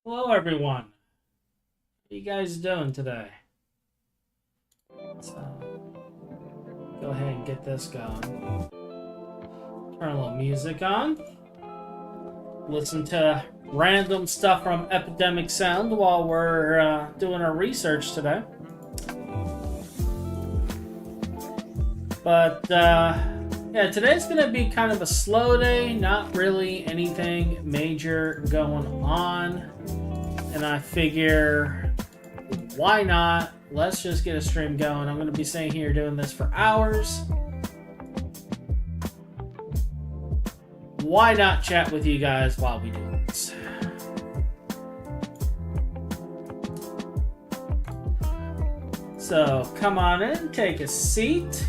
Hello, everyone. How you guys doing today? Let's go ahead and get this going. Turn a little music on. Listen to random stuff from Epidemic Sound while we're doing our research today. But yeah, today's gonna be kind of a slow day. Not really anything major going on. And I figure, why not? Let's just get a stream going. I'm going to be sitting here doing this for hours. Why not chat with you guys while we do this? So, come on in, take a seat.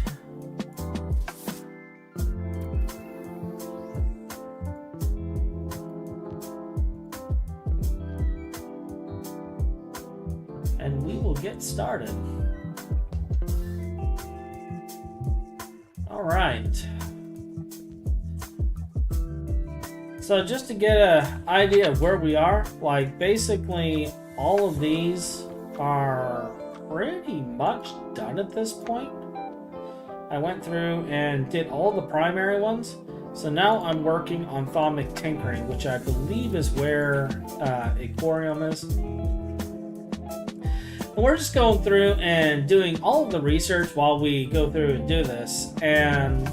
And we will get started. All right. So just to get an idea of where we are, like basically all of these are pretty much done at this point. I went through and did all the primary ones. So now I'm working on thaumic tinkering, which I believe is where ichorium is. And we're just going through and doing all of the research while we go through and do this. And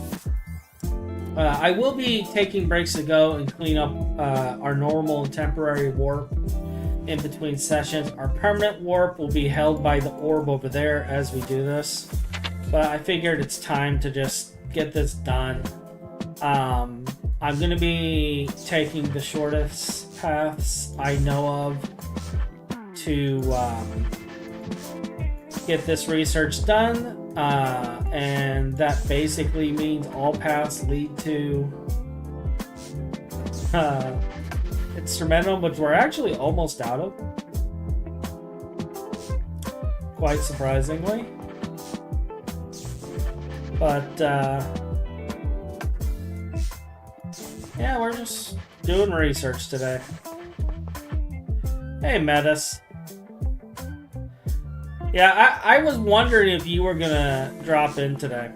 I will be taking breaks to go and clean up our normal and temporary warp in between sessions. Our permanent warp will be held by the orb over there as we do this. But I figured it's time to just get this done. I'm going to be taking the shortest paths I know of to get this research done, and that basically means all paths lead to instrumental, which we're actually almost out of, quite surprisingly. But yeah, we're just doing research today. Hey, Metis. Yeah, I was wondering if you were gonna drop in today.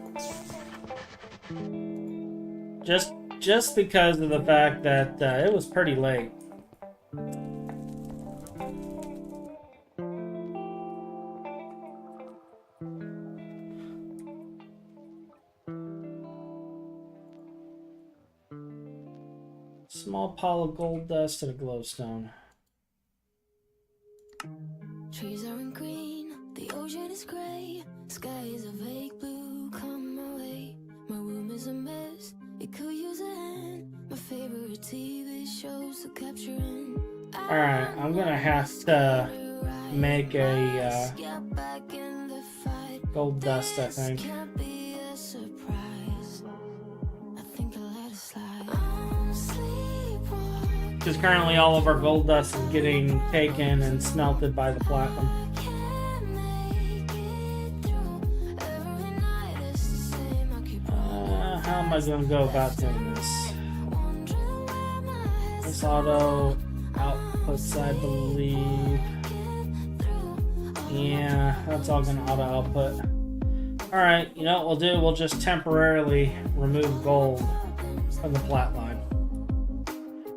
Just because of the fact that it was pretty late. Small pile of gold dust and a glowstone. Trees aren't green, the ocean is gray, sky is a vague blue, come my way. My room is a mess, it could use a hand. My favorite TV shows are capturing. Alright, I'm gonna have to make a gold dust, I think. Because currently all of our gold dust is getting taken and smelted by the platinum. How am I going to go about doing this? This auto outputs, I believe. Yeah, that's all going to auto output. Alright, you know what we'll do? We'll just temporarily remove gold from the platline.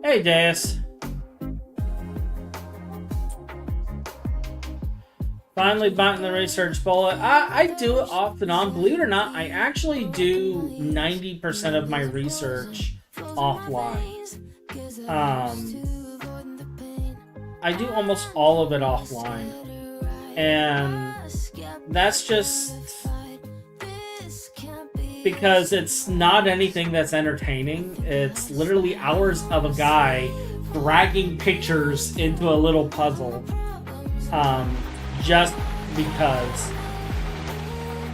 Hey, Deus. Finally biting the research bullet. I do it off and on. Believe it or not, I actually do 90% of my research offline. I do almost all of it offline. And that's just because it's not anything that's entertaining. It's literally hours of a guy dragging pictures into a little puzzle. Just because.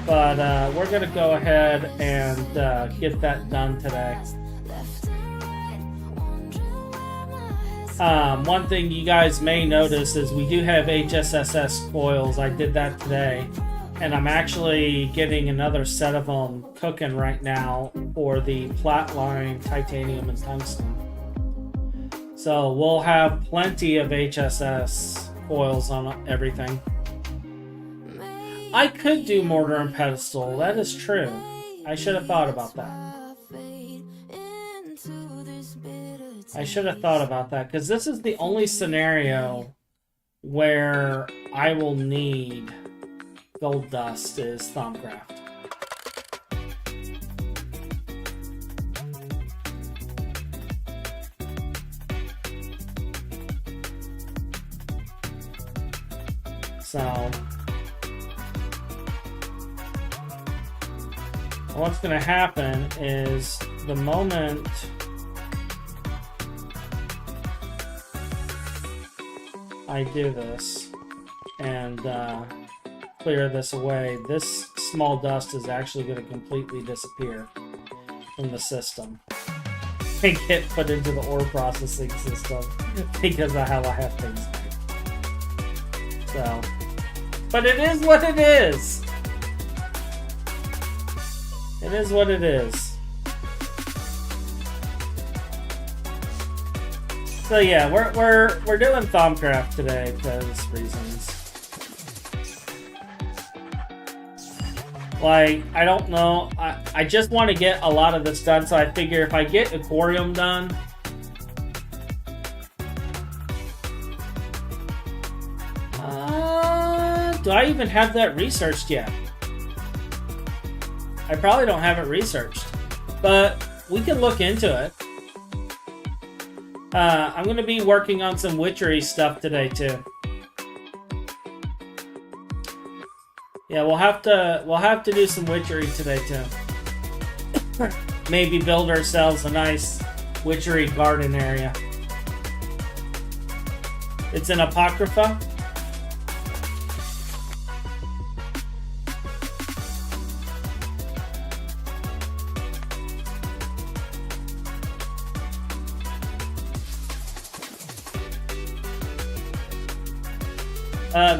But we're going to go ahead and get that done today. One thing you guys may notice is we do have HSSS coils. I did that today. And I'm actually getting another set of them cooking right now for the platline, titanium, and tungsten. So we'll have plenty of HSS foils on everything. I could do mortar and pedestal. That is true. I should have thought about that. I should have thought about that, because this is the only scenario where I will need gold dust is Thaumcraft. So what's going to happen is the moment I do this and clear this away, this small dust is actually going to completely disappear from the system and get put into the ore processing system because of how I have things made. So, but it is what it is. It is what it is. So yeah, we're doing Thaumcraft today because reasons. Like, I don't know. I just want to get a lot of this done, so I figure if I get ichorium done, do I even have that researched yet? I probably don't have it researched, but we can look into it. I'm going to be working on some witchery stuff today too. Yeah, we'll have to do some witchery today too. Maybe build ourselves a nice witchery garden area. It's an Apocrypha.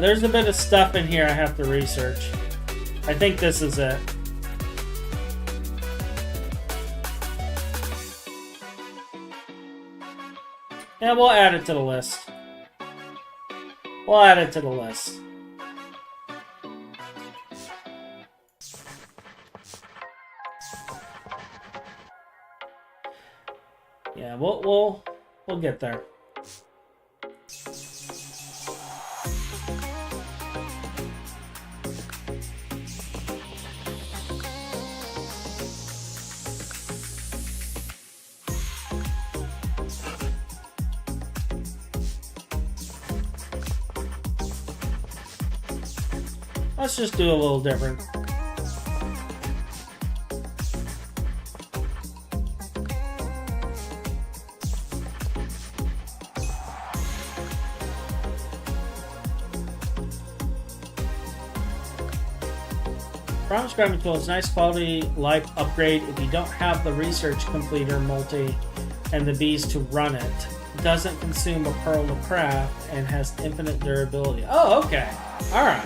There's a bit of stuff in here I have to research. I think this is it. Yeah, we'll add it to the list. We'll add it to the list. Yeah, we'll get there. Let's just do a little different. Bronze grabbing tool is nice quality life upgrade if you don't have the research completer multi and the bees to run it. It doesn't consume a pearl to craft and has infinite durability. Oh, okay. Alright.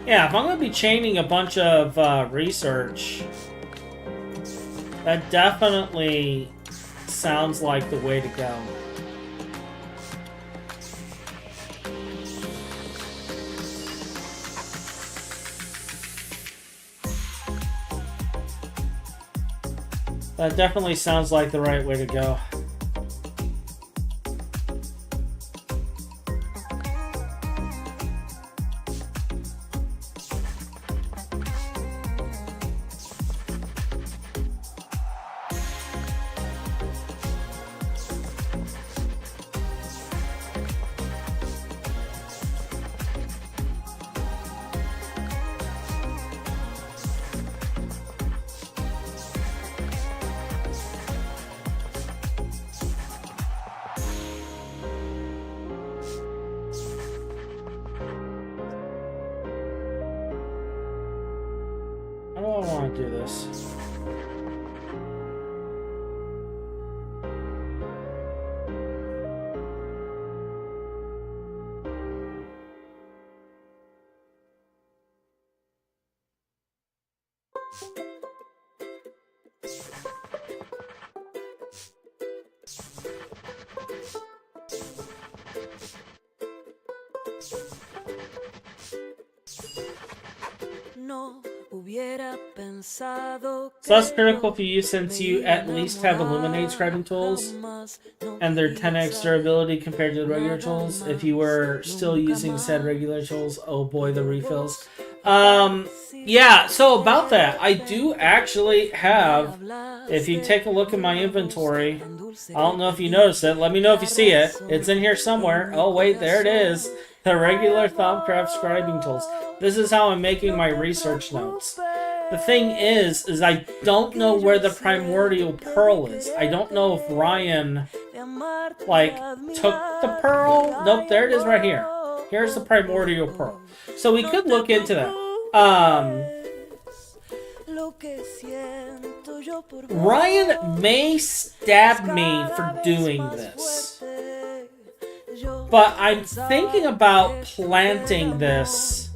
Yeah, if I'm going to be chaining a bunch of research, that definitely sounds like the way to go. That definitely sounds like the right way to go. How do I want to do this? So that's critical for you since you at least have Illuminate scribing tools, and they're 10x durability compared to the regular tools. If you were still using said regular tools, oh boy, the refills. Yeah, so about that, I do actually have, if you take a look at my inventory, I don't know if you noticed it, let me know if you see it. It's in here somewhere. Oh wait, there it is. The regular Thaumcraft scribing tools. This is how I'm making my research notes. The thing is I don't know where the primordial pearl is. I don't know if Ryan, like, took the pearl. Nope, there it is right here. Here's the primordial pearl. So we could look into that. Ryan may stab me for doing this. But I'm thinking about planting this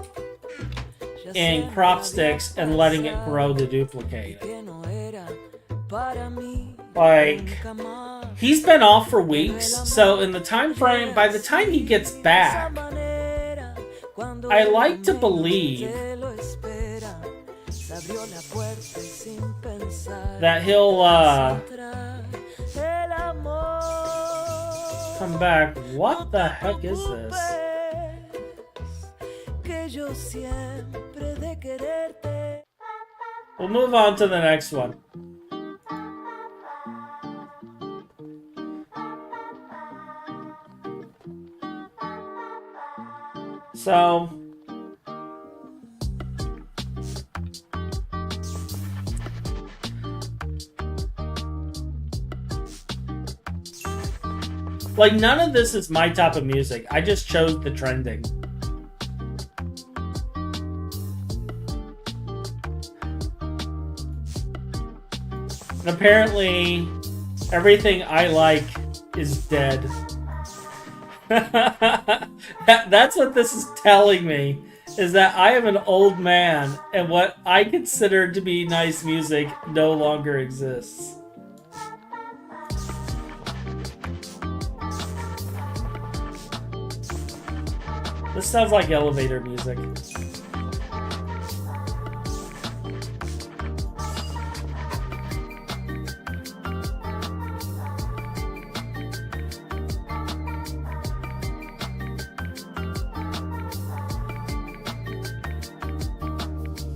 in crop sticks and letting it grow to duplicate it. Like, he's been off for weeks, so in the time frame, by the time he gets back, I like to believe that he'll come back. What the heck is this? We'll move on to the next one. So, like, none of this is my type of music. I just chose the trending. And apparently, everything I like is dead. That's what this is telling me, is that I am an old man, and what I consider to be nice music no longer exists. This sounds like elevator music.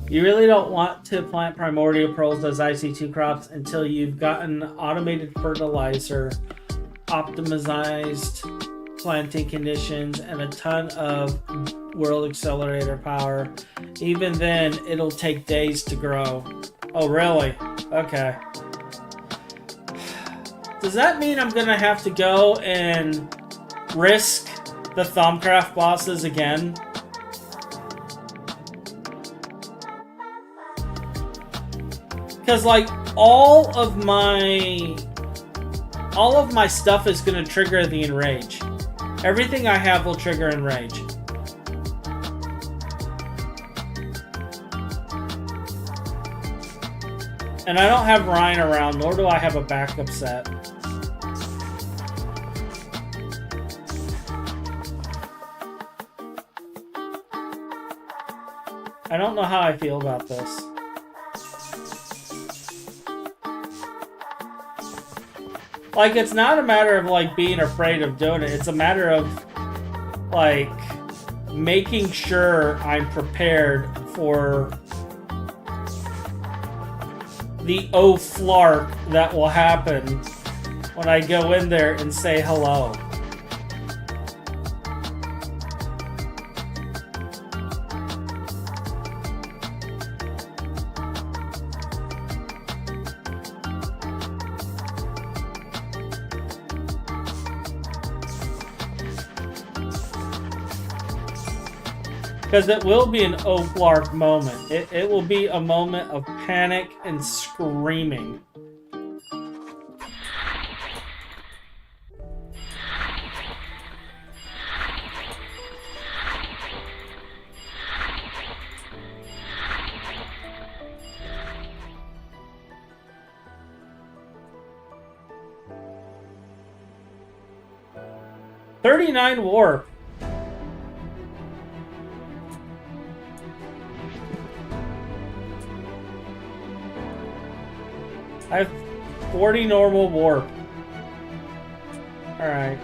You really don't want to plant primordial pearls as IC2 crops until you've gotten automated fertilizer, optimized planting conditions, and a ton of world accelerator power. Even then, it'll take days to grow. Oh, really? Okay. Does that mean I'm gonna have to go and risk the Thaumcraft bosses again? Because, like, all of my stuff is going to trigger the enrage. Everything I have will trigger enrage. And I don't have Ryan around, nor do I have a backup set. I don't know how I feel about this. Like, it's not a matter of, like, being afraid of doing it. It's a matter of, like, making sure I'm prepared for the oh flark that will happen when I go in there and say hello. Because it will be an oh flark moment. It will be a moment of panic and screaming. $39 warp. I have 40 normal warp. Alright.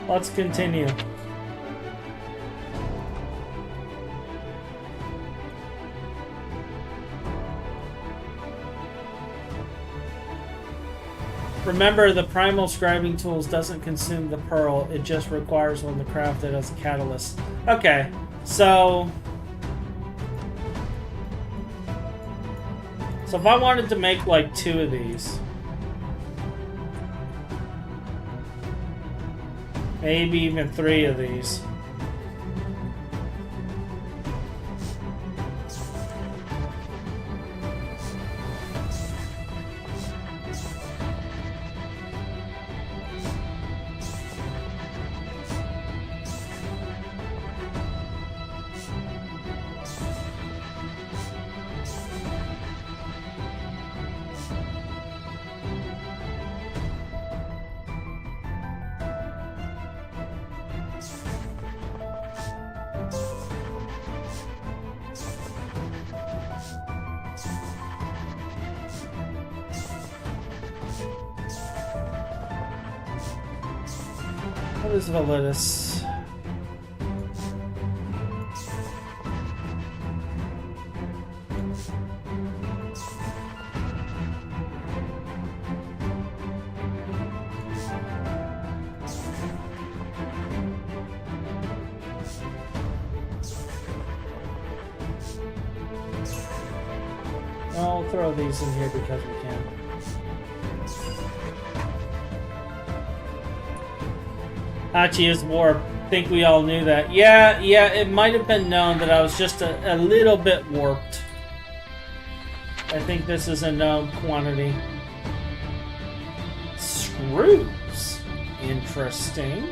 Let's continue. Remember, the primal scribing tools doesn't consume the pearl. It just requires one to craft it as a catalyst. Okay, so if I wanted to make like 2 of these, maybe even 3 of these. What is Validus? I'll throw these in here because we can. Hachi is warp. Think we all knew that. Yeah, it might have been known that I was just a little bit warped. I think this is a known quantity. Screws. Interesting.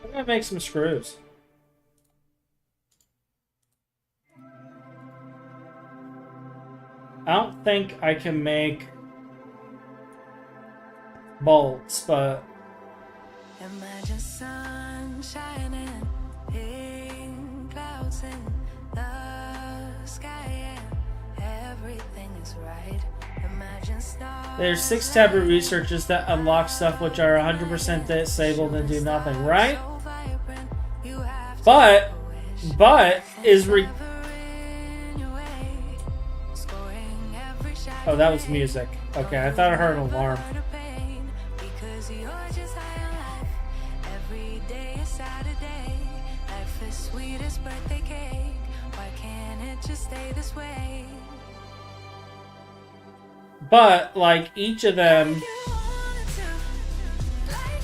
I'm gonna make some screws. I don't think I can make bolts, but imagine sun shining, pink clouds in the sky, and everything is right. Imagine stars. There's 6 taboo researches that unlock stuff which are 100% disabled and do nothing, right? But oh, that was music. Okay, I thought I heard an alarm. But, like, each of them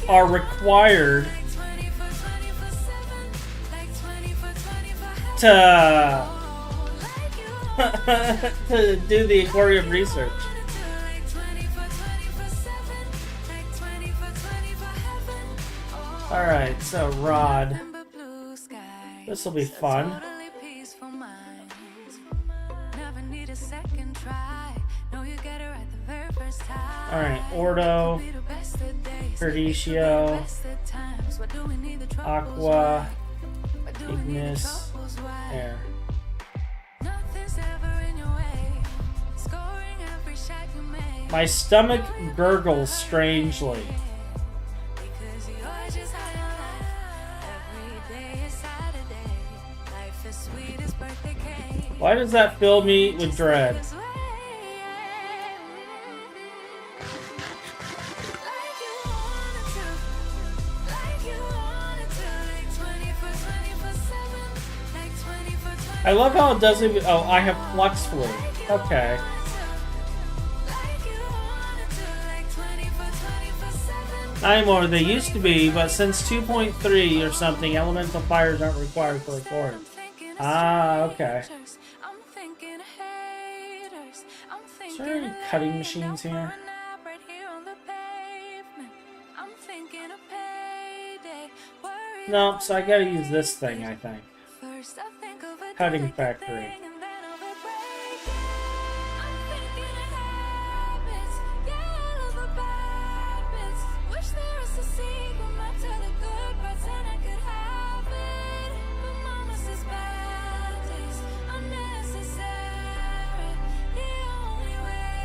are required to to do the ichorium research. Alright, so rod. This will be fun. Alright, Ordo, Perdicio, Aqua, Ignis, Air. My stomach gurgles strangely. Why does that fill me with dread? I love how it doesn't even... Oh, I have flux fluid. Okay. Not anymore. They used to be, but since 2.3 or something, elemental fires aren't required for recording. Ah, okay. Is there any cutting machines here? No, so I gotta use this thing, I think. Cutting factory.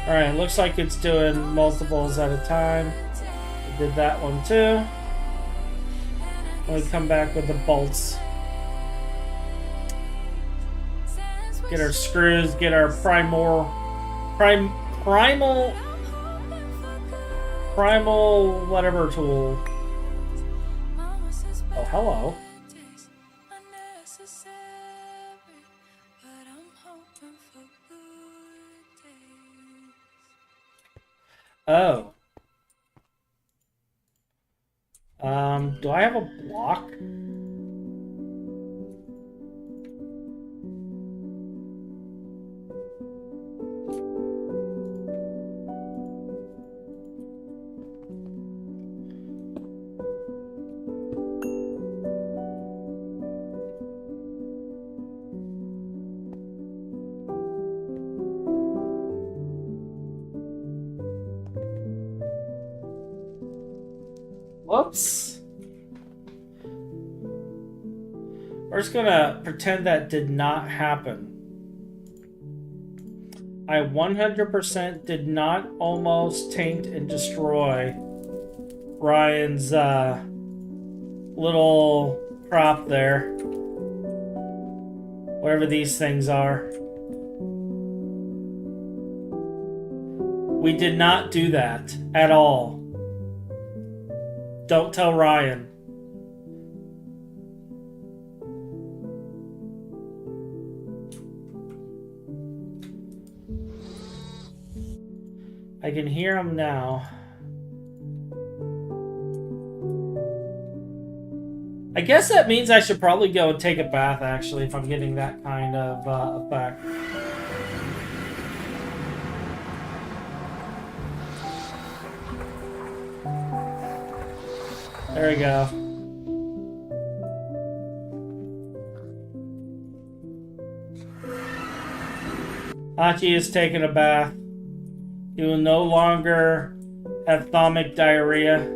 Alright, looks like it's doing multiples at a time. It did that one too. We come back with the bolts. Get our screws, get our primal whatever tool. Oh, hello. Oh. Do I have a block? Whoops. We're just gonna pretend that did not happen. I 100% did not almost taint and destroy Ryan's little prop there. Whatever these things are. We did not do that at all. Don't tell Ryan. I can hear him now. I guess that means I should probably go and take a bath, actually, if I'm getting that kind of effect. There we go. Hachi is taking a bath. He will no longer have thaumcraft diarrhea.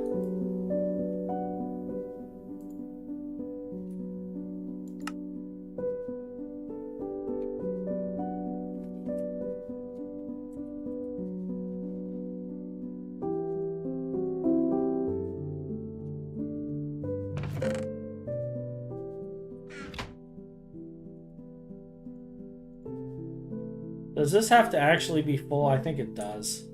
Does this have to actually be full? I think it does.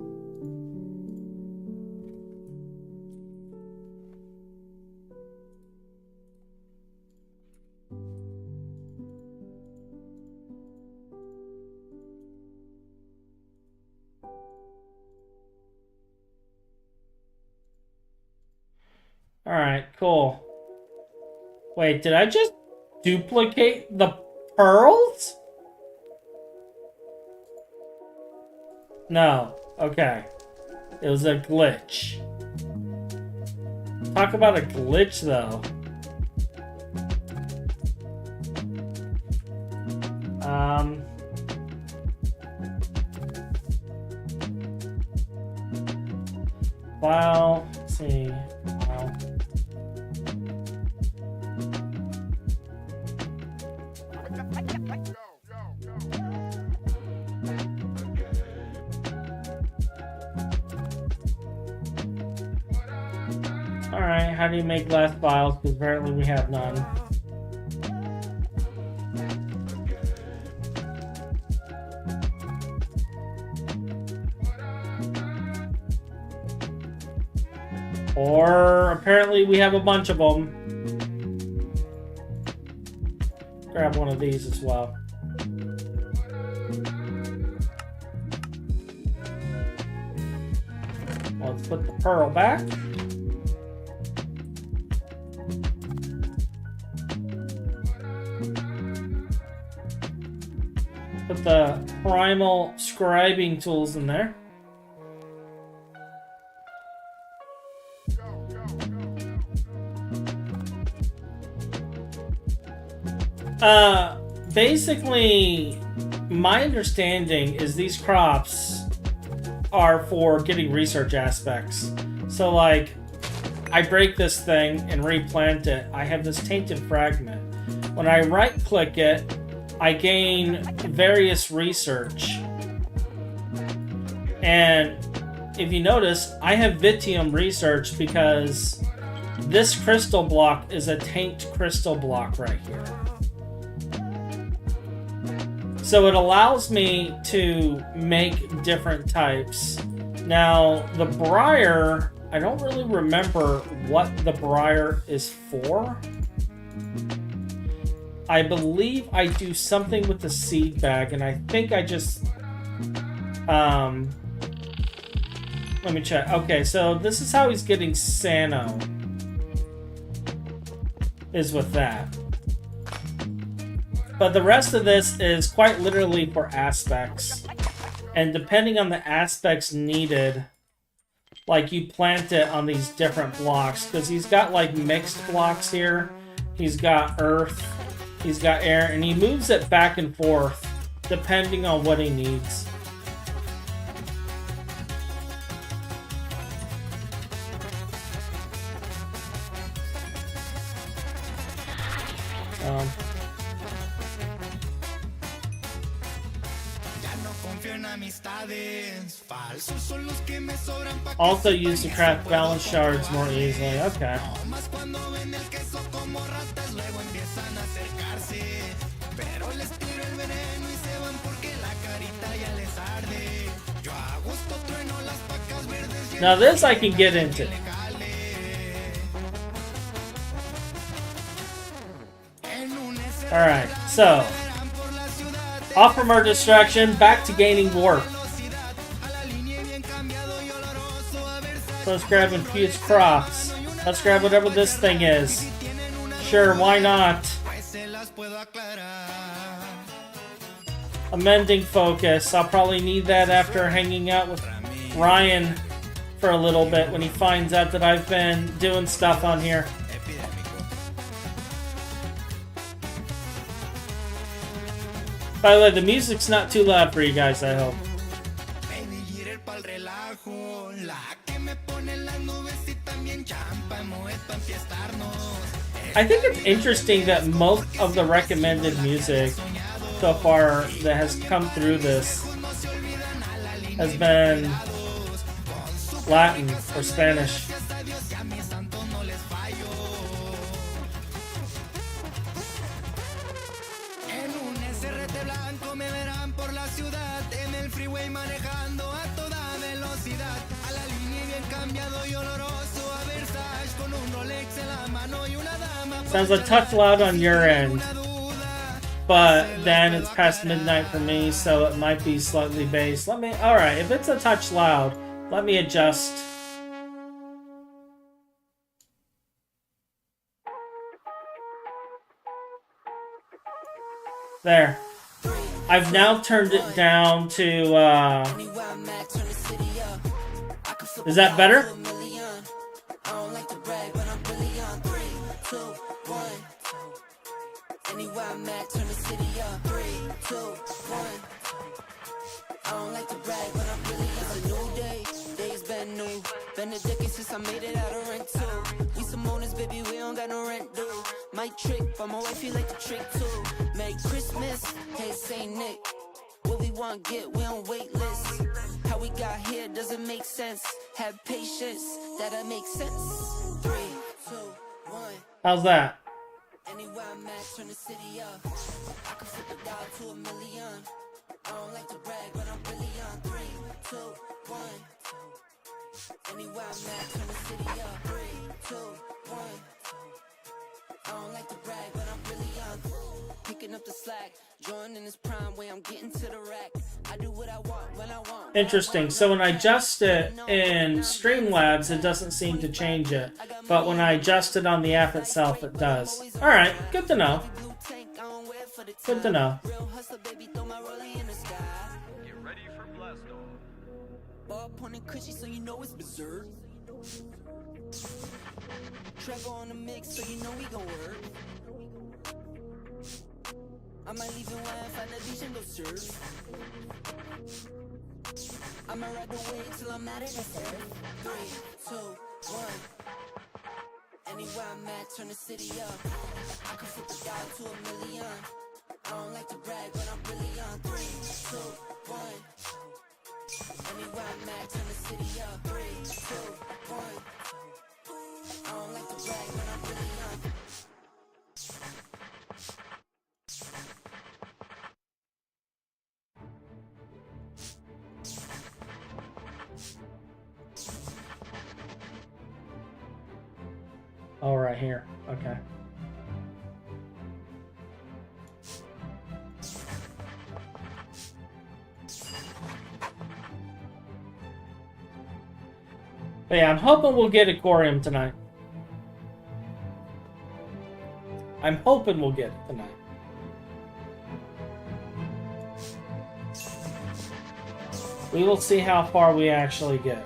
Alright, cool. Wait, did I just duplicate the pearls? No. Okay. It was a glitch. Talk about a glitch, though. File. Let's see. File. Alright, how do you make last files? Because apparently we have none. Or apparently we have a bunch of them. Grab one of these as well. Let's put the pearl back. Put the primal scribing tools in there. Basically, my understanding is these crops are for getting research aspects. So, like, I break this thing and replant it. I have this tainted fragment. When I right-click it, I gain various research. And if you notice, I have Vitium research because this crystal block is a taint crystal block right here. So it allows me to make different types. Now, the briar, I don't really remember what the briar is for. I believe I do something with the seed bag, and I think I just... let me check. Okay, so this is how he's getting Sano. Is with that. But the rest of this is quite literally for aspects. And depending on the aspects needed, like you plant it on these different blocks. Because he's got like mixed blocks here. He's got earth. He's got air. And he moves it back and forth depending on what he needs. Also use to craft balance shards more easily. Okay. Now this I can get into. Alright, so off from our distraction, back to gaining warp. So let's grab infused crops. Let's grab whatever this thing is. Sure, why not? Amending focus. I'll probably need that after hanging out with Ryan for a little bit when he finds out that I've been doing stuff on here. By the way, the music's not too loud for you guys, I hope. I think it's interesting that most of the recommended music so far that has come through this has been Latin or Spanish. Sounds a touch loud on your end, but then it's past midnight for me, so it might be slightly bass. Alright, if it's a touch loud, let me adjust. There. I've now turned it down to, is that better? Been a decade since I made it out of rent too. We some owners, baby, we don't got no rent due. My trick, but my wife, you like the trick too. Merry Christmas, hey Saint Nick. What we want get, we on wait list. How we got here doesn't make sense. Have patience, that'll make sense. 3, 2, 1. How's that? Anywhere I'm at, turn the city up. I can flip the dial to 1,000,000. I don't like to brag, but I'm really on 3, 2, 1. Anywhere I'm at, turn the city up. 3, 2, 1. I don't like to brag, but I'm really on. Picking up the slack, joining this prime way, I'm getting to the rack. I do what I want when I want. Interesting. So when I adjust it in Streamlabs, it doesn't seem to change it. But when I adjust it on the app itself, it does. Alright, good to know. Good to know. Ball pointing cushy, so you know it's berserk. Trevor on the mix, so you know we gon' work. I might leave in one, find a beach and go surf. I'ma ride the wave till I'm out of the surf. 3, 2, 1. Anywhere I'm at, turn the city up. I can flip a dollar to $1 million. I don't like to brag, but I'm really on. 3, 2, 1. Anywhere I'm at, turn the city up. 3, 2, 1. I don't like to brag, but I'm really on. Oh, right here. Okay. But yeah, I'm hoping we'll get ichorium tonight. I'm hoping we'll get it tonight. We will see how far we actually get.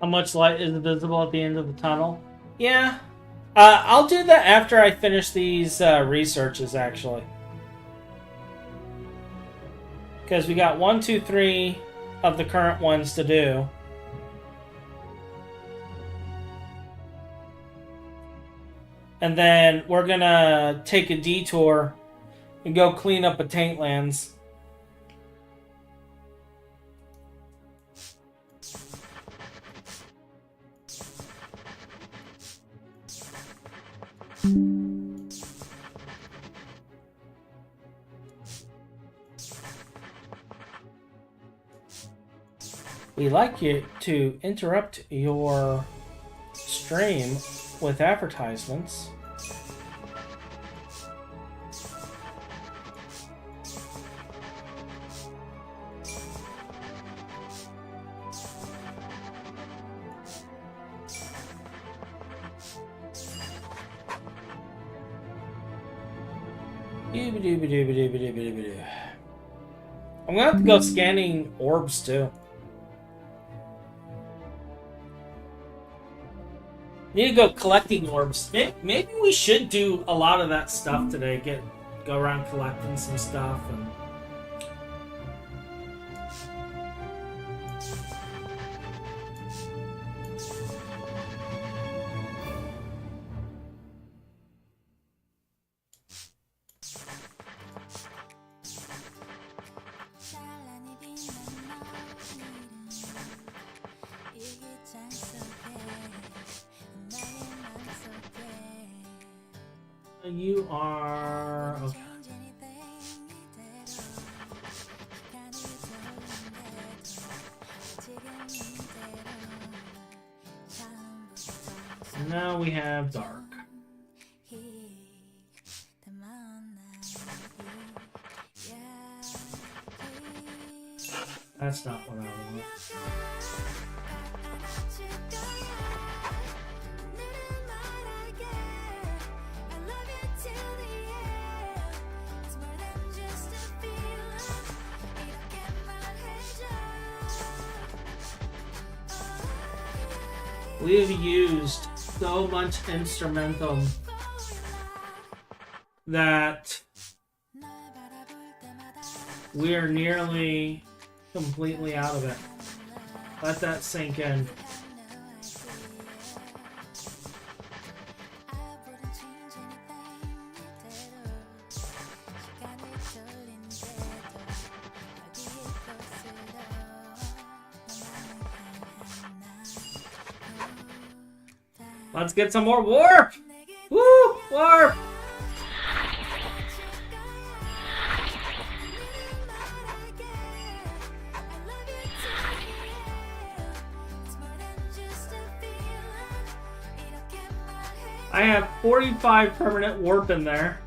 How much light is visible at the end of the tunnel? Yeah. I'll do that after I finish these researches, actually. Because we got 1, 2, 3 of the current ones to do. And then we're gonna take a detour and go clean up a Taintlands. We like you to interrupt your stream with advertisements. I'm gonna have to go scanning orbs too. Need to go collecting orbs. Maybe we should do a lot of that stuff today. Go around collecting some stuff and. You are okay. Now we have dark. That's not what I want. We have used so much instrumentum that we are nearly completely out of it. Let that sink in. Let's get some more warp! Woo! Warp! I have 45 permanent warp in there.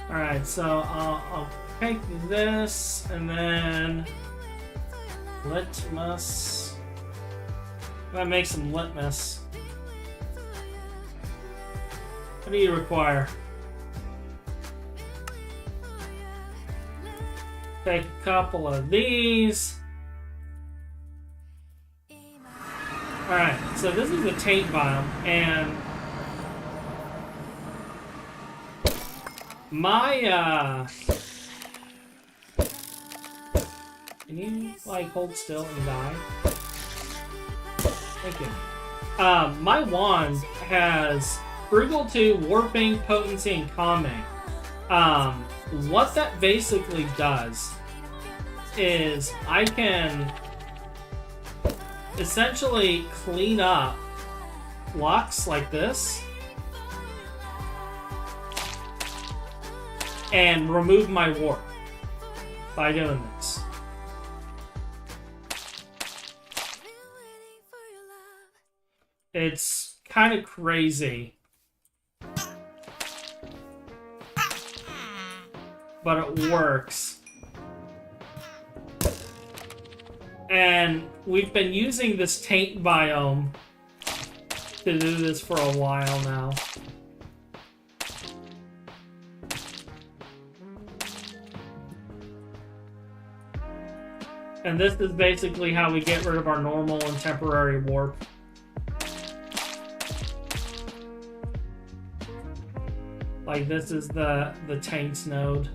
Alright, so I'll take this and then litmus. I'm gonna make some litmus. What do you require? Take a couple of these. Alright, so this is a taint biome, and my, can you, like, hold still and die? Thank you. My wand has Frugal 2, Warping, Potency, and Calming. What that basically does is I can essentially clean up blocks like this and remove my warp by doing this. It's kind of crazy, but it works. And we've been using this taint biome to do this for a while now. And this is basically how we get rid of our normal and temporary warp. Like, this is the taints node.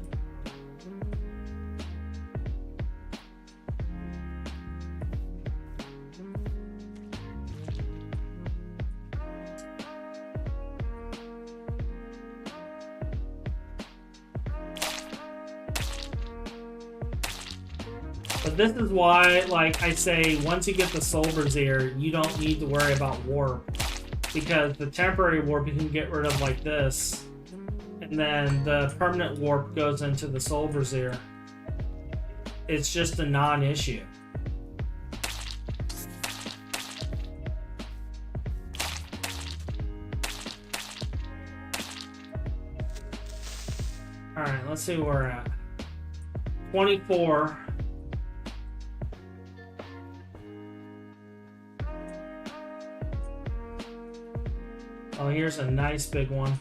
But this is why, like I say, once you get the Soul Brazier, you don't need to worry about warp. Because the temporary warp you can get rid of like this. And then the permanent warp goes into the Soul Brazier. It's just a non-issue. Alright, let's see where we're at. 24. Oh, here's a nice big one.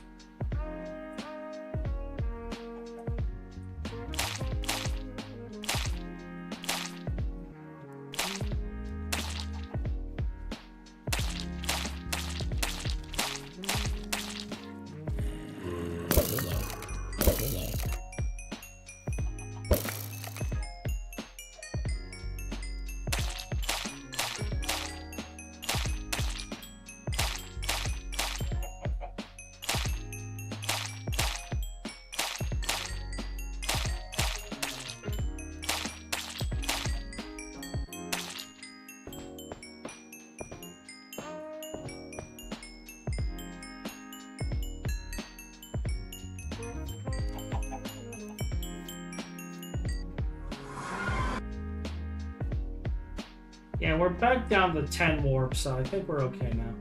Yeah, we're back down to 10 warp, so I think we're okay now.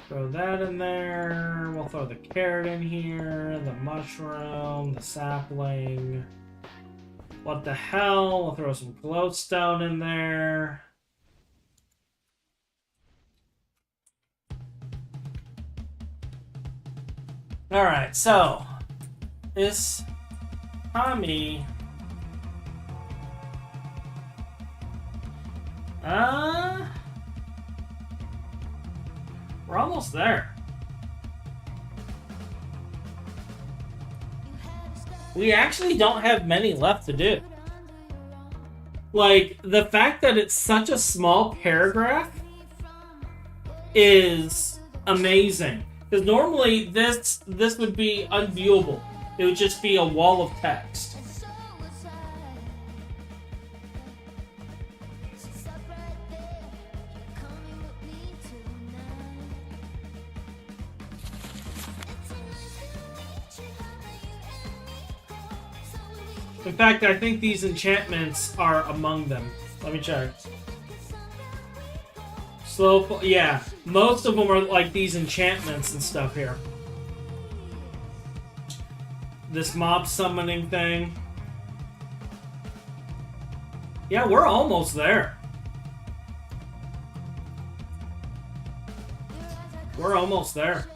Throw that in there. We'll throw the carrot in here, the mushroom, the sapling. What the hell? We'll throw some glowstone in there. Alright, so this Tommy. We're almost there. We actually don't have many left to do. Like, the fact that it's such a small paragraph is amazing. Because normally this would be unviewable. It would just be a wall of text. In fact, I think these enchantments are among them. Let me check. Yeah, most of them are like these enchantments and stuff here. This mob summoning thing. Yeah, we're almost there. We're almost there.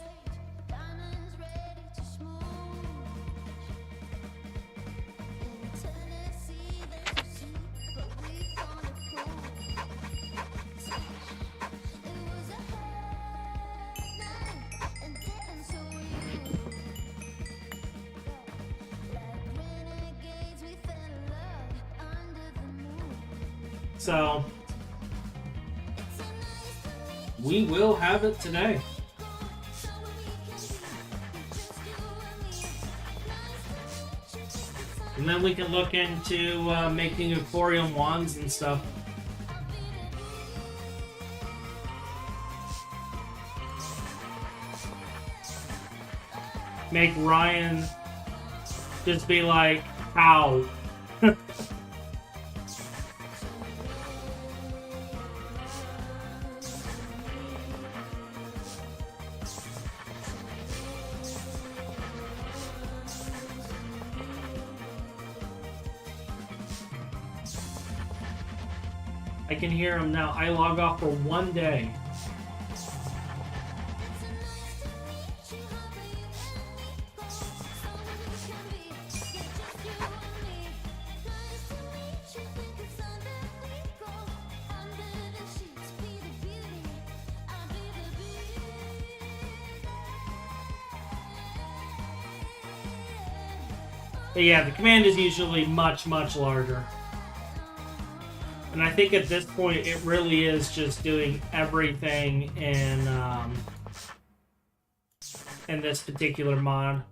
So, we will have it today. And then we can look into making ichorium wands and stuff. Make Ryan just be like, ow. I can hear him now. I log off for 1 day. But yeah, the command is usually much, much larger. And I think at this point, it really is just doing everything in this particular mod.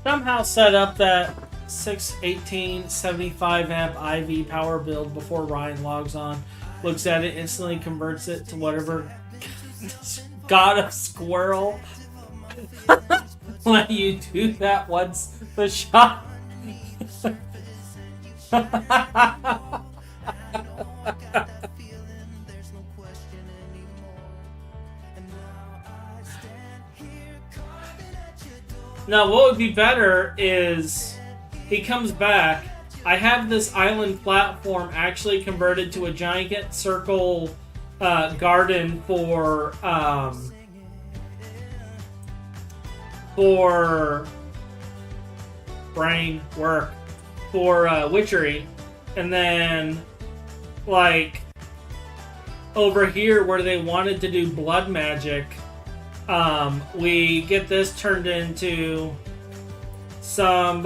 Somehow set up that 618 75 amp IV power build before Ryan logs on. Looks at it, instantly converts it to whatever god of squirrel. Let you do that once the shot. Now, what would be better is he comes back. I have this island platform actually converted to a giant circle garden for brain work, for witchery. And then, like, over here where they wanted to do blood magic, we get this turned into some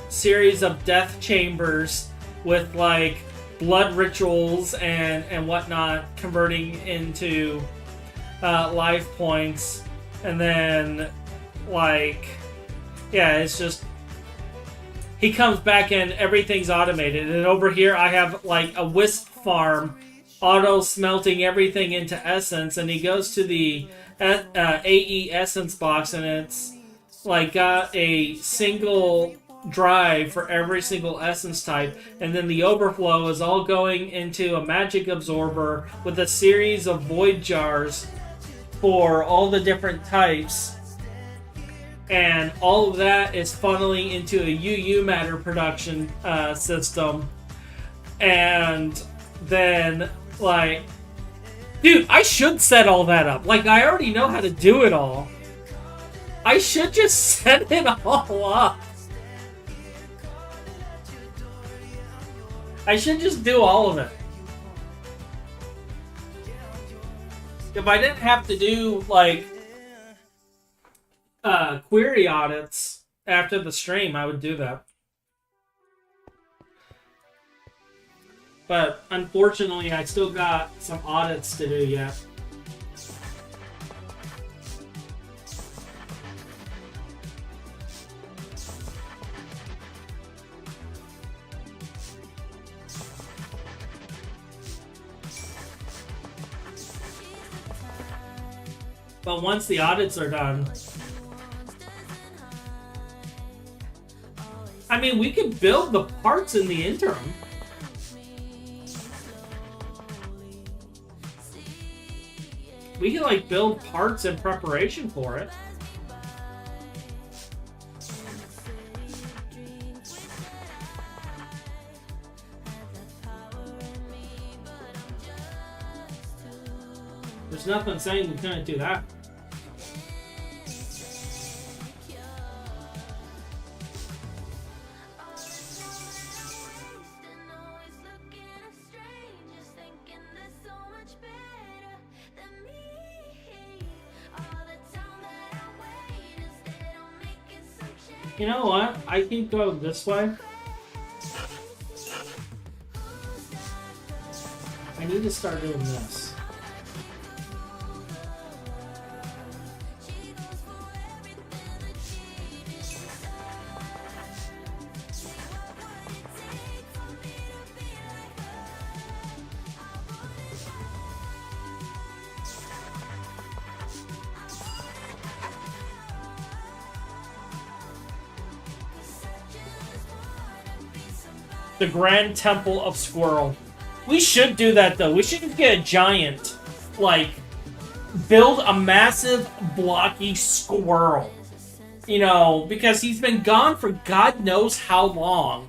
series of death chambers with like blood rituals and whatnot, converting into life points. And then, like, yeah, it's just he comes back in, everything's automated. And over here I have like a wisp farm auto smelting everything into essence, and he goes to the AE essence box, and it's like got a single drive for every single essence type, and then the overflow is all going into a magic absorber with a series of void jars for all the different types, and all of that is funneling into a UU matter production system. And then, like, dude, I should set all that up. Like, I already know how to do it all. I should just set it all up. I should just do all of it. If I didn't have to do, like, query audits after the stream, I would do that. But, unfortunately, I still got some audits to do yet. But once the audits are done, I mean, we could build the parts in the interim. We could, like, build parts in preparation for it. There's nothing saying we couldn't do that. You know what? I can go this way. I need to start doing this. The Grand Temple of Squirrel. We should do that, though. We should just get a giant, like, build a massive, blocky squirrel. You know, because he's been gone for God knows how long.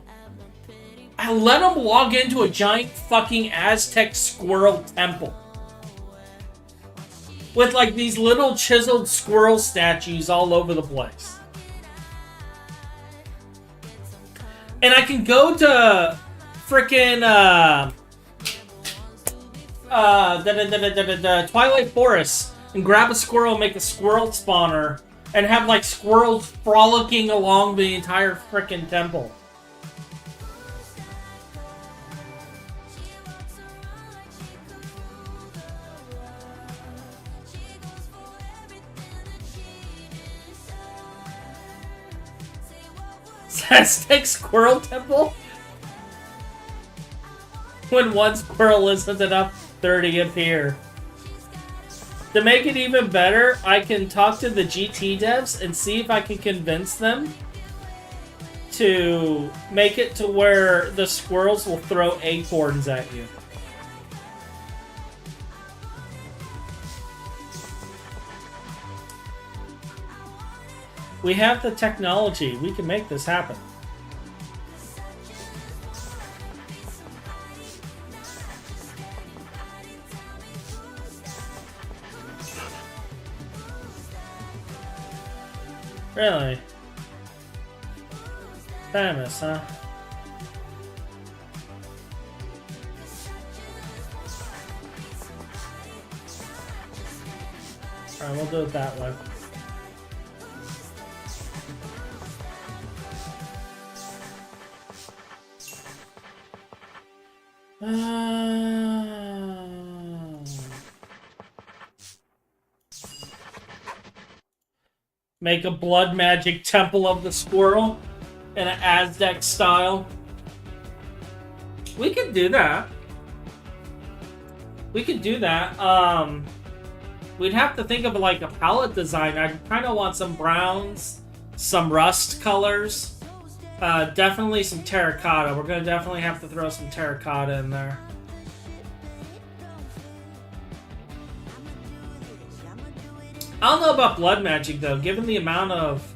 I let him log into a giant fucking Aztec squirrel temple. With, like, these little chiseled squirrel statues all over the place. And I can go to frickin' the Twilight Forest and grab a squirrel and make a squirrel spawner and have, like, squirrels frolicking along the entire frickin' temple. Aztec Squirrel Temple? When one squirrel isn't enough, 30 appear. To make it even better, I can talk to the GT devs and see if I can convince them to make it to where the squirrels will throw acorns at you. We have the technology. We can make this happen. Really? Famous, huh? Alright, we'll do it that way. Make a blood magic temple of the squirrel in an Aztec style. We could do that. We could do that. We'd have to think of like a palette design. I kind of want some browns, some rust colors. Definitely some terracotta. We're gonna definitely have to throw some terracotta in there. I don't know about blood magic though, given the amount of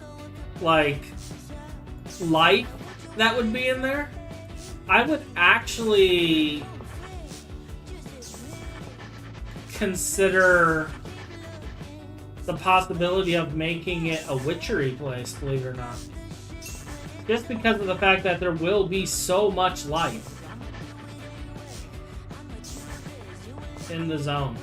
like light that would be in there. I would actually consider the possibility of making it a witchery place, believe it or not. Just because of the fact that there will be so much light. in the zone.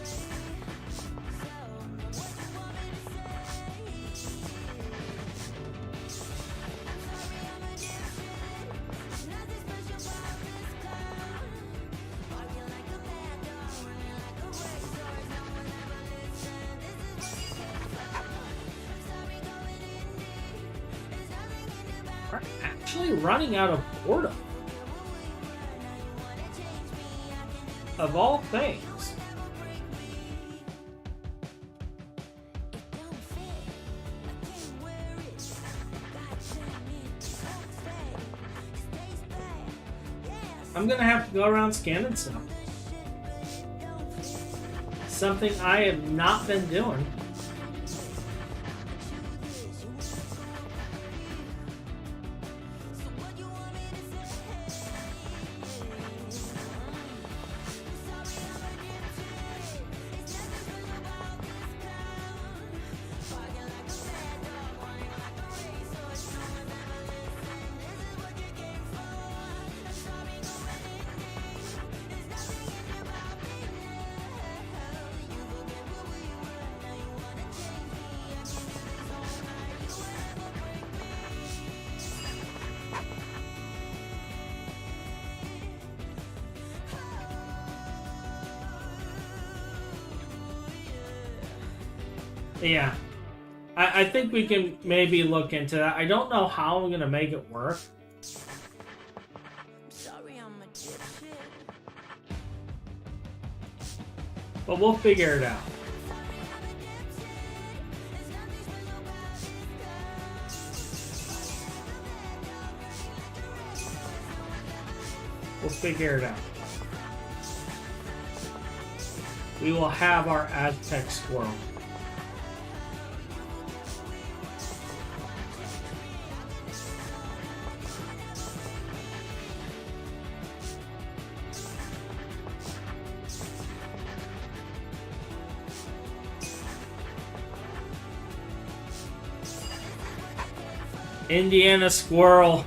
We're actually running out of boredom. Of all things. I'm gonna have to go around scanning stuff. Something I have not been doing. Yeah, I think we can maybe look into that. I don't know how I'm gonna make it work. Sorry, I'm a dipshit. But we'll figure it out. We'll figure it out. We will have our Aztec squirrel. Indiana squirrel.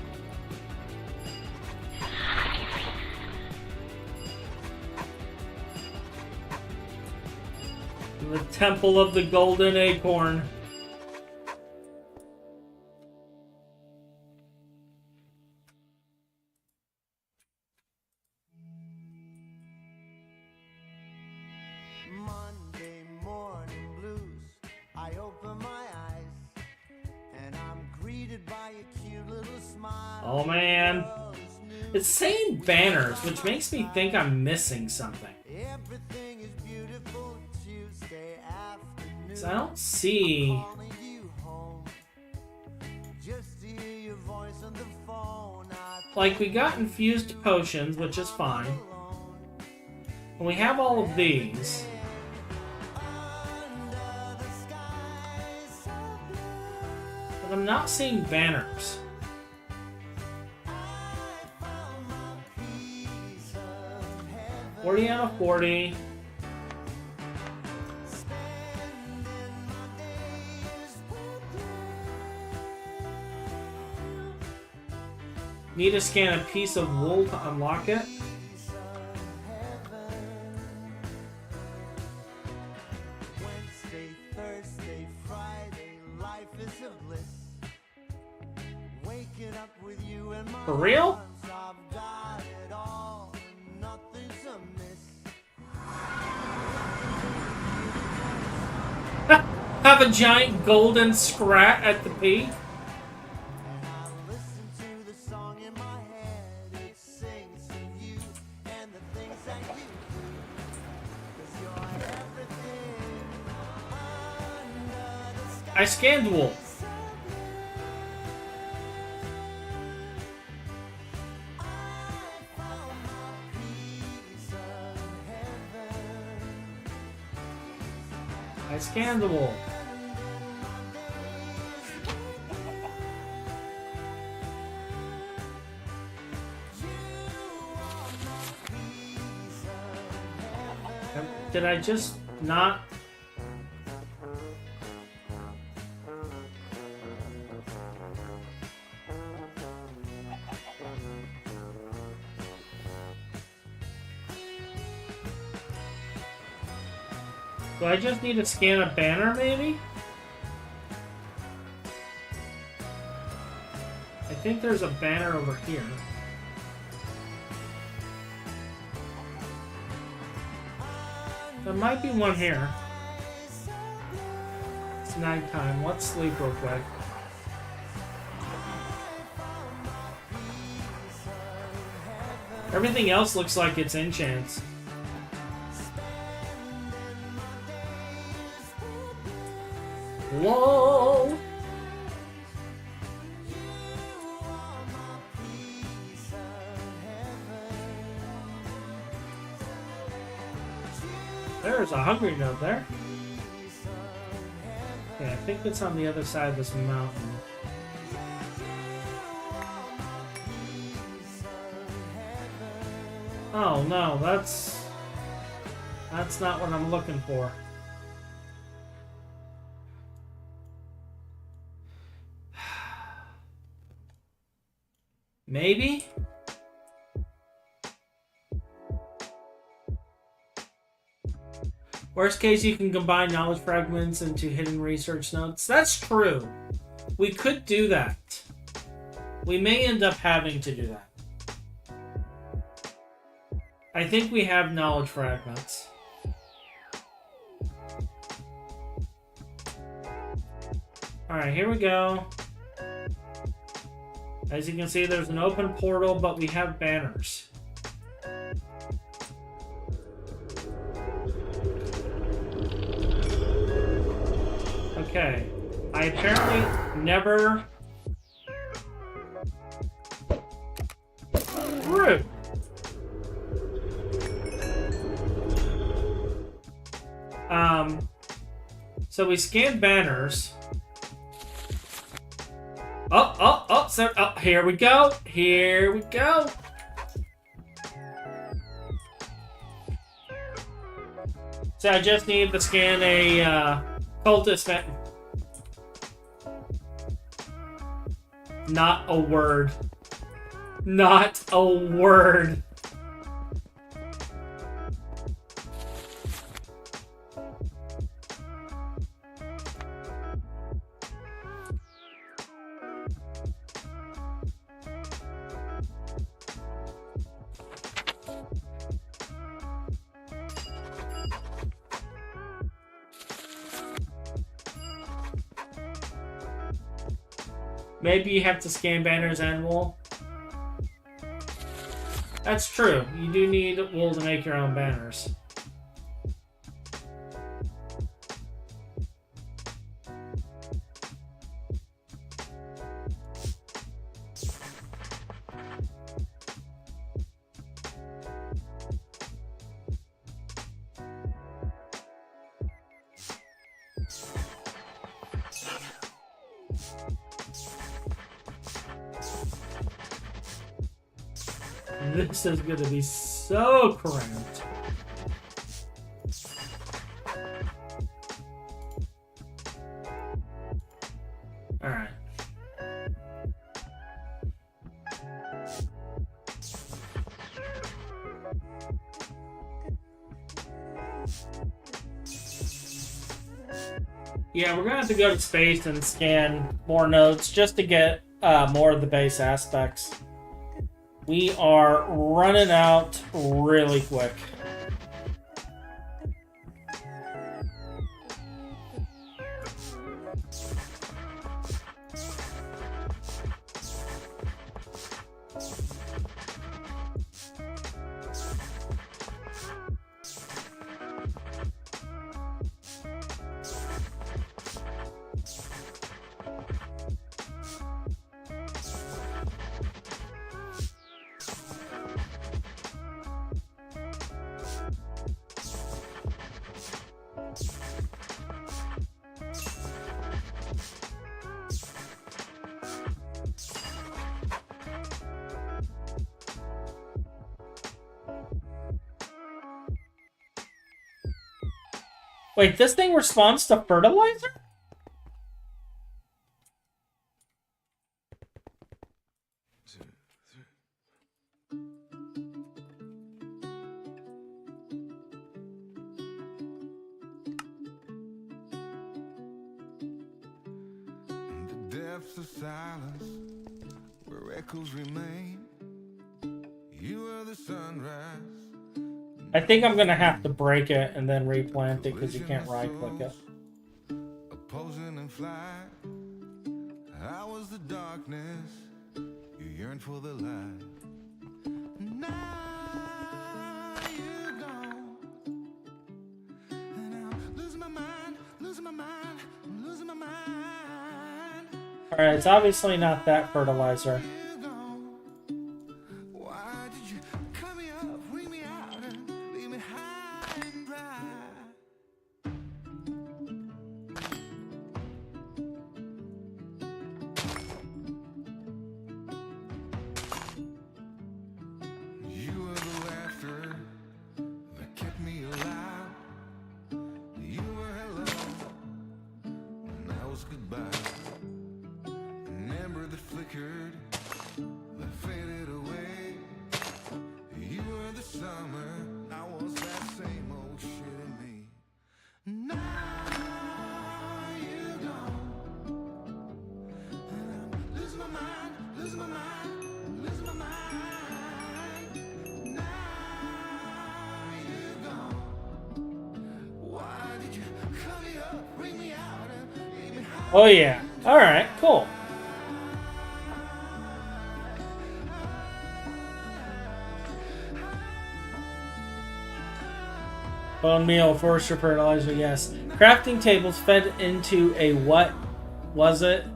The Temple of the Golden Acorn. Monday morning blues. I open my eyes and I'm greeted by a cute little smile. Oh man. It's saying banners, which makes me think I'm missing something. Everything is beautiful Tuesday afternoon. 'Cause I don't see. Calling you home. Just to hear your voice on the phone. Like, we got infused potions, which is fine. And we have all of these. But I'm not seeing banners. Forty out of 40. Need to scan a piece of wool to unlock it. Wednesday, Thursday, Friday, life is a bliss. Waking up with you and my For real? arms, I've got it all, and nothing's amiss. Have a giant golden scrat at the peak. And I listen to the song in my head. It sings of you and the things that you do. 'Cause you're everything under the sky. I scanned wool. I scanned the wool. Did I just not? Do I just need to scan a banner, maybe? I think there's a banner over here. There might be one here. It's nighttime. Let's sleep real quick. Everything else looks like it's enchants. Whoa! There's a hungry note there. Okay, I think it's on the other side of this mountain. Oh no, that's not what I'm looking for. Maybe? Worst case, you can combine knowledge fragments into hidden research notes. That's true. We could do that. We may end up having to do that. I think we have knowledge fragments. Alright, here we go. As you can see, there's an open portal, but we have banners. Okay. I apparently never... Rude! So we scanned banners. Oh, here we go. Here we go. So I just need to scan a cultist man. Not a word. Not a word. Maybe you have to scan banners and wool. That's true. You do need wool to make your own banners. This is going to be so cramped. Alright. Yeah, we're going to have to go to space and scan more notes just to get more of the base aspects. We are running out really quick. Wait, this thing responds to fertilizer? depths of silence where echoes remain. You are the sunrise. I think I'm gonna have to break it and then replant it because you can't right click it. Opposing and flight. I was the darkness. You yearn for the light. Now you're gone. And I'm losing my mind, losing my mind, I'm losing my mind. Alright, it's obviously not that fertilizer. You're gone. Why did you cut me up, bring me out, and leave me high and dry? You were the laughter that kept me alive. You were hello, and I was goodbye. An ember that flickered, that faded away. You were the summer, I was that same old shit in me. Now you're gone, and I'm losing my mind, losing my mind, losing my mind. Now you're gone. Why did you cut me up, bring me out, and leave me high? Oh yeah. Alright, cool. Bone meal, forester fertilizer, yes. Crafting tables fed into a what was it?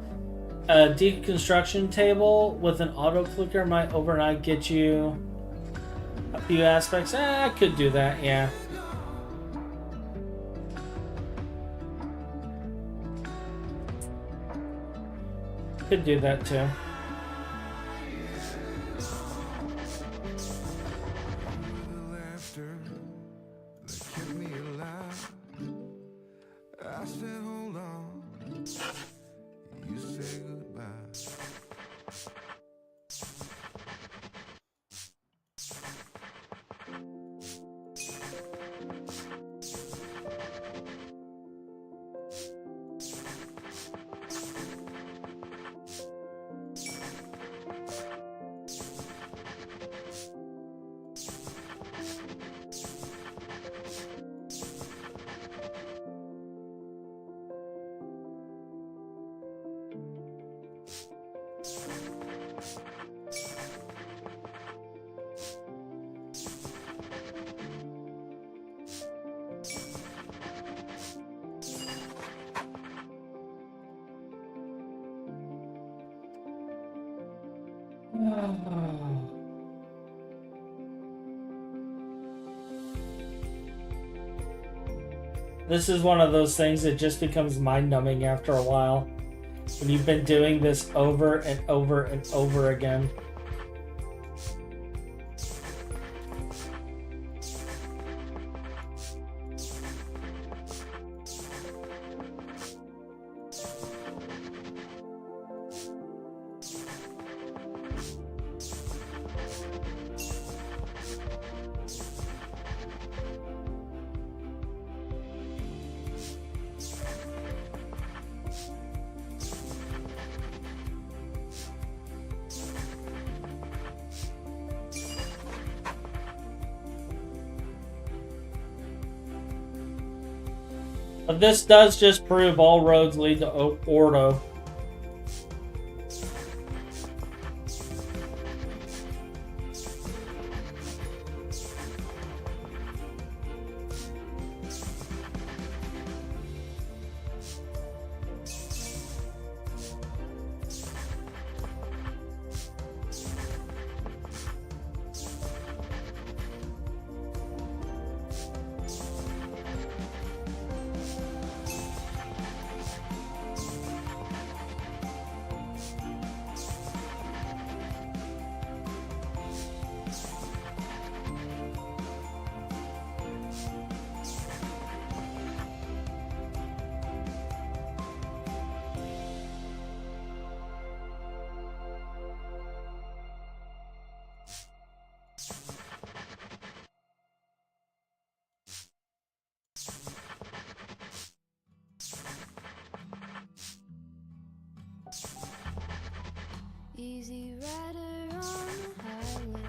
A deconstruction table with an auto clicker might overnight get you a few aspects. I could do that, yeah. Could do that too. The laughter that kept me alive. I said, hold on. You say goodbye. This is one of those things that just becomes mind-numbing after a while. When you've been doing this over and over and over again. But this does just prove all roads lead to Ordo. Easy rider on the highway.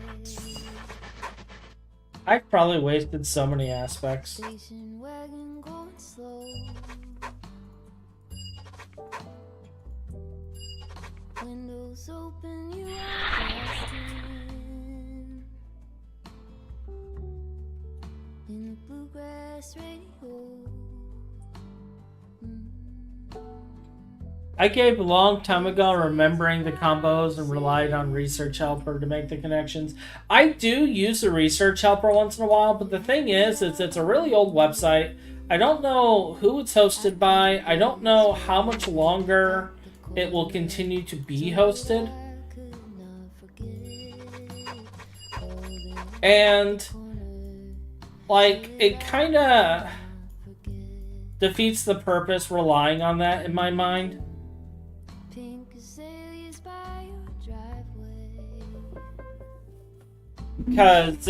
I've probably wasted so many aspects. Station wagon going slow. Windows open, you are fast in the bluegrass radio. I gave a long time ago remembering the combos and relied on Research Helper to make the connections. I do use the Research Helper once in a while, but the thing is it's a really old website. I don't know who it's hosted by. I don't know how much longer it will continue to be hosted. And, like, it kind of defeats the purpose relying on that in my mind. Because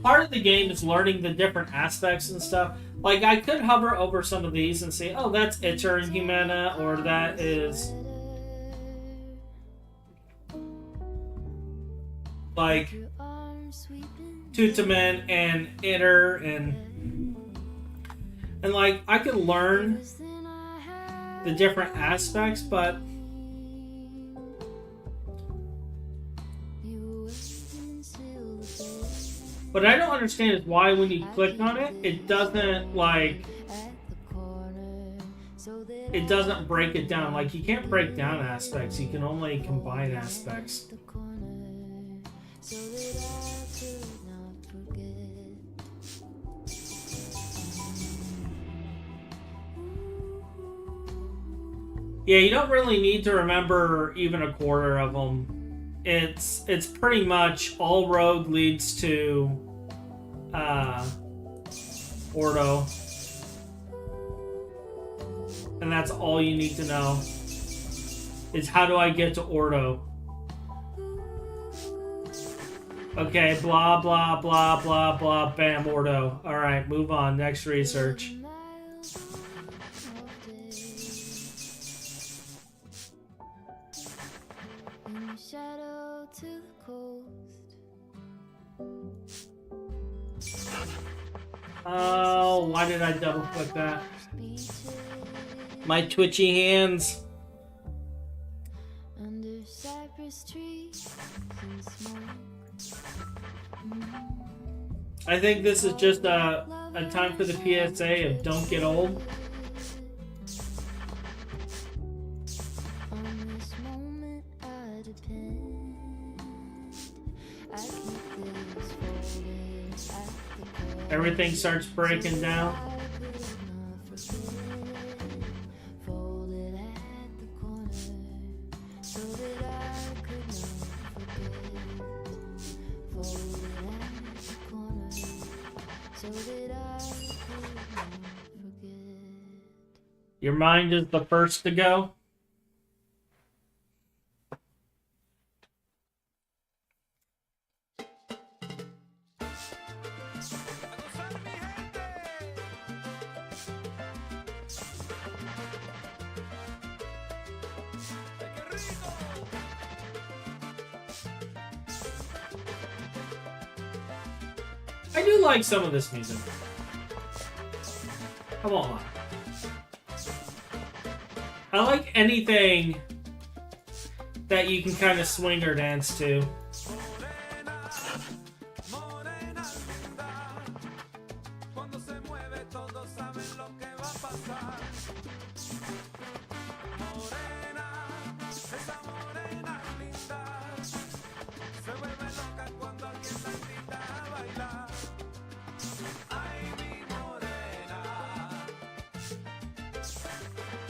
part of the game is learning the different aspects and stuff. Like, I could hover over some of these and say, oh, that's ichorium Humana, or that is like Tutamen and Iter, and like, I could learn the different aspects, but what I don't understand is why when you click on it, it doesn't, like, it doesn't break it down. Like, you can't break down aspects, you can only combine aspects. Yeah, you don't really need to remember even a quarter of them. It's pretty much all road leads to Ordo, and that's all you need to know is how do I get to Ordo. Okay, blah blah blah blah blah, bam, Ordo. Alright, move on, next research. Shadow to the coast. Oh, why did I double click that? My twitchy hands. Under cypress trees and smoke. I think this is just a time for the PSA of don't get old. Everything starts breaking down. Your mind is the first to go. I do like some of this music. Come on. I like anything that you can kind of swing or dance to.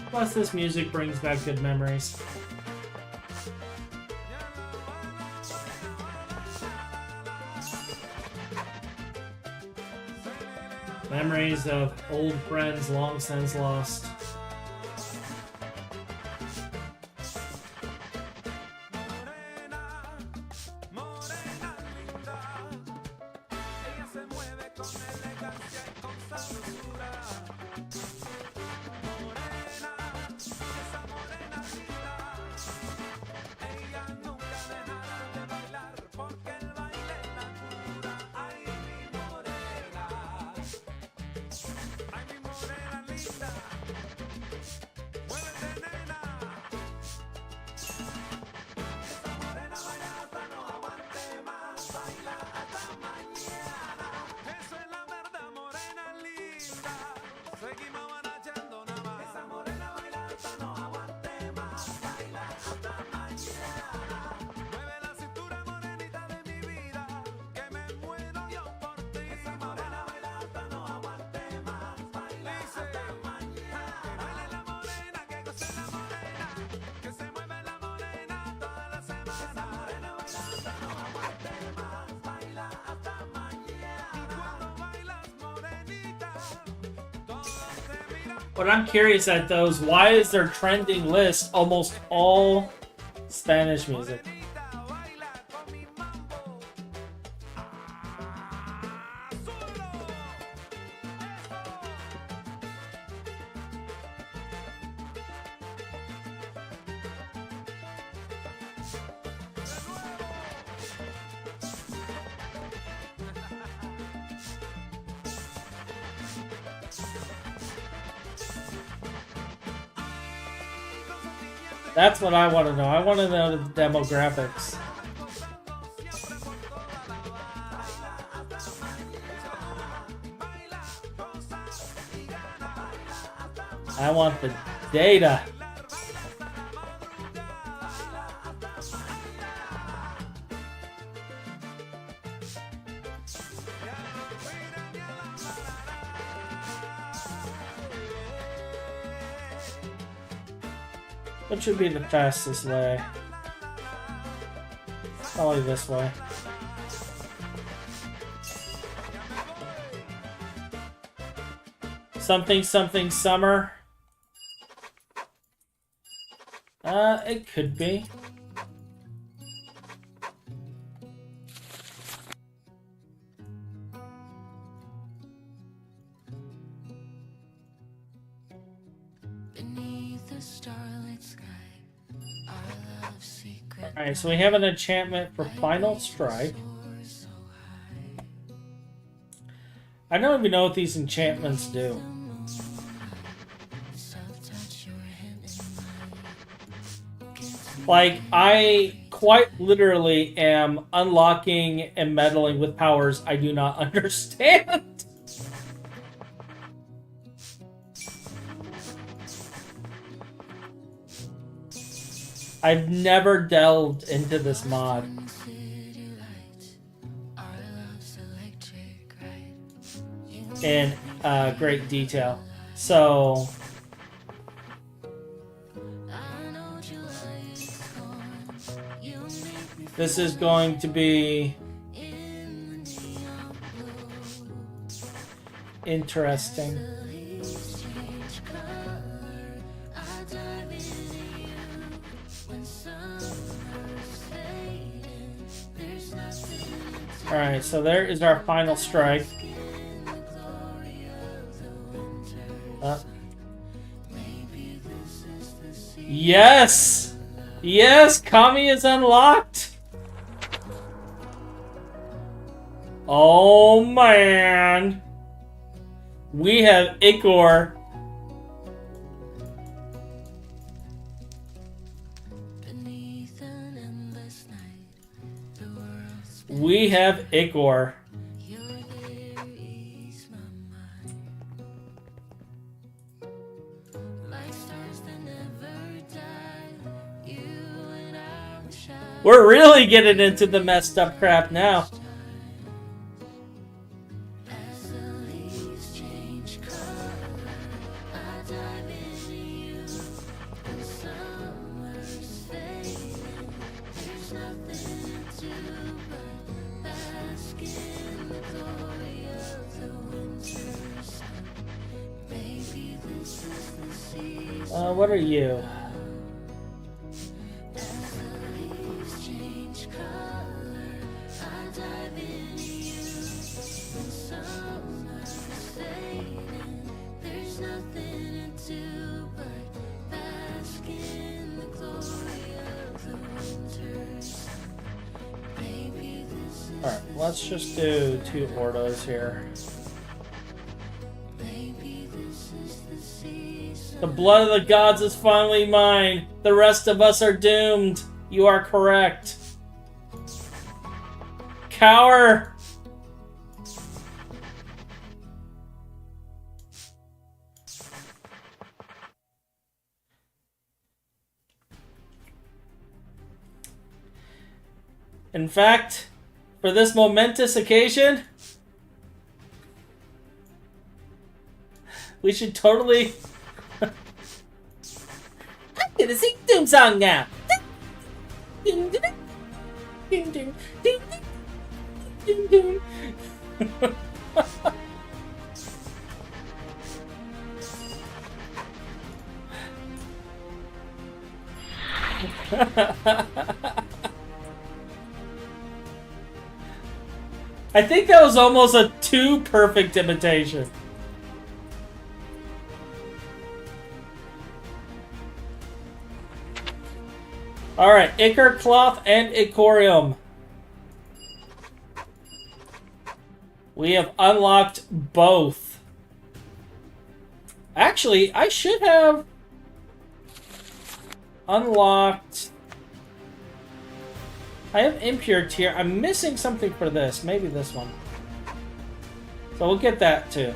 Plus, this music brings back good memories. Memories of old friends long since lost. What I'm curious at though is why is their trending list almost all Spanish music? That's what I want to know. I want to know the demographics. I want the data. What should be the fastest way? Probably this way. Something something summer. It could be. Beneath the starlit sky, our love secret. Alright, so we have an enchantment for Final Strike. So high. I don't even know what these enchantments do. Self-touch your hand in mine. Like, I quite literally am unlocking and meddling with powers I do not understand. I've never delved into this mod City lights, our love's electric ride. in great detail. So, I know what you like, it's gone. You make me this is going to be in the neon blue. interesting. The leaves change color. I dive into you when summer's fading. There's nothing to Alright, so there is our Final Strike. in the glory of the winter. Uh, Maybe this is the season. yes! Yes! Kami is unlocked! Oh man! We have Ichor. Beneath an endless night, the world's We have Ichor. you're there, ease my mind. Like stars that never die, you and I will shine. We're really getting into the messed up crap now. As the leaves change color, I dive into you. When summer's fading, there's nothing to do but bask in the glory of the winter sun. Maybe this is the season. What are you? As the leaves change color, I dive into you. When summer's fading, there's nothing to do but bask in the glory of the winter sun. Baby, this is Alright, let's just do 2 Ordos here. maybe this is the season. The blood of the gods is finally mine. The rest of us are doomed. You are correct. Cower! In fact, for this momentous occasion, we should totally. I'm gonna sing Doom Song now. Ding, ding, ding, ding, ding, ding, ding, ding. I think that was almost a too perfect imitation. Alright, ichor cloth and ichorium. We have unlocked both. Actually, I should have unlocked... I have impure tier. I'm missing something for this. Maybe this one. So we'll get that too.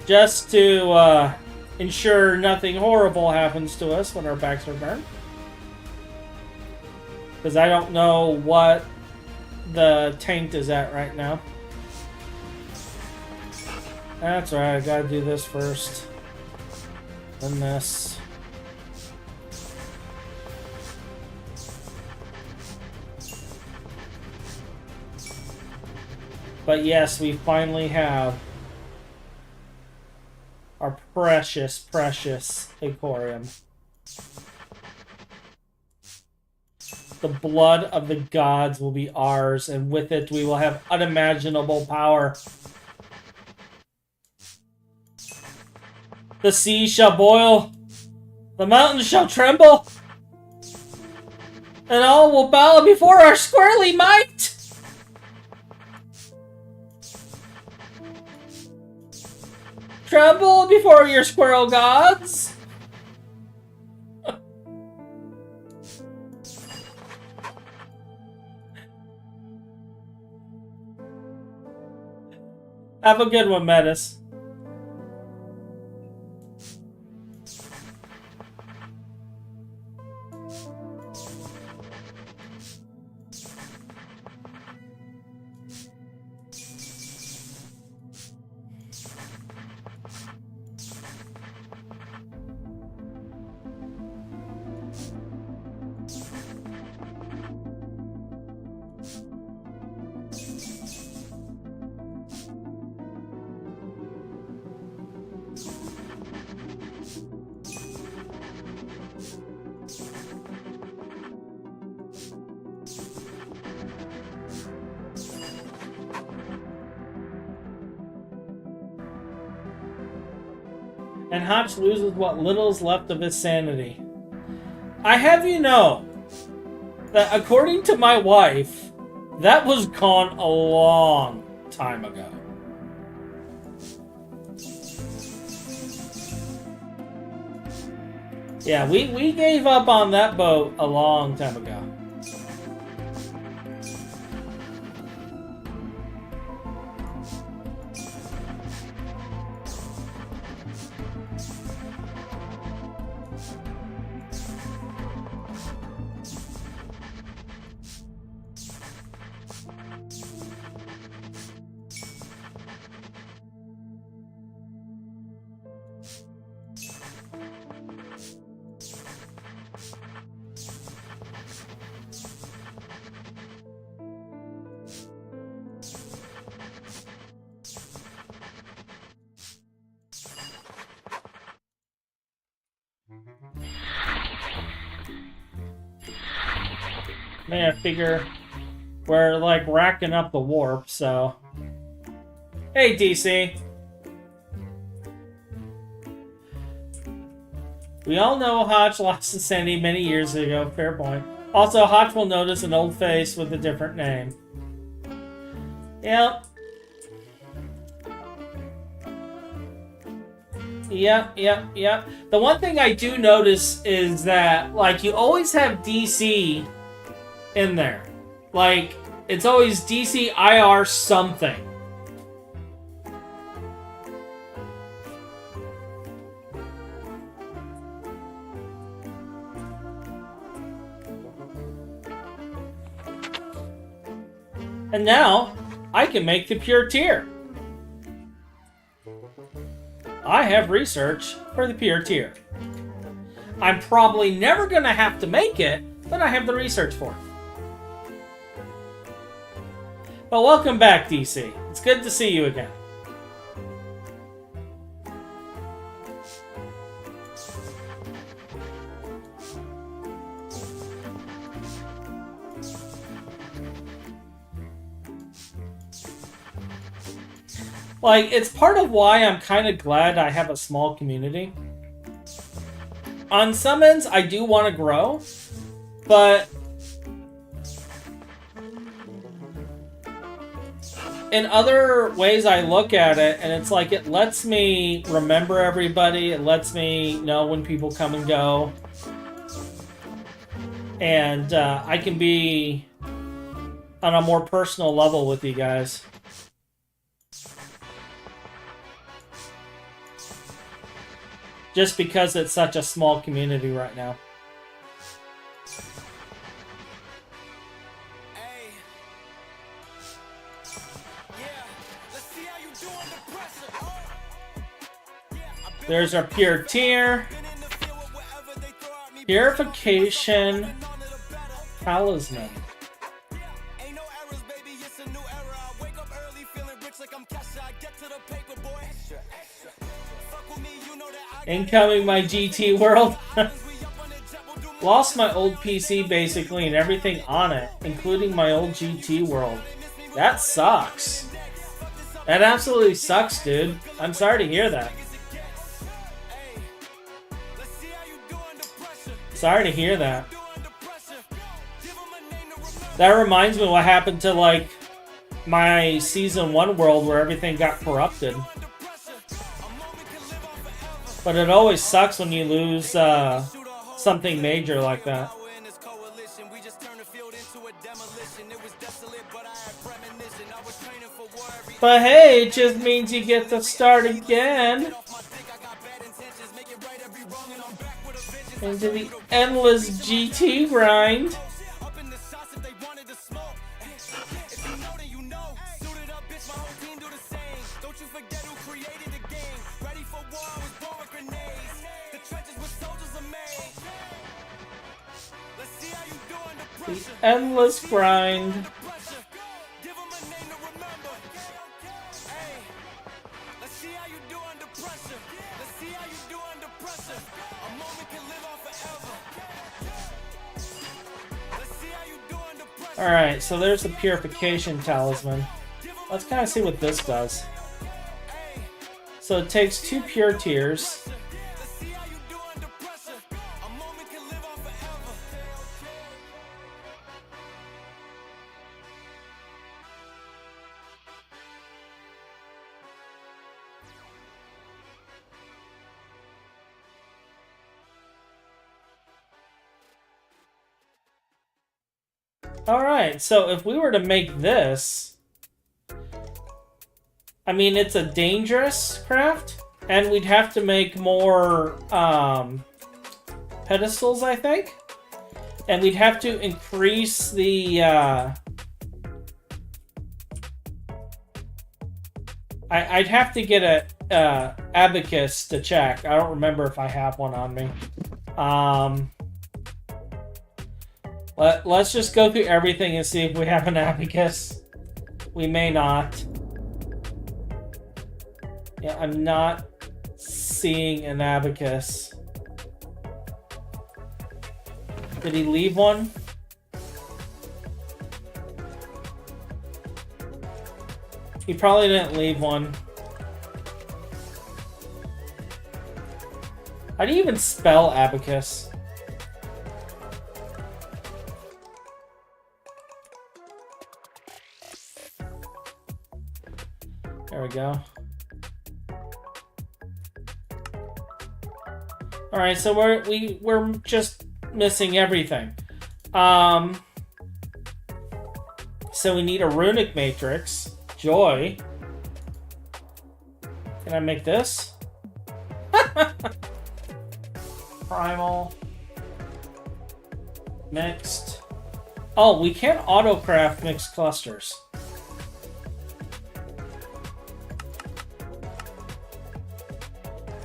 Just to ensure nothing horrible happens to us when our backs are burned. Because I don't know what the taint is at right now. That's right, I gotta do this first. Then this. But yes, we finally have our precious, precious ichorium. The blood of the gods will be ours, and with it we will have unimaginable power. The sea shall boil, the mountains shall tremble, and all will bow before our squirrely might! Tremble before your squirrel gods! Have a good one, Metis. And Hotch loses what little is left of his sanity. I have you know that according to my wife, that was gone a long time ago. Yeah, we gave up on that boat a long time ago. I figure we're like racking up the warp, so. Hey, DC. We all know Hotch lost his sanity many years ago. Fair point. Also, Hotch will notice an old face with a different name. Yep. Yep. The one thing I do notice is that, like, you always have DC in there. Like, it's always DC IR something. And now, I can make the pure tier. I have research for the pure tier. I'm probably never going to have to make it, but I have the research for it. But welcome back, DC. It's good to see you again. Like, it's part of why I'm kind of glad I have a small community. On some ends, I do want to grow, but in other ways I look at it, and it's like it lets me remember everybody, it lets me know when people come and go, and I can be on a more personal level with you guys. Just because it's such a small community right now. There's our pure tier. Purification talisman. Incoming my GT world. Lost my old PC basically and everything on it, including my old GT world. That sucks. That absolutely sucks, dude. I'm sorry to hear that. Sorry to hear that. That reminds me of what happened to, like, my Season 1 world where everything got corrupted. But it always sucks when you lose something major like that. But hey, it just means you get to start again. Into the endless GT grind. The endless grind. Alright, so there's the purification talisman. Let's kind of see what this does. So it takes 2 pure tiers. Alright, so if we were to make this, I mean, it's a dangerous craft, and we'd have to make more pedestals, I think. And we'd have to increase the I'd have to get a abacus to check. I don't remember if I have one on me. Let's just go through everything and see if we have an abacus. We may not. Yeah, I'm not seeing an abacus. Did he leave one? He probably didn't leave one. How do you even spell abacus? There we go. All right, so we're just missing everything. So we need a runic matrix. Joy. Can I make this? Primal. Mixed. Oh, we can't auto-craft mixed clusters.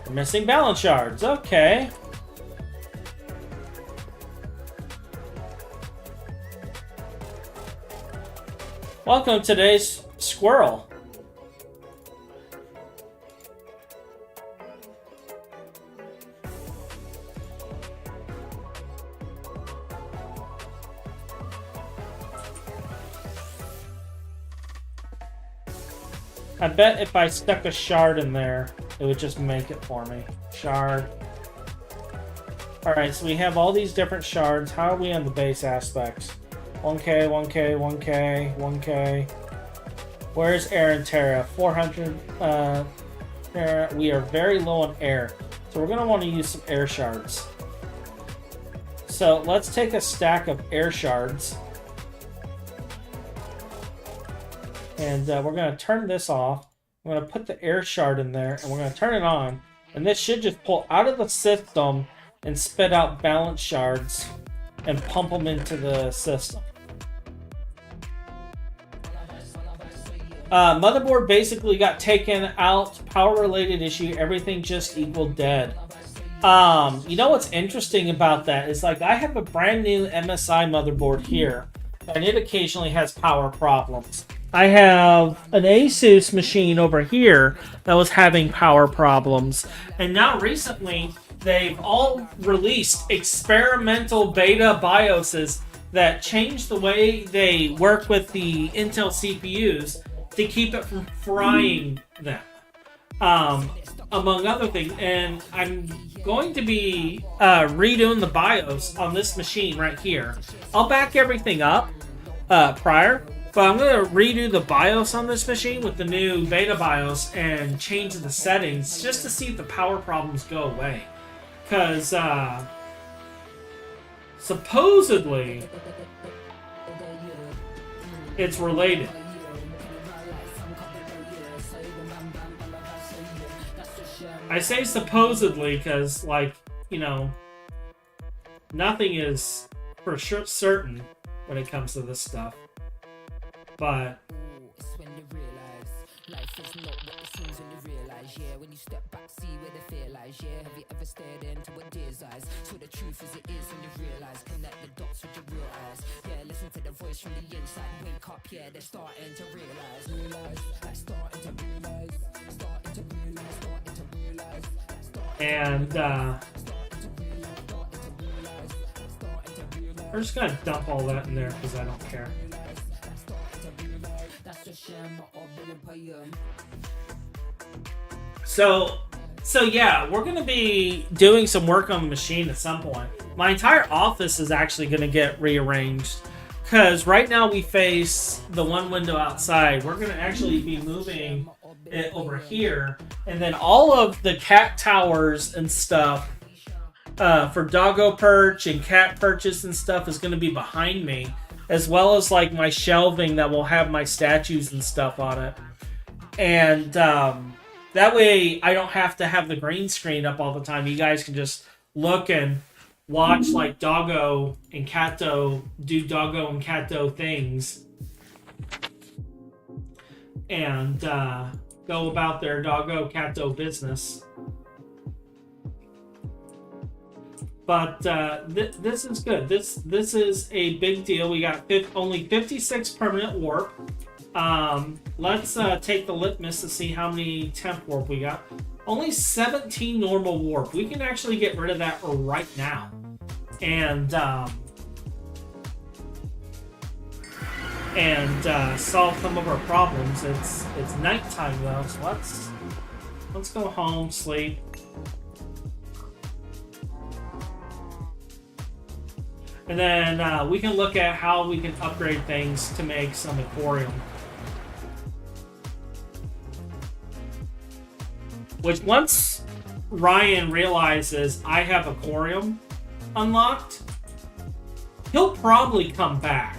We're missing balance shards. Okay. Welcome to today's squirrel. I bet if I stuck a shard in there, it would just make it for me. Shard. Alright, so we have all these different shards. How are we on the base aspects? 1K, 1K, 1K, 1K. Where's air and Terra? 400. Terra. We are very low on air. So we're going to want to use some air shards. So let's take a stack of air shards. And we're going to turn this off. I'm going to put the air shard in there. And we're going to turn it on. And this should just pull out of the system and spit out balance shards. And pump them into the system. Motherboard basically got taken out. Power related issue. Everything just equaled dead. You know what's interesting about that is like I have a brand new MSI motherboard here. And it occasionally has power problems. I have an Asus machine over here that was having power problems. And now recently they've all released experimental beta BIOSes that change the way they work with the Intel CPUs to keep it from frying them, among other things. And I'm going to be redoing the BIOS on this machine right here. I'll back everything up prior, but I'm going to redo the BIOS on this machine with the new beta BIOS and change the settings just to see if the power problems go away. Because supposedly it's related. I say supposedly because, like, you know, nothing is for sure certain when it comes to this stuff. But It's when you realize life is not what it seems when you realize, yeah. When you step back, see where the fear lies, yeah. Have you ever stared into a deer's eyes? So the truth as it is when you realize, connect the dots with your real eyes, yeah. Listen to the voice from the inside, wake up, yeah. They're starting to realize, like starting to realize, starting to realize, starting to realize, and we're just gonna dump all that in there because I don't care. So yeah, we're gonna be doing some work on the machine at some point. My entire office is actually gonna get rearranged because right now we face the one window outside. We're gonna actually be moving it over here, and then all of the cat towers and stuff for doggo perch and cat perches and stuff is gonna be behind me, as well as like my shelving that will have my statues and stuff on it. And that way I don't have to have the green screen up all the time. You guys can just look and watch like Doggo and Catto do Doggo and Catto things. And go about their Doggo Catto business. But this is good. This is a big deal. We got only 56 permanent warp. Let's take the litmus to see how many temp warp we got. Only 17 normal warp. We can actually get rid of that right now. And solve some of our problems. It's nighttime though, so let's go home, sleep. And then we can look at how we can upgrade things to make some ichorium. Which once Ryan realizes I have ichorium unlocked, he'll probably come back.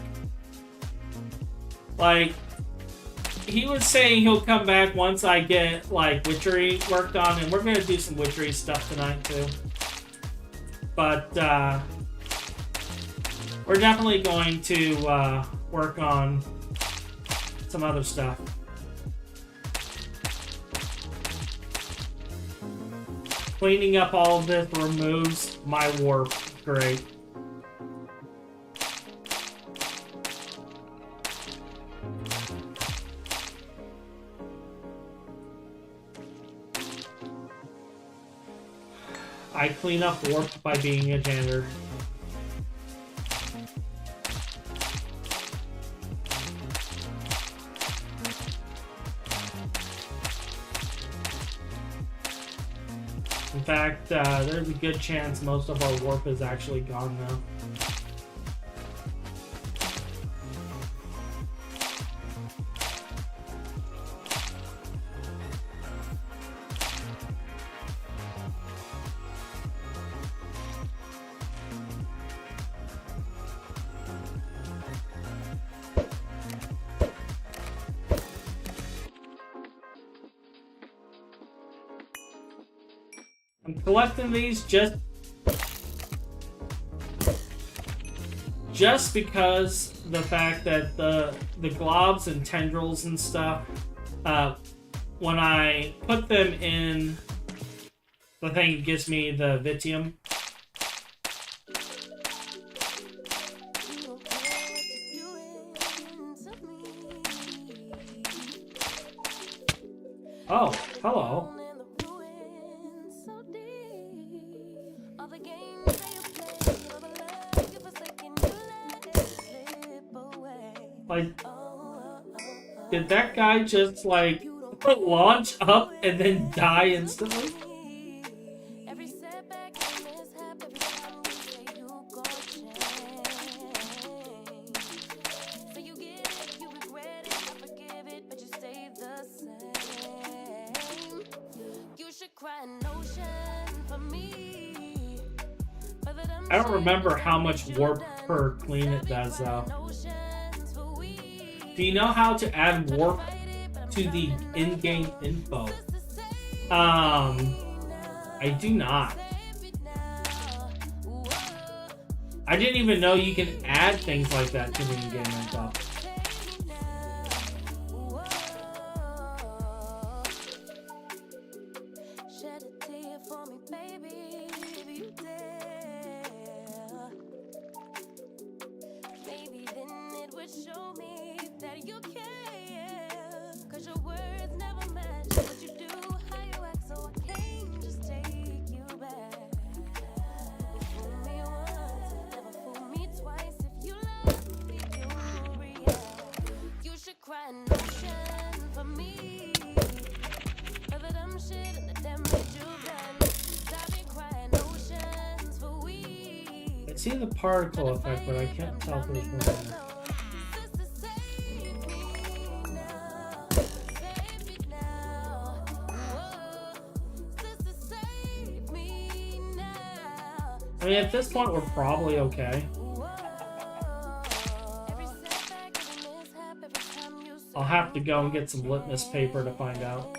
Like, he was saying he'll come back once I get, like, witchery worked on, and we're going to do some witchery stuff tonight, too. But, we're definitely going to work on some other stuff. cleaning up all of this removes my warp. Great. I clean up warp by being a janitor. In fact, there's a good chance most of our warp is actually gone now. I'm collecting these just because the fact that the globs and tendrils and stuff, when I put them in the thing, it gives me the Vitium. Oh, hello. Like, did that guy just, like, launch up and then die instantly? I don't remember how much warp per clean it does, though. Do you know how to add warp to the in-game info? I do not. I didn't even know you can add things like that to the in-game info. I see the particle effect, but I can't tell if there's one there. I mean, at this point, we're probably okay. I'll have to go and get some litmus paper to find out.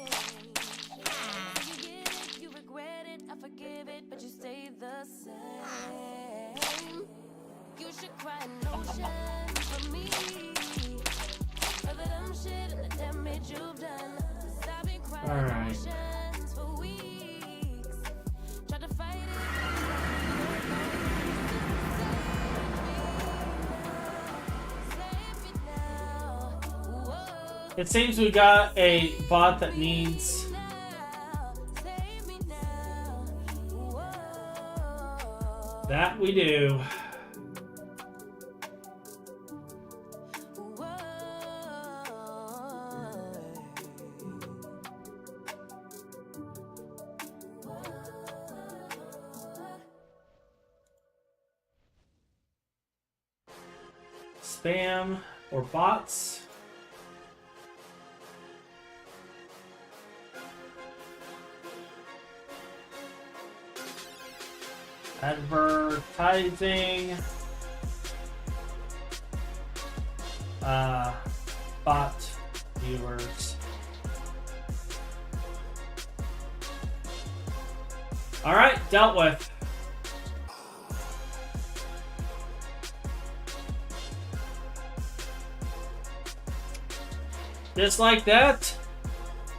Alright. It seems we got a bot that needs that. We do. Spam or bots. Advertising. Bot viewers. All right, dealt with. Just like that,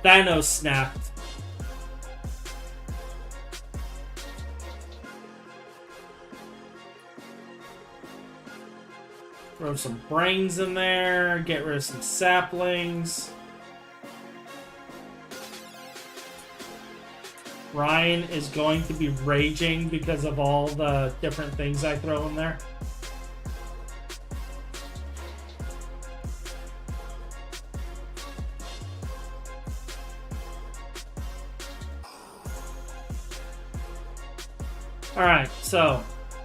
Thanos snapped. Throw some brains in there. Get rid of some saplings. Ryan is going to be raging because of all the different things I throw in there. Alright, so,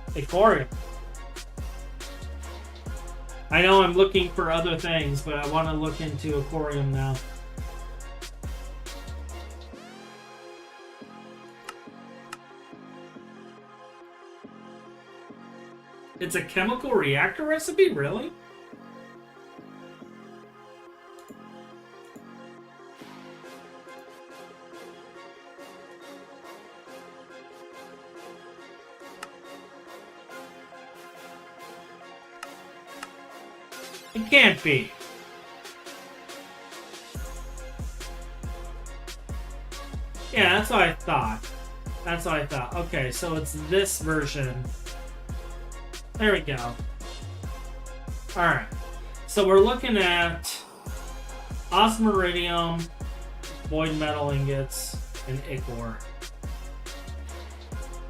ichorium. I know I'm looking for other things, but I want to look into ichorium now. It's a chemical reactor recipe? Really? It can't be. Yeah, that's what I thought. That's what I thought. Okay, so it's this version. There we go. Alright. So we're looking at osmiridium, void metal ingots, and ichor.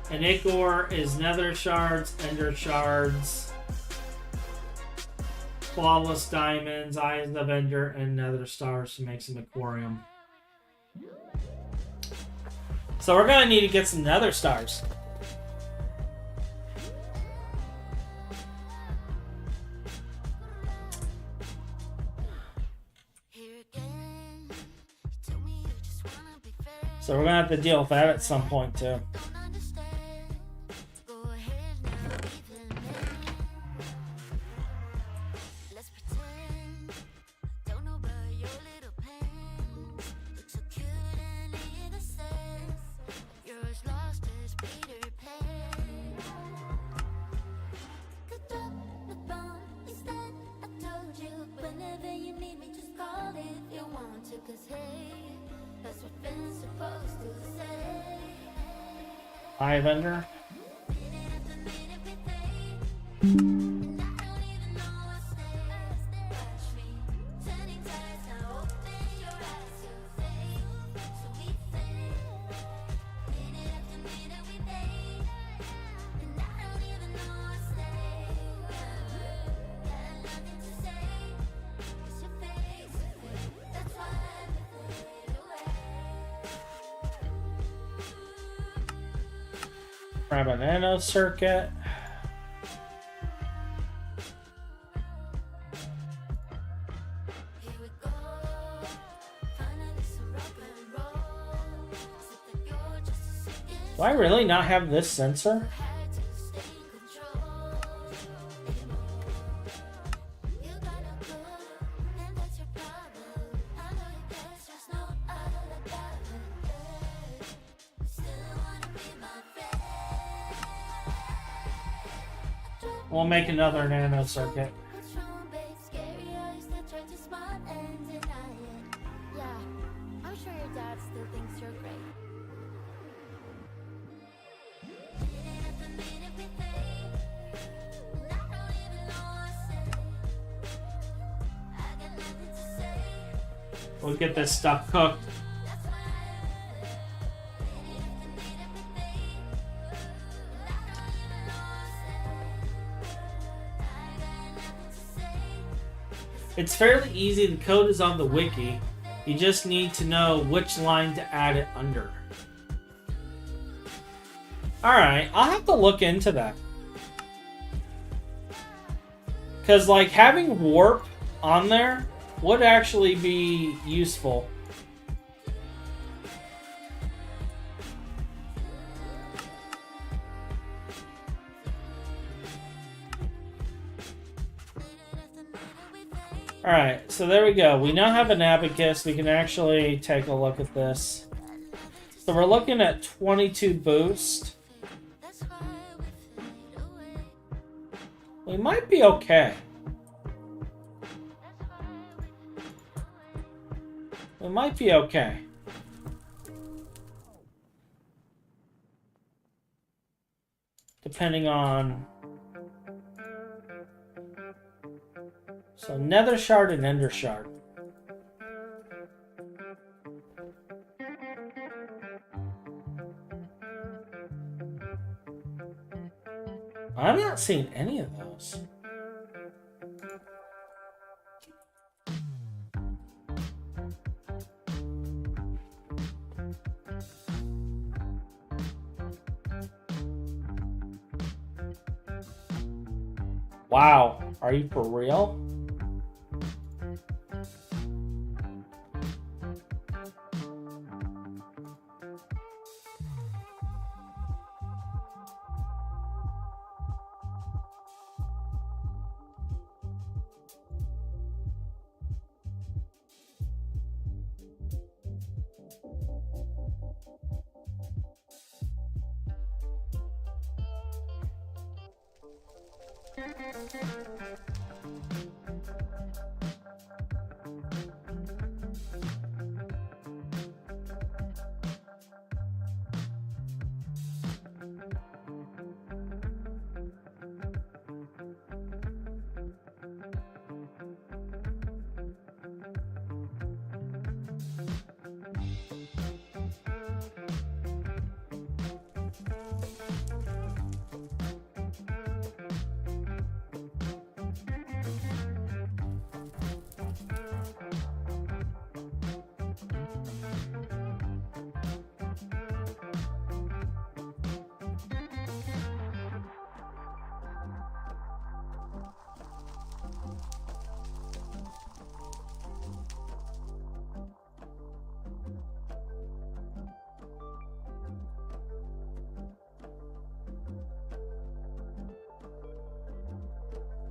And ichor is nether shards, ender shards, flawless diamonds, eyes of ender, and nether stars to make some ichorium. So we're gonna need to get some nether stars. So we're gonna have to deal with that at some point too. Eye vendor. Grab a nano circuit. Do I really not have this sensor? We'll make another nano circuit. We'll get this stuff cooked. It's fairly easy. The code is on the wiki. You just need to know which line to add it under. Alright, I'll have to look into that. Because, like, having warp on there would actually be useful. Alright, so there we go. We now have an abacus. We can actually take a look at this. So we're looking at 22 boost. We might be okay. We might be okay. Depending on So nether shard and ender shard. I'm not seeing any of those. Wow, are you for real?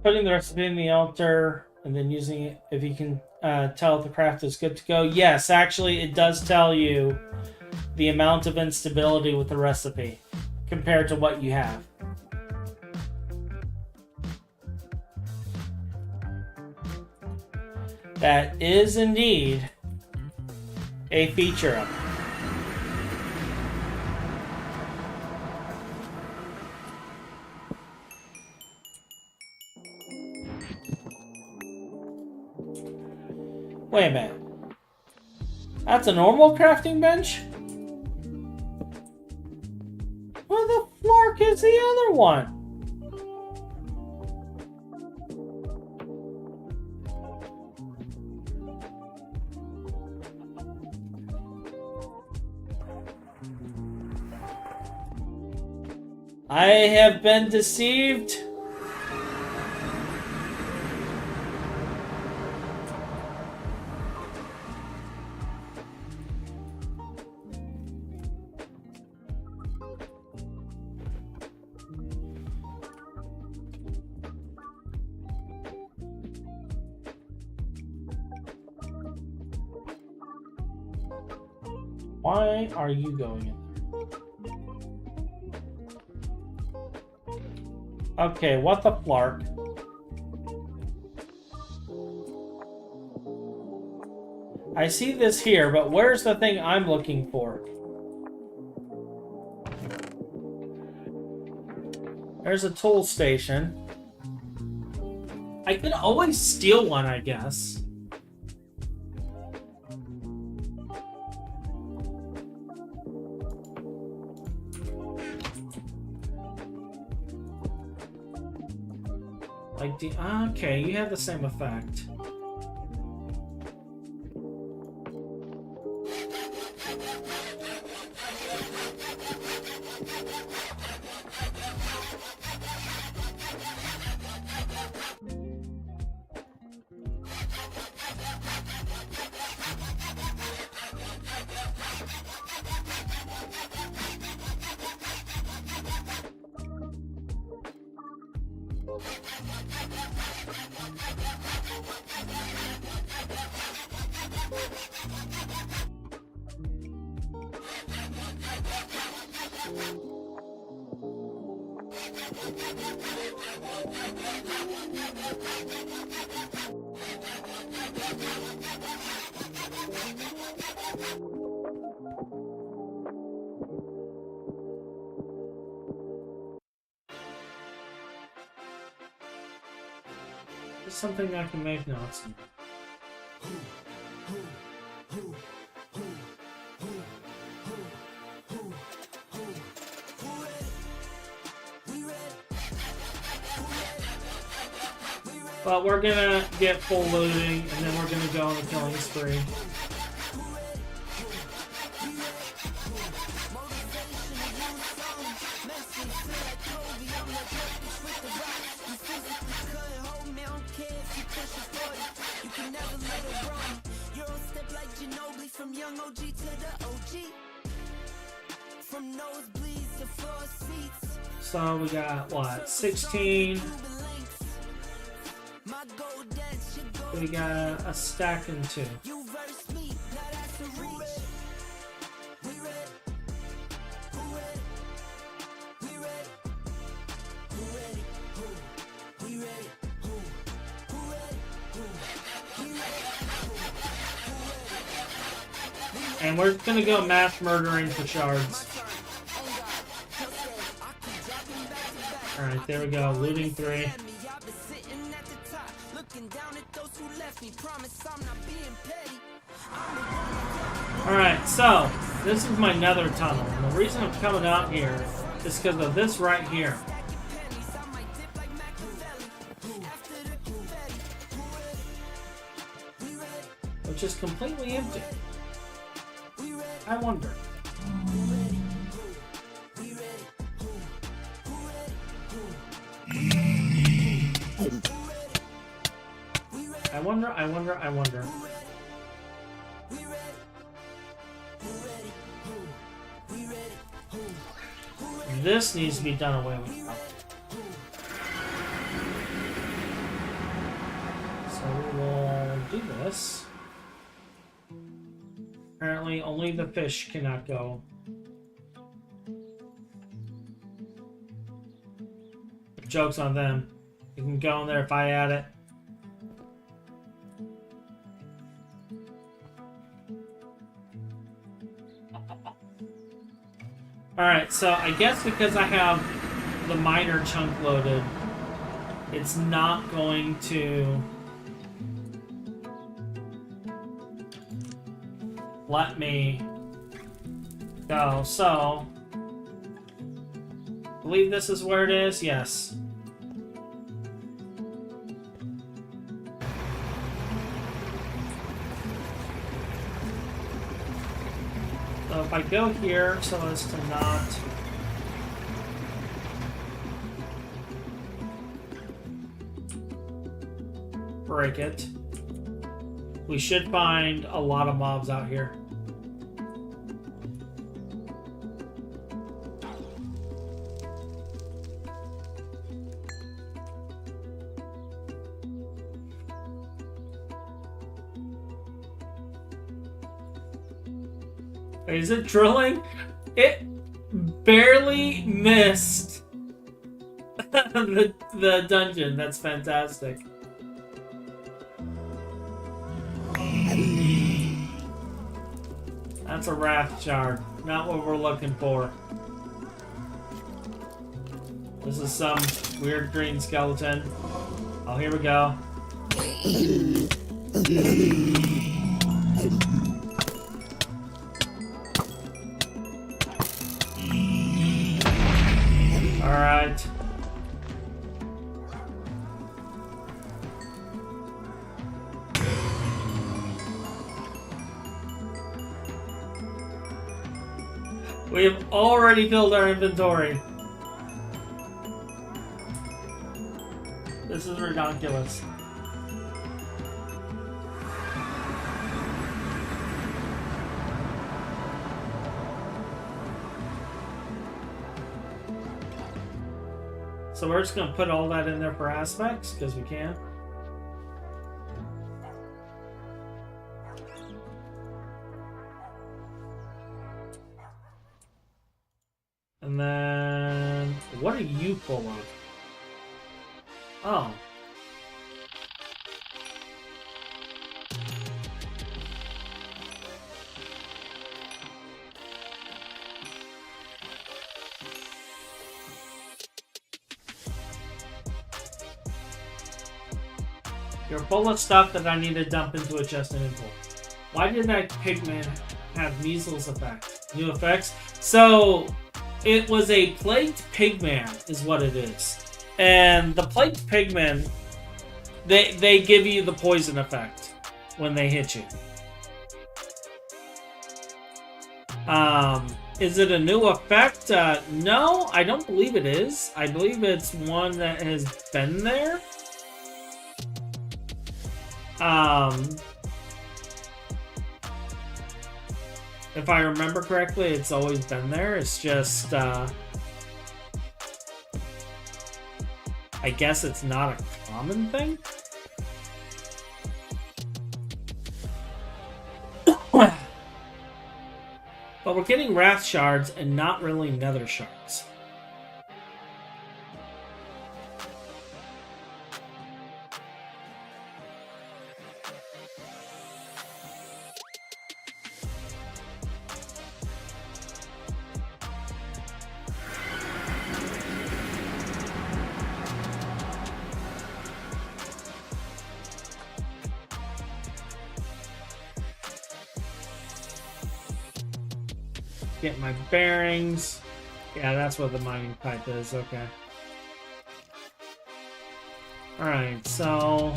Putting the recipe in the altar and then using it, if you can tell if the craft is good to go. Yes, actually, it does tell you the amount of instability with the recipe compared to what you have. That is indeed a feature of it. Wait a minute. That's a normal crafting bench? Where the flark is the other one? I have been deceived. Why are you going in there? Okay, what the flark? I see this here, but where's the thing I'm looking for? There's a tool station. I could always steal one, I guess. Like the okay, you have the same effect. Is something I can make? No, it's not. But we're gonna get full looting, and then we're gonna go on the killing spree. From young OG to the OG. From nosebleeds to floor seats. So we got what? 16. We got a stack and 2. You verse me, now that's a reach. We ready. Who ready? We ready. Who ready? Who? We ready. Who? Who ready? Who? We ready. And we're gonna go mass murdering for shards. Alright, there we go. Looting 3. Alright, so this is my nether tunnel. And the reason I'm coming out here is because of this right here. Which is completely empty. I wonder. I wonder. This needs to be done away with. So we will do this. Apparently, only the fish cannot go. Joke's on them. You can go in there if I add it. Alright, so I guess because I have the miner chunk loaded, it's not going to let me go. So, I believe this is where it is. Yes. So if I go here so as to not break it, we should find a lot of mobs out here. Is it drilling? It barely missed the dungeon. That's fantastic. That's a raft shard. Not what we're looking for. This is some weird green skeleton. Oh, here we go. Alright. We have already filled our inventory. This is ridiculous. So we're just going to put all that in there for aspects, because we can. And then, what are you full of? Oh. You're full of stuff that I need to dump into a chest and import. Why did that pigman have measles effect? New effects? So, it was a plagued pigman, is what it is. And the plagued pigmen, they give you the poison effect when they hit you. Is it a new effect? No, I don't believe it is. I believe it's one that has been there. If I remember correctly, it's always been there. It's just, I guess it's not a common thing. But we're getting Wrath Shards and not really Nether Shards. Get my bearings. Yeah, that's what the mining pipe is. Okay. Alright, so...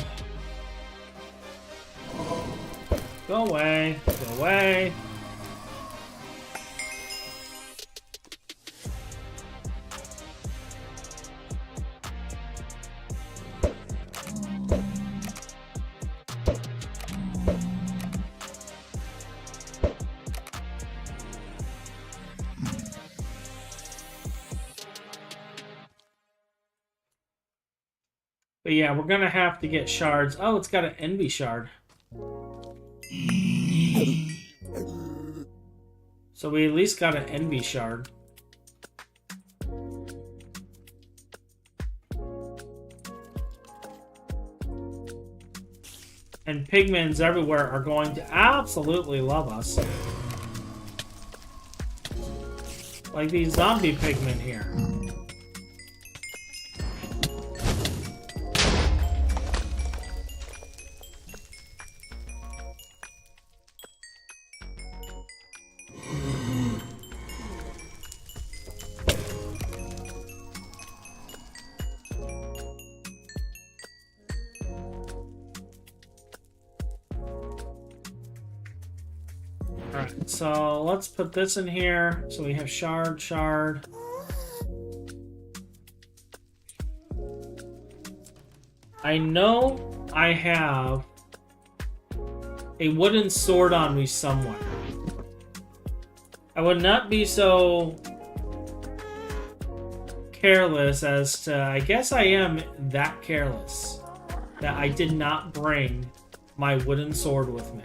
Go away. Go away. But yeah, we're gonna have to get shards. Oh, it's got an envy shard. So we at least got an envy shard. And pigments everywhere are going to absolutely love us. Like these zombie pigmen here. Alright, so let's put this in here. So we have shard. I know I have a wooden sword on me somewhere. I would not be so careless as to... I guess I am that careless that I did not bring my wooden sword with me.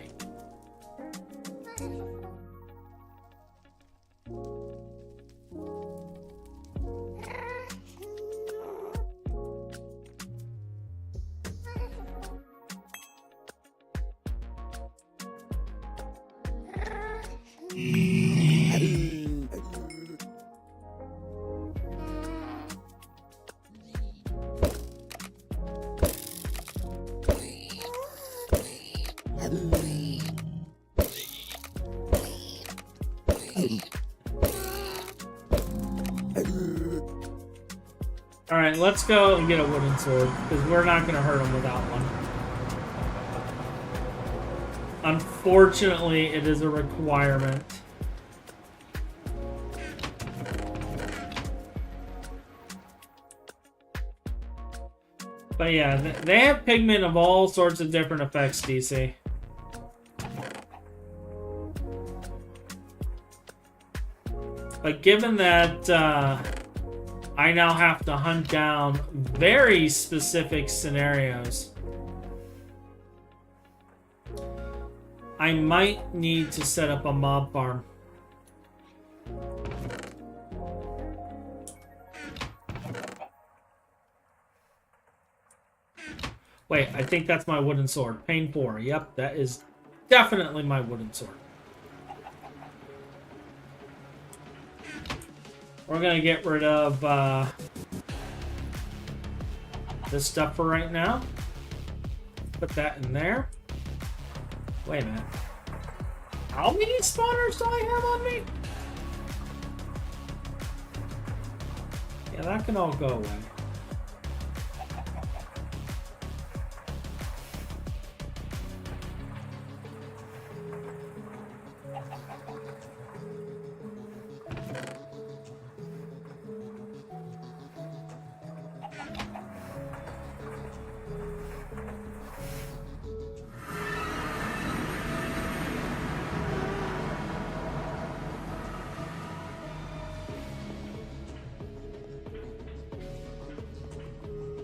Alright, let's go and get a wooden sword, because we're not going to hurt him without one. Unfortunately, it is a requirement. But yeah, they have pigment of all sorts of different effects, DC. But given that I now have to hunt down very specific scenarios, I might need to set up a mob farm. Wait, I think that's my wooden sword. Pain 4. Yep, that is definitely my wooden sword. We're gonna get rid of this stuff for right now. Put that in there. Wait a minute. How many spawners do I have on me? Yeah, that can all go away.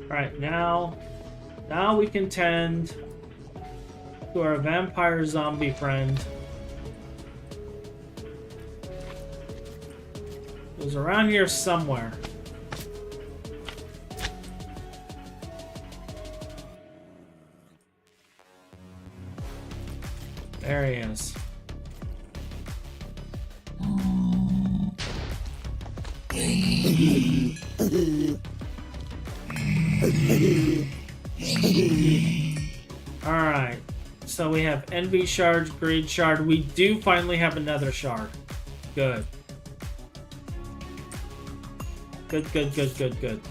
Alright, now we can tend to our vampire zombie friend. It was around here somewhere. There he is. Alright, so we have envy shards, greed shard. We do finally have another shard. Good. Good, good, good, good, good.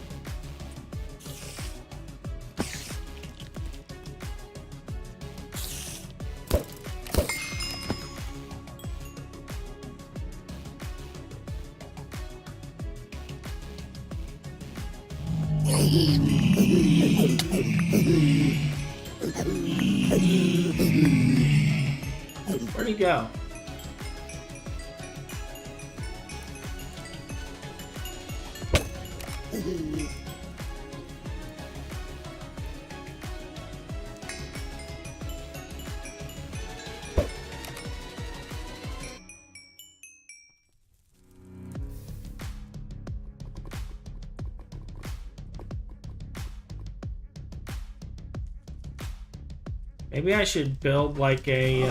Where'd he go? Maybe I should build like a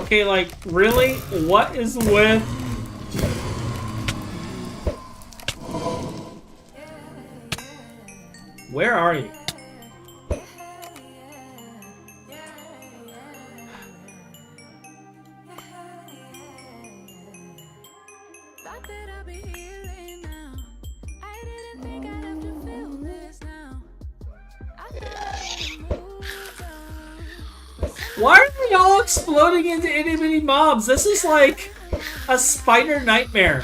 okay, like, really? What is with... Where are you? Why are they all exploding into itty bitty mobs? This is like a spider nightmare.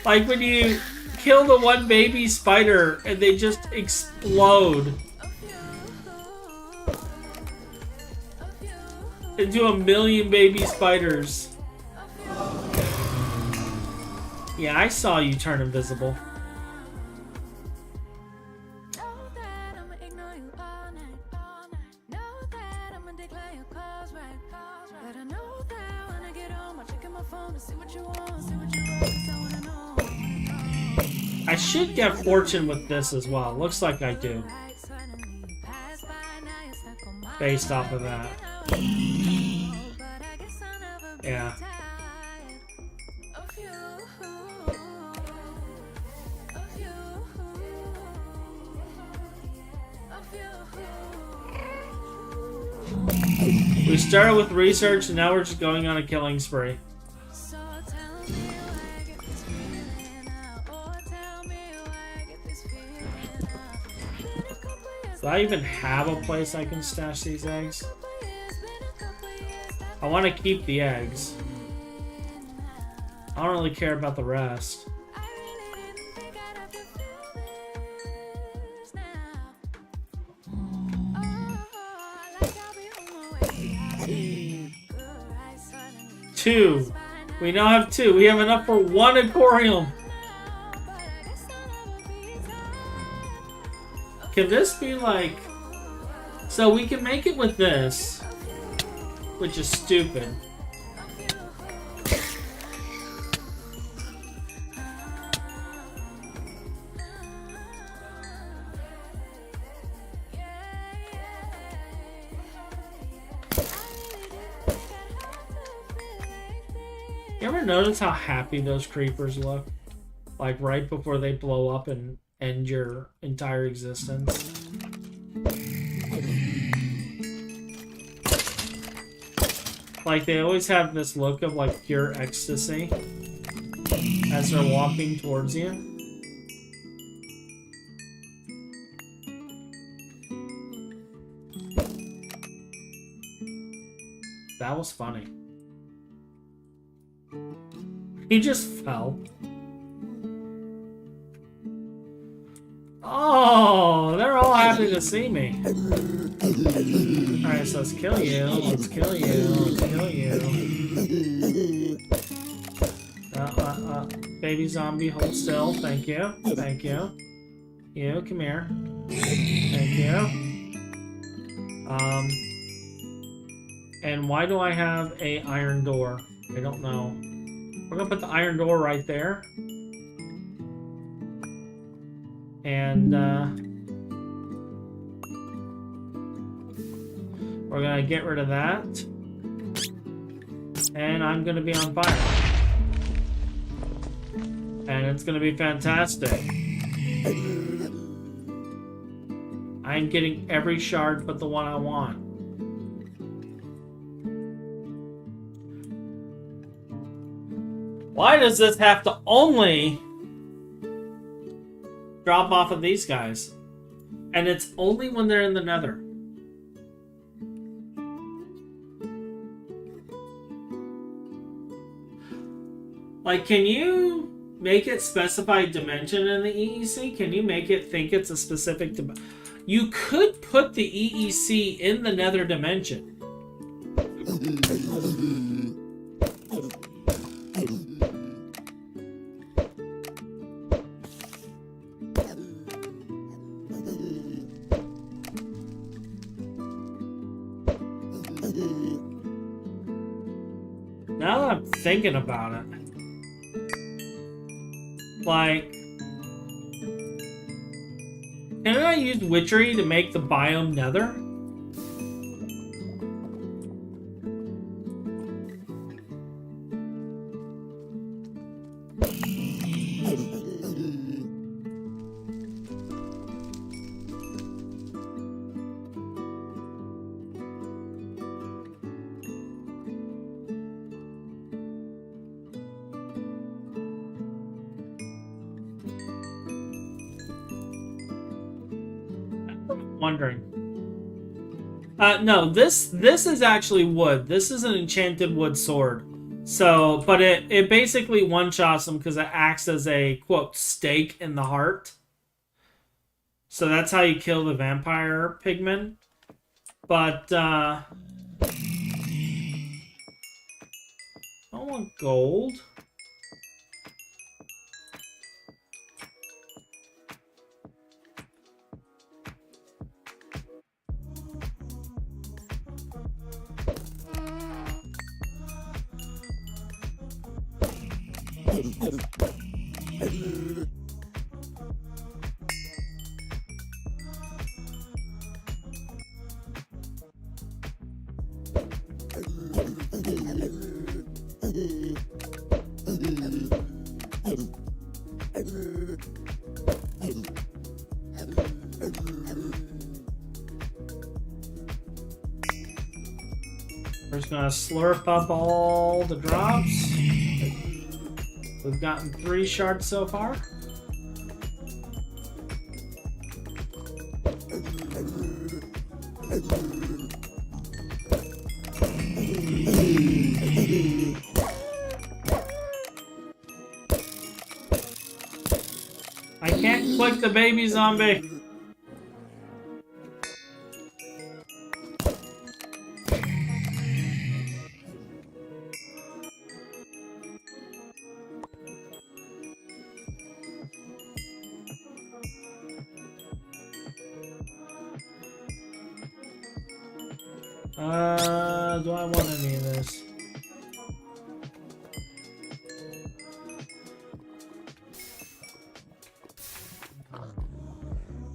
Like when you kill the one baby spider and they just explode into a million baby spiders. Yeah, I saw you turn invisible. I should get fortune with this as well. Looks like I do. Based off of that. Yeah. We started with research and now we're just going on a killing spree. Do I even have a place I can stash these eggs? I want to keep the eggs. I don't really care about the rest. Two. We now have two. We have enough for one ichorium. Can this be like... So we can make it with this, which is stupid. Get rid ever notice how happy those creepers look? Like right before they blow up and end your entire existence. Like they always have this look of like pure ecstasy as they're walking towards you. That was funny. He just fell. Oh, they're all happy to see me. Alright, so let's kill you. Let's kill you. Let's kill you. Baby zombie, hold still. Thank you. Thank you. You, come here. Thank you. And why do I have a iron door? I don't know. We're gonna put the iron door right there. And we're gonna get rid of that. And I'm gonna be on fire. And it's gonna be fantastic. I'm getting every shard but the one I want. Why does this have to only drop off of these guys? And it's only when they're in the nether. Like, can you make it specify dimension in the EEC? Can you make it think it's a specific dimension? You could put the EEC in the nether dimension. Now that I'm thinking about it, like, can I use witchery to make the biome nether? Wondering. No, this is actually wood. This is an enchanted wood sword. So, but it basically one-shots them because it acts as a, quote, stake in the heart. So that's how you kill the vampire pigment. But, I don't want gold. We're just gonna slurp up all the drops. We've gotten 3 shards so far. I can't click the baby zombie. Do I want any of this?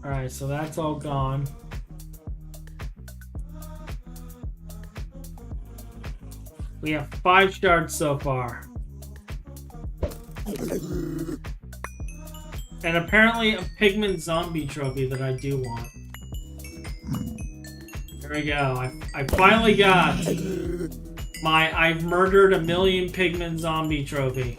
Alright, so that's all gone. We have 5 shards so far. And apparently a pigment zombie trophy that I do want. There we go. I finally got my I've murdered a million pigment zombie trophy.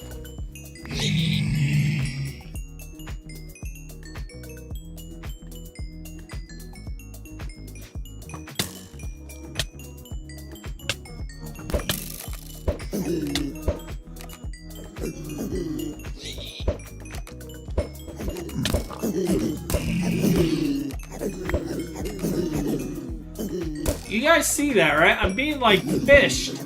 You guys see that, right? I'm being like fished.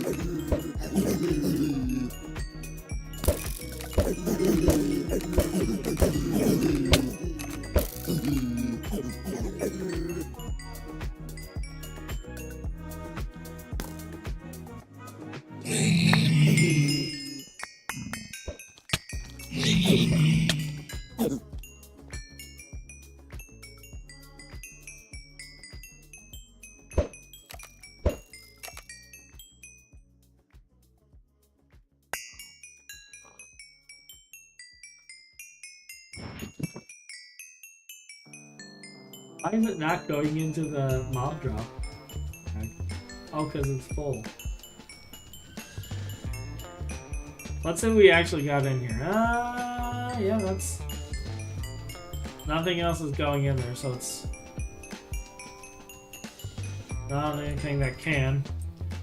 Why is it not going into the mob drop? Oh, because it's full. Let's say we actually got in here. Yeah, that's... Nothing else is going in there, so it's... Not anything that can.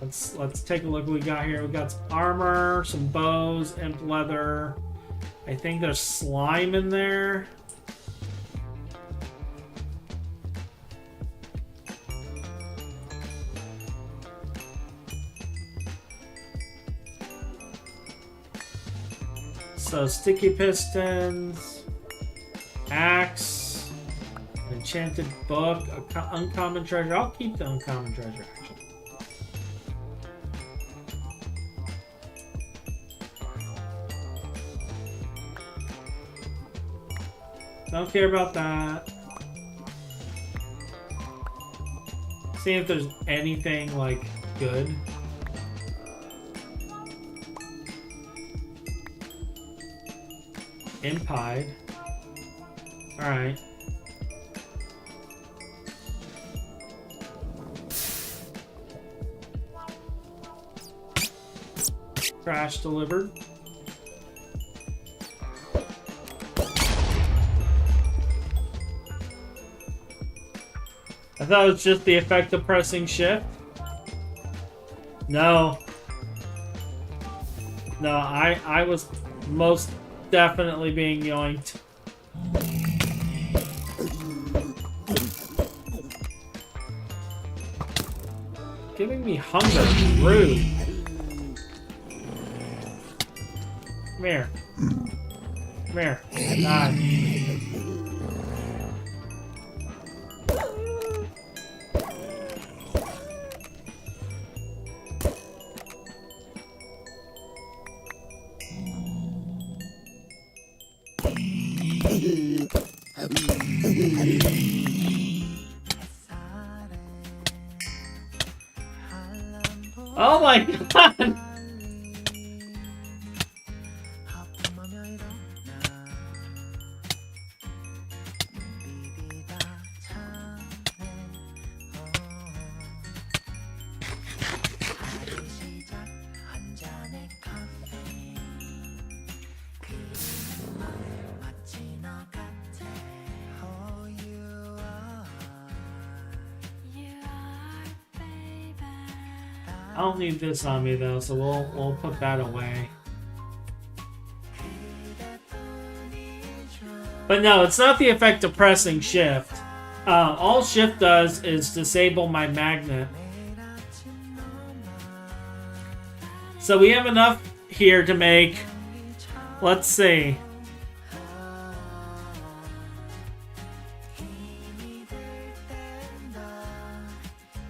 Let's take a look what we got here. We got some armor, some bows, imp leather. I think there's slime in there. So sticky pistons, axe, enchanted book, uncommon treasure. I'll keep the uncommon treasure actually. Don't care about that. See if there's anything like good. Impide. Alright. Trash delivered. I thought it was just the effect of pressing shift. No. No, I was most definitely being yoinked. Giving me hunger. Rude. Come here. Come here. Die. Oh my god! I don't need this on me though, so we'll put that away. But no, it's not the effect of pressing shift. All shift does is disable my magnet. So we have enough here to make, let's see.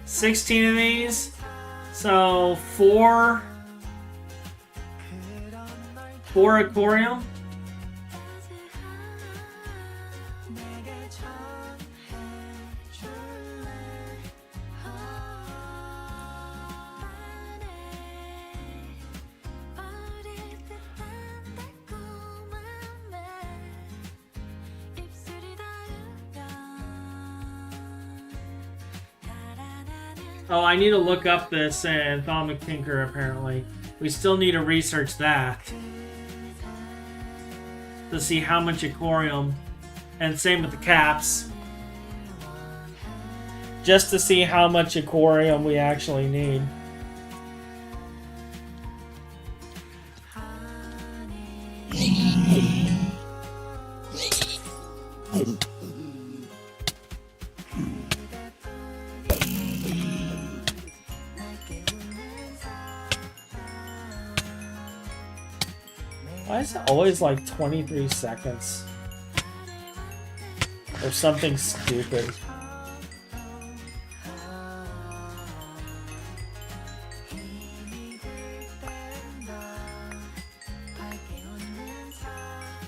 $16 of these. So, four ichorium. Oh, I need to look up this Thalmic Tinker, apparently. We still need to research that. To see how much ichorium. And same with the caps. Just to see how much ichorium we actually need. Why is it always like 23 seconds? Or something stupid.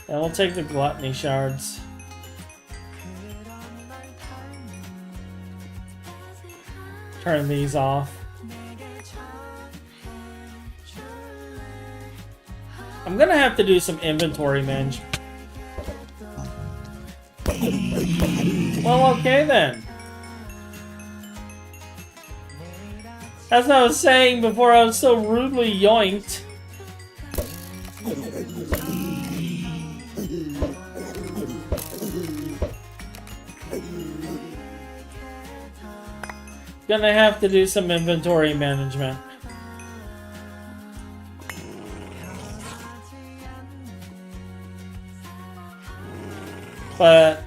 And we'll take the gluttony shards. Turn these off. I'm gonna have to do some inventory management. Well, okay then. As I was saying before I was so rudely yoinked. Gonna have to do some inventory management. But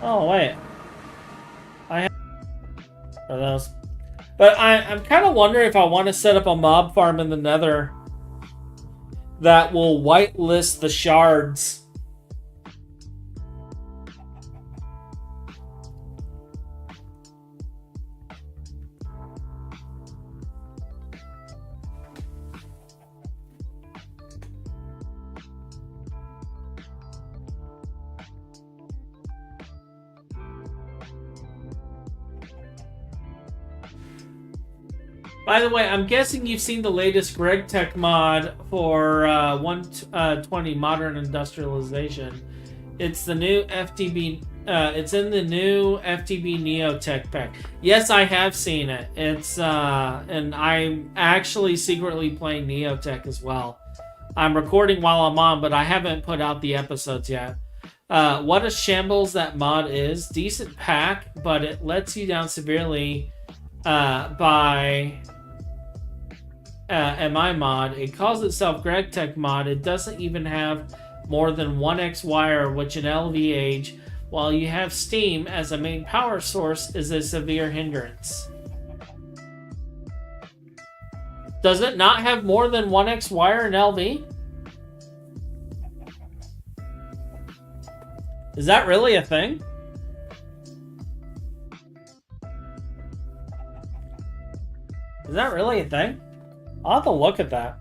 oh wait, I have for those. But I'm kind of wondering if I want to set up a mob farm in the Nether that will whitelist the shards. By the way, I'm guessing you've seen the latest Greg Tech mod for 120 Modern Industrialization. It's the new FTB. It's in the new FTB Neo Tech pack. Yes, I have seen it. It's and I'm actually secretly playing Neo Tech as well. I'm recording while I'm on, but I haven't put out the episodes yet. What a shambles that mod is. Decent pack, but it lets you down severely by MI mod. It calls itself Greg Tech mod. It doesn't even have more than 1x wire, which in LV age, while you have Steam as a main power source, is a severe hindrance. Does it not have more than 1x wire in LV? Is that really a thing? Is that really a thing? I'll have to look at that.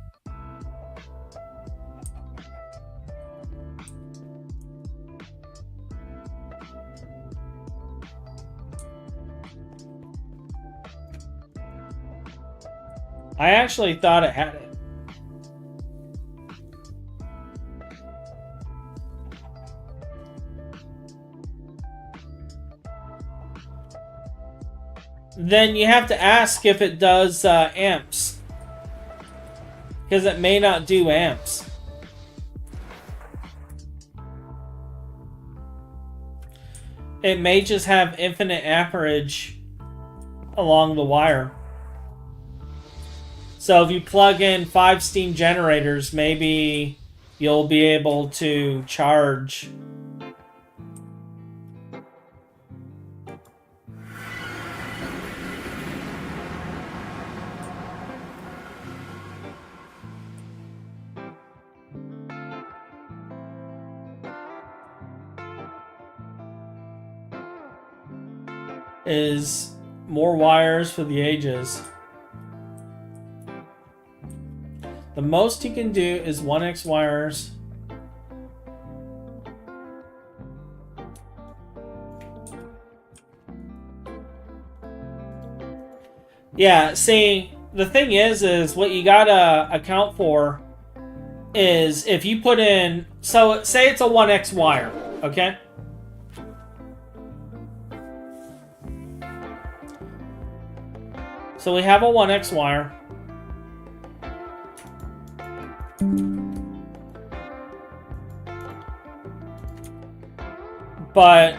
I actually thought it had it. Then you have to ask if it does amps. Because it may not do amps. It may just have infinite amperage along the wire. So if you plug in 5 steam generators, maybe you'll be able to charge. Is more wires for the ages. The most you can do is 1x wires. Yeah, see, the thing is what you gotta account for is if you put in, so say it's a 1x wire, okay? So we have a 1x wire. But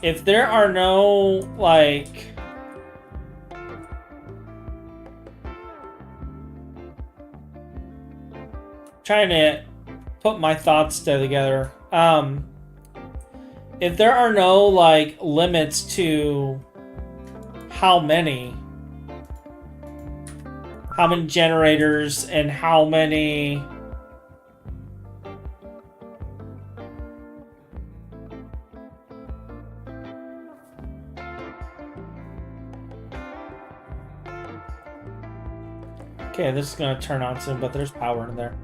if there are no, like, trying to put my thoughts together. If there are no, like, limits to how many generators and how many okay, this is gonna turn on soon, but there's power in there.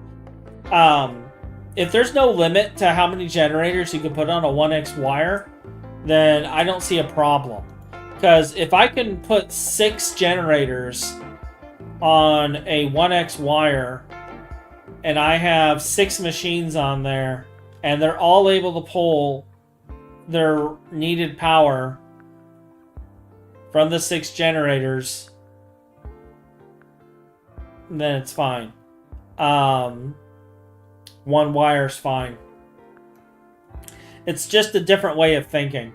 If there's no limit to how many generators you can put on a 1x wire, then I don't see a problem. Because if I can put 6 generators on a 1x wire, and I have 6 machines on there, and they're all able to pull their needed power from the 6 generators, then it's fine. One wire's fine. It's just a different way of thinking.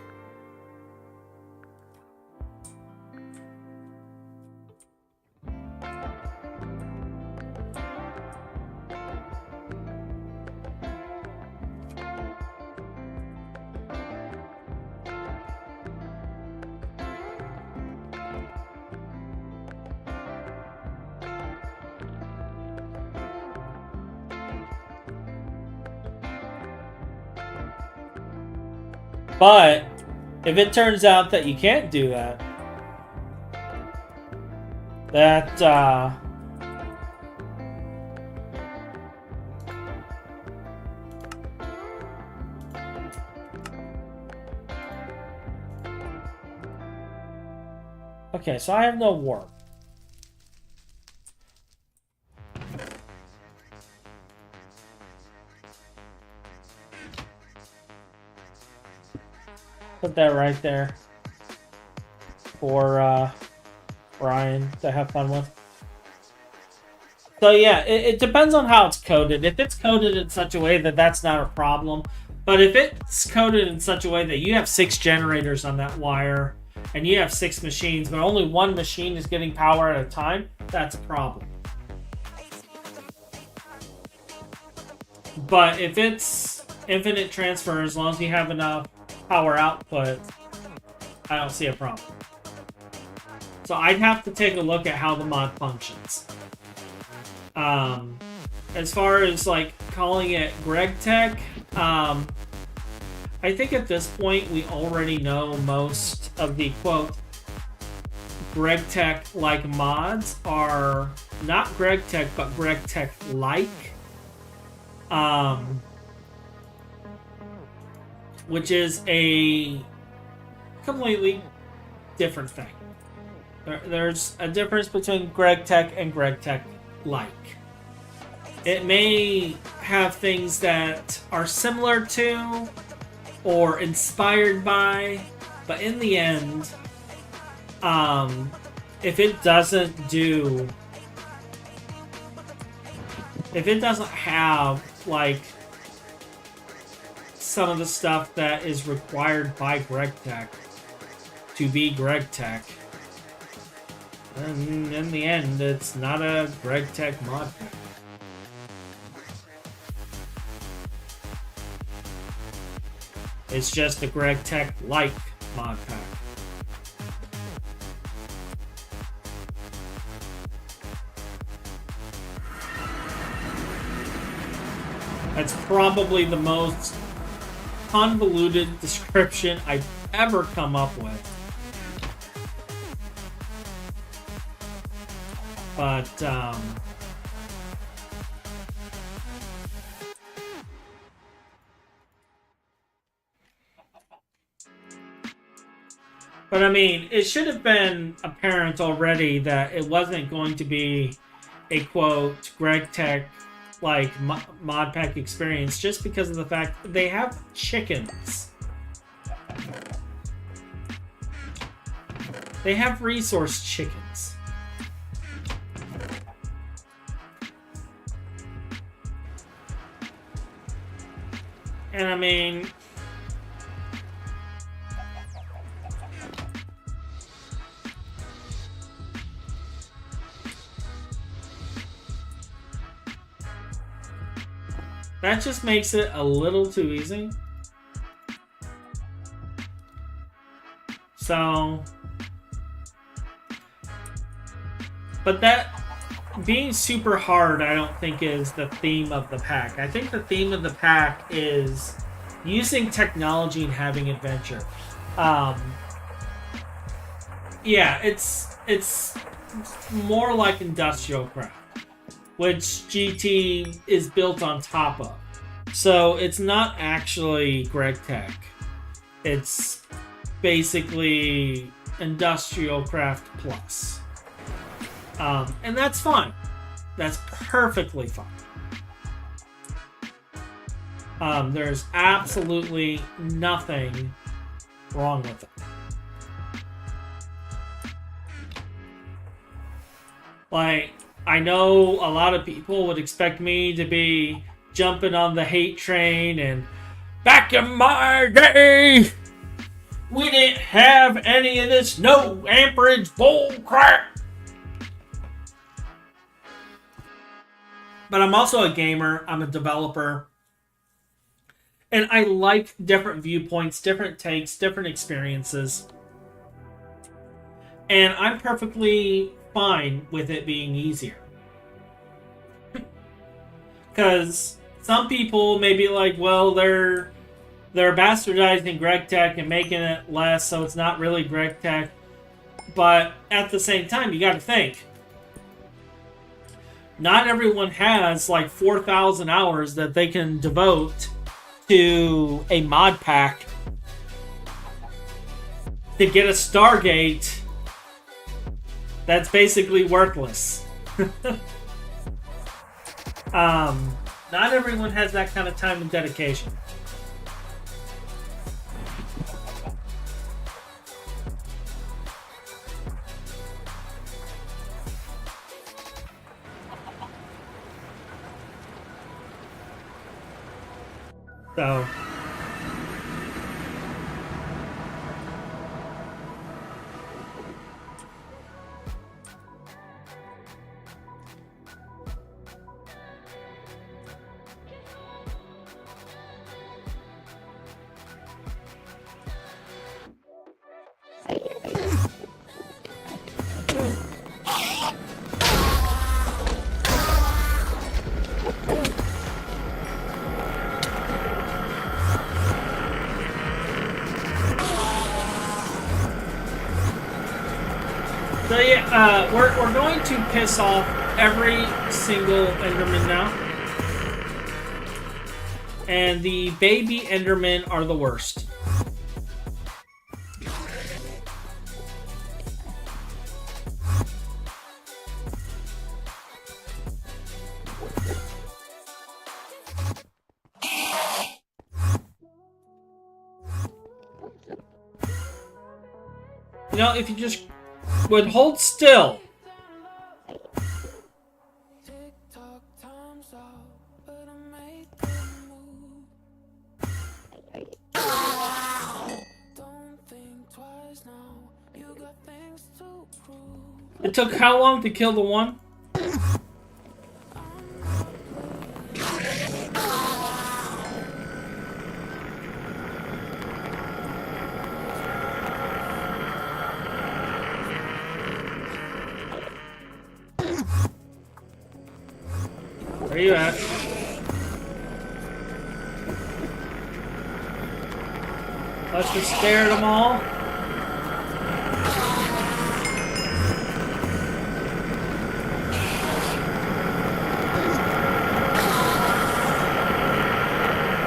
But if it turns out that you can't do that, okay, so I have no warp. Put that right there for Brian to have fun with. So yeah, it depends on how it's coded. If it's coded in such a way that that's not a problem, but if it's coded in such a way that you have 6 generators on that wire and you have 6 machines, but only one machine is getting power at a time, that's a problem. But if it's infinite transfer, as long as you have enough power output, I don't see a problem. So I'd have to take a look at how the mod functions. As far as like calling it GregTech, I think at this point we already know most of the quote GregTech like mods are not GregTech but GregTech like. Which is a completely different thing. There's a difference between GregTech and GregTech-like. It may have things that are similar to or inspired by, but in the end, if it doesn't have like some of the stuff that is required by GregTech to be GregTech, and in the end, it's not a GregTech mod pack. It's just a GregTech-like mod pack. That's probably the most convoluted description I've ever come up with. But, But I mean, it should have been apparent already that it wasn't going to be a quote Greg Tech like mod pack experience just because of the fact that they have chickens. They have resource chickens. And I mean, that just makes it a little too easy. So, but that being super hard, I don't think is the theme of the pack. I think the theme of the pack is using technology and having adventure. Yeah, it's more like industrial craft, which GT is built on top of. So it's not actually Greg Tech. It's basically industrial craft plus. And that's fine. That's perfectly fine. There's absolutely nothing wrong with it. Like, I know a lot of people would expect me to be jumping on the hate train and back in my day, we didn't have any of this no amperage bull crap. But I'm also a gamer. I'm a developer. And I like different viewpoints, different takes, different experiences. And I'm perfectly fine with it being easier. Because some people may be like, well, they're bastardizing Greg Tech and making it less, so it's not really Greg Tech. But at the same time, you got to think. Not everyone has like 4,000 hours that they can devote to a mod pack to get a Stargate that's basically worthless. Not everyone has that kind of time and dedication. So yeah, we're going to piss off every single Enderman now. And the baby Endermen are the worst. You know, if you just would hold still. It took how long to kill the one? Where you at? Let's just stare at them all.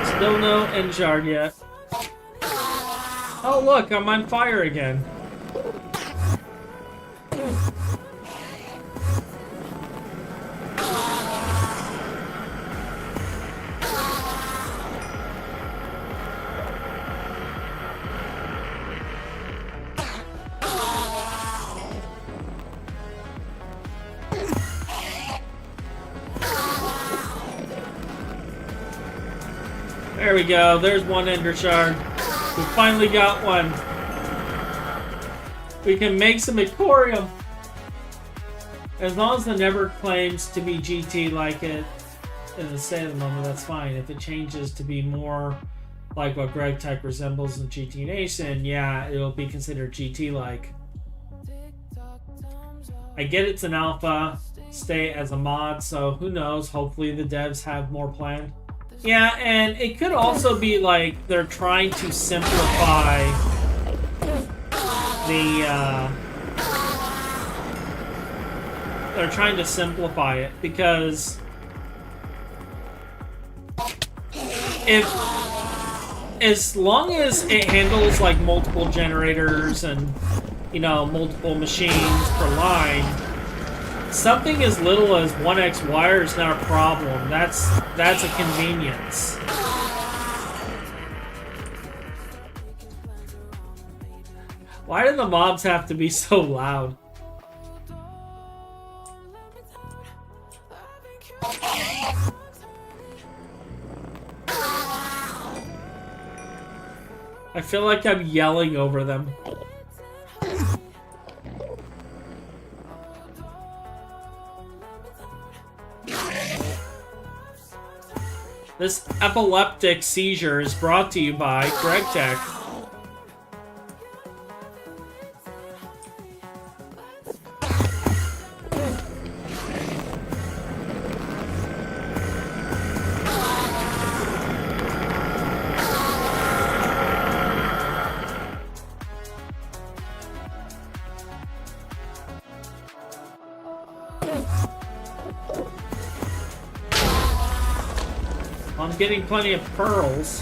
Still no end shard yet. Oh look, I'm on fire again. There we go. There's one Ender Shard. We finally got one. We can make some ichorium. As long as the never claims to be GT like it in the state of the moment, that's fine. If it changes to be more like what Greg Tech resembles in GT Nation, yeah, it'll be considered GT-like. I get it's an alpha state as a mod, so who knows? Hopefully the devs have more planned. Yeah, and it could also be like they're trying to simplify the they're trying to simplify it, because as long as it handles like multiple generators and, you know, multiple machines per line, something as little as 1x wire is not a problem. That's a convenience. Why do the mobs have to be so loud? I feel like I'm yelling over them. This epileptic seizure is brought to you by Greg Tech. I'm getting plenty of pearls.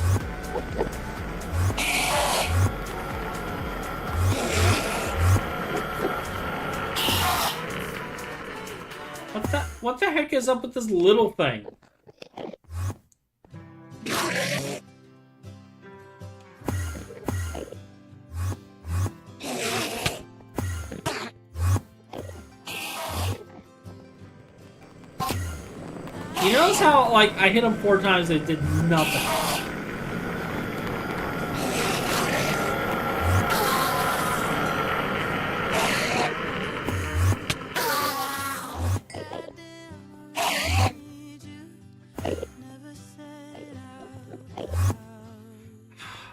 What the heck is up with this little thing? You notice how, like, I hit him 4 times and it did nothing.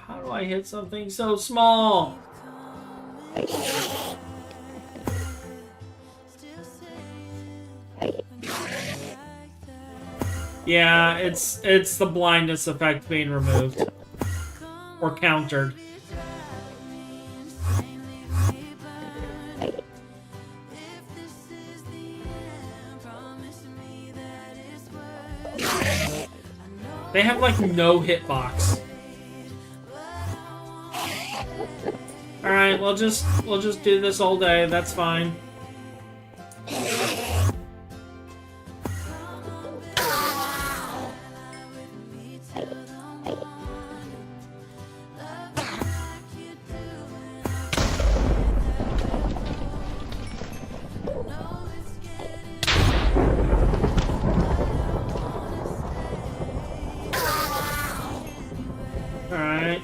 How do I hit something so small? Yeah, it's the blindness effect being removed. Or countered. They have like no hitbox. Alright, we'll just do this all day, that's fine. Alright.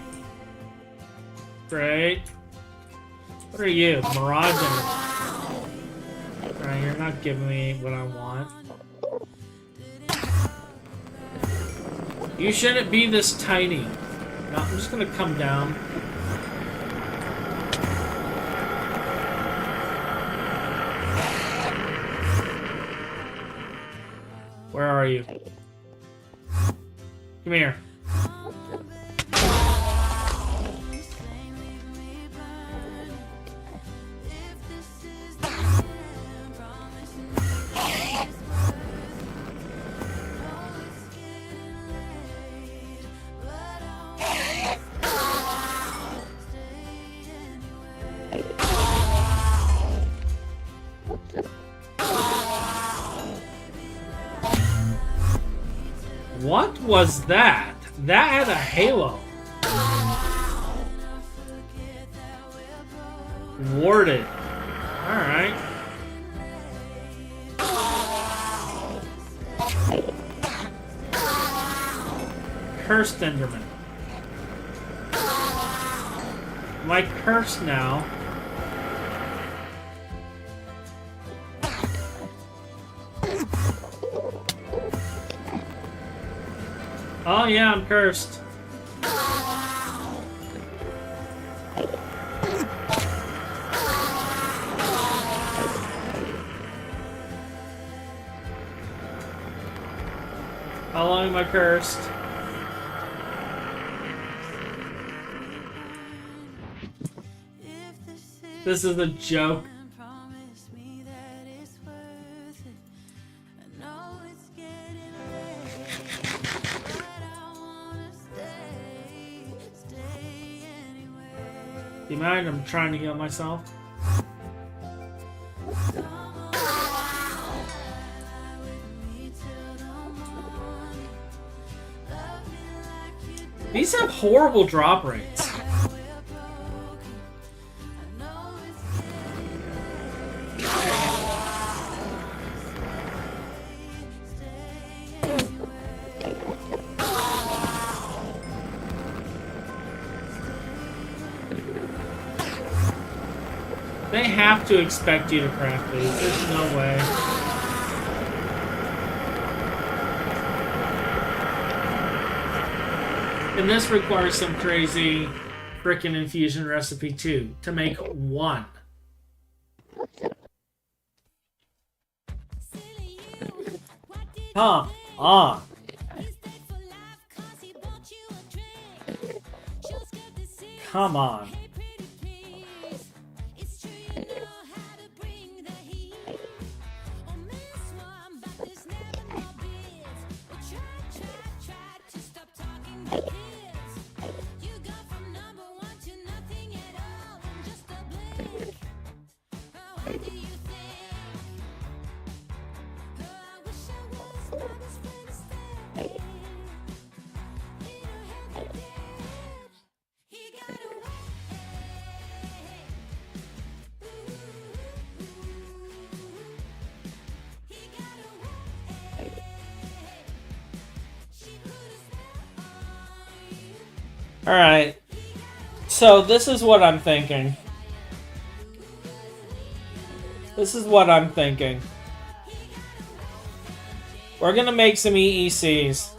Great. What are you? Mirage? Alright, you're not giving me what I want. You shouldn't be this tiny. No, I'm just gonna come down. Where are you? Come here. What was that? That had a halo. Warded. Alright. Cursed Enderman. Am I cursed now? Oh yeah, I'm cursed. How long am I cursed? This is a joke. Do you mind? I'm trying to heal myself. These have horrible drop rates. They have to expect you to craft these. There's no way. And this requires some crazy frickin' infusion recipe too, to make one. Come on. Come on. Alright. So this is what I'm thinking. We're gonna make some EECs.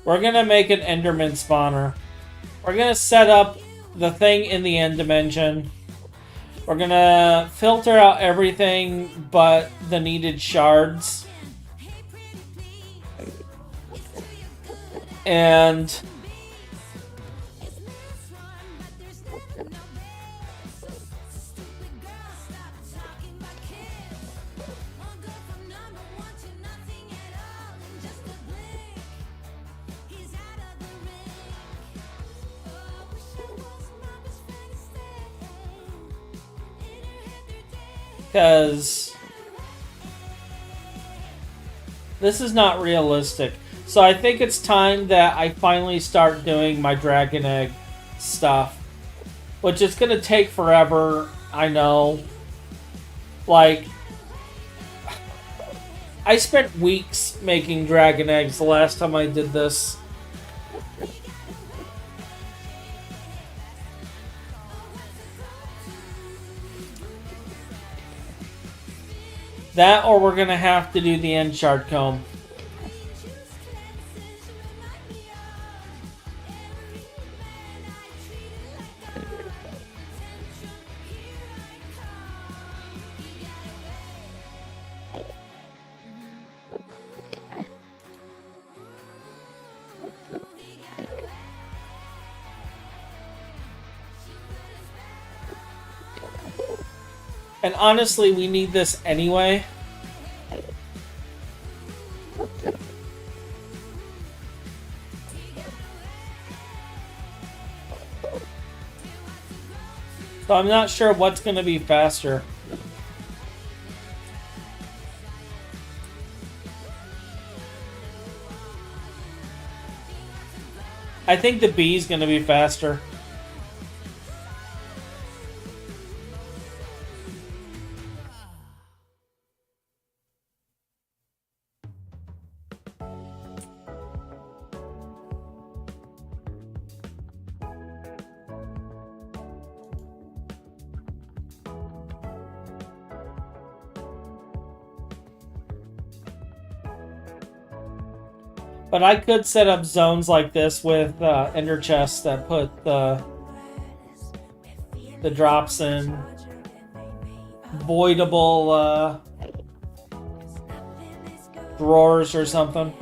We're gonna make an Enderman spawner. We're gonna set up the thing in the end dimension. We're gonna filter out everything but the needed shards. And because this is not realistic. So I think it's time that I finally start doing my dragon egg stuff. Which is going to take forever, I know. Like, I spent weeks making dragon eggs the last time I did this. That, or we're gonna have to do the end shard comb. And honestly, we need this anyway. So I'm not sure what's going to be faster. I think the bee is going to be faster. But I could set up zones like this with ender chests that put the drops in voidable drawers or something.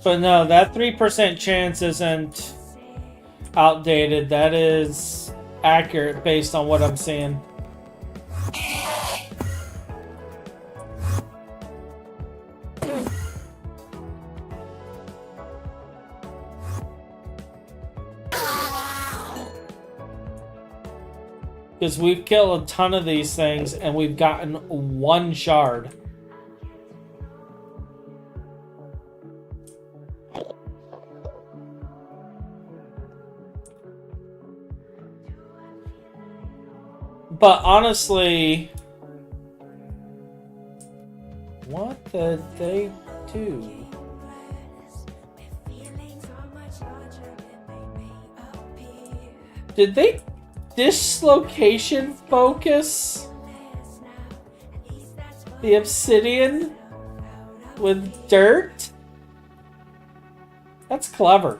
But no, that 3% chance isn't outdated. That is accurate based on what I'm seeing. Because we've killed a ton of these things and we've gotten one shard. But honestly, what did they do? Did they dislocation focus the obsidian with dirt? That's clever.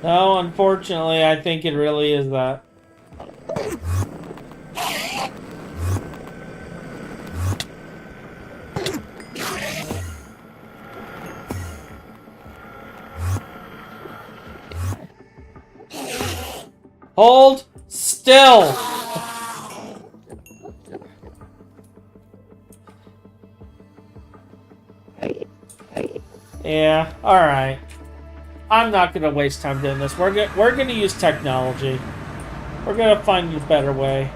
No, unfortunately, I think it really is that. Hold still. Yeah, all right. I'm not gonna waste time doing this. We're gonna use technology. We're gonna find a better way.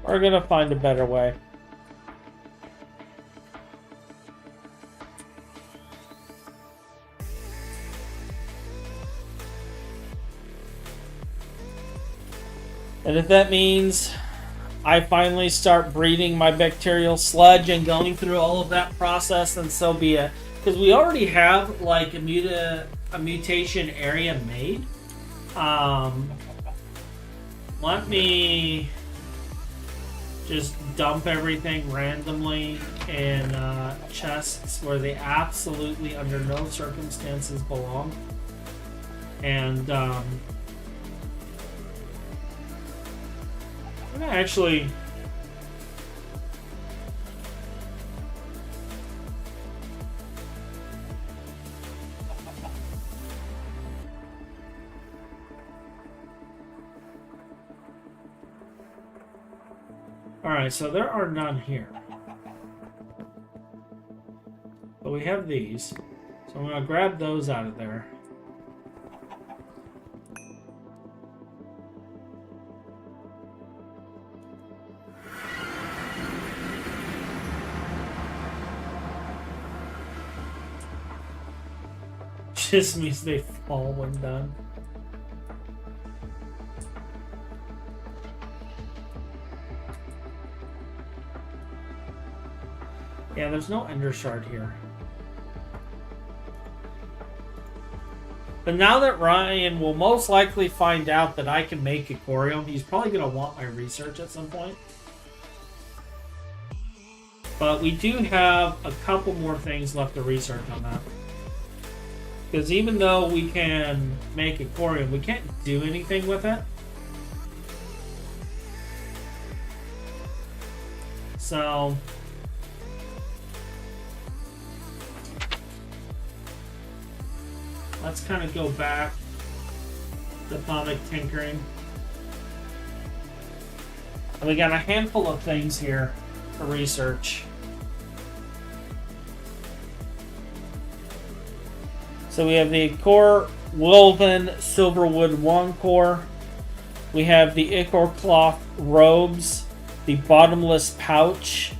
We're gonna find a better way. And if that means I finally start breeding my bacterial sludge and going through all of that process, then so be it. Because we already have like a mutation area made. Let me just dump everything randomly in chests where they absolutely under no circumstances belong. And I'm gonna actually Alright, so there are none here. But we have these. So I'm gonna grab those out of there. just means they fall when done. Yeah, there's no ender shard here. But now that Ryan will most likely find out that I can make ichorium, he's probably going to want my research at some point. But we do have a couple more things left to research on that. Because even though we can make ichorium, we can't do anything with it. So let's kind of go back to atomic tinkering. And we got a handful of things here for research. So we have the Ichor Woven Silverwood Wand Core. We have the Ichor Cloth Robes, the Bottomless Pouch,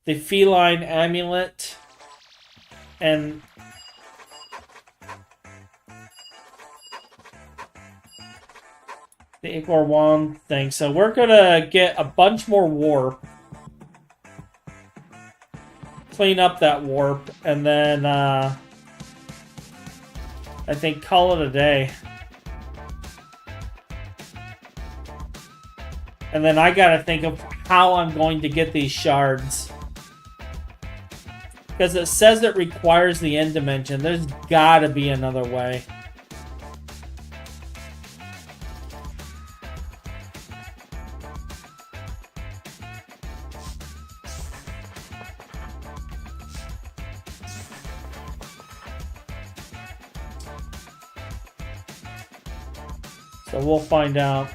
the Feline Amulet, and the Ichor Wand thing. So we're gonna get a bunch more warp, clean up that warp, and then I think call it a day. And then I gotta think of how I'm going to get these shards. Because it says it requires the end dimension. There's gotta be another way. So we'll find out.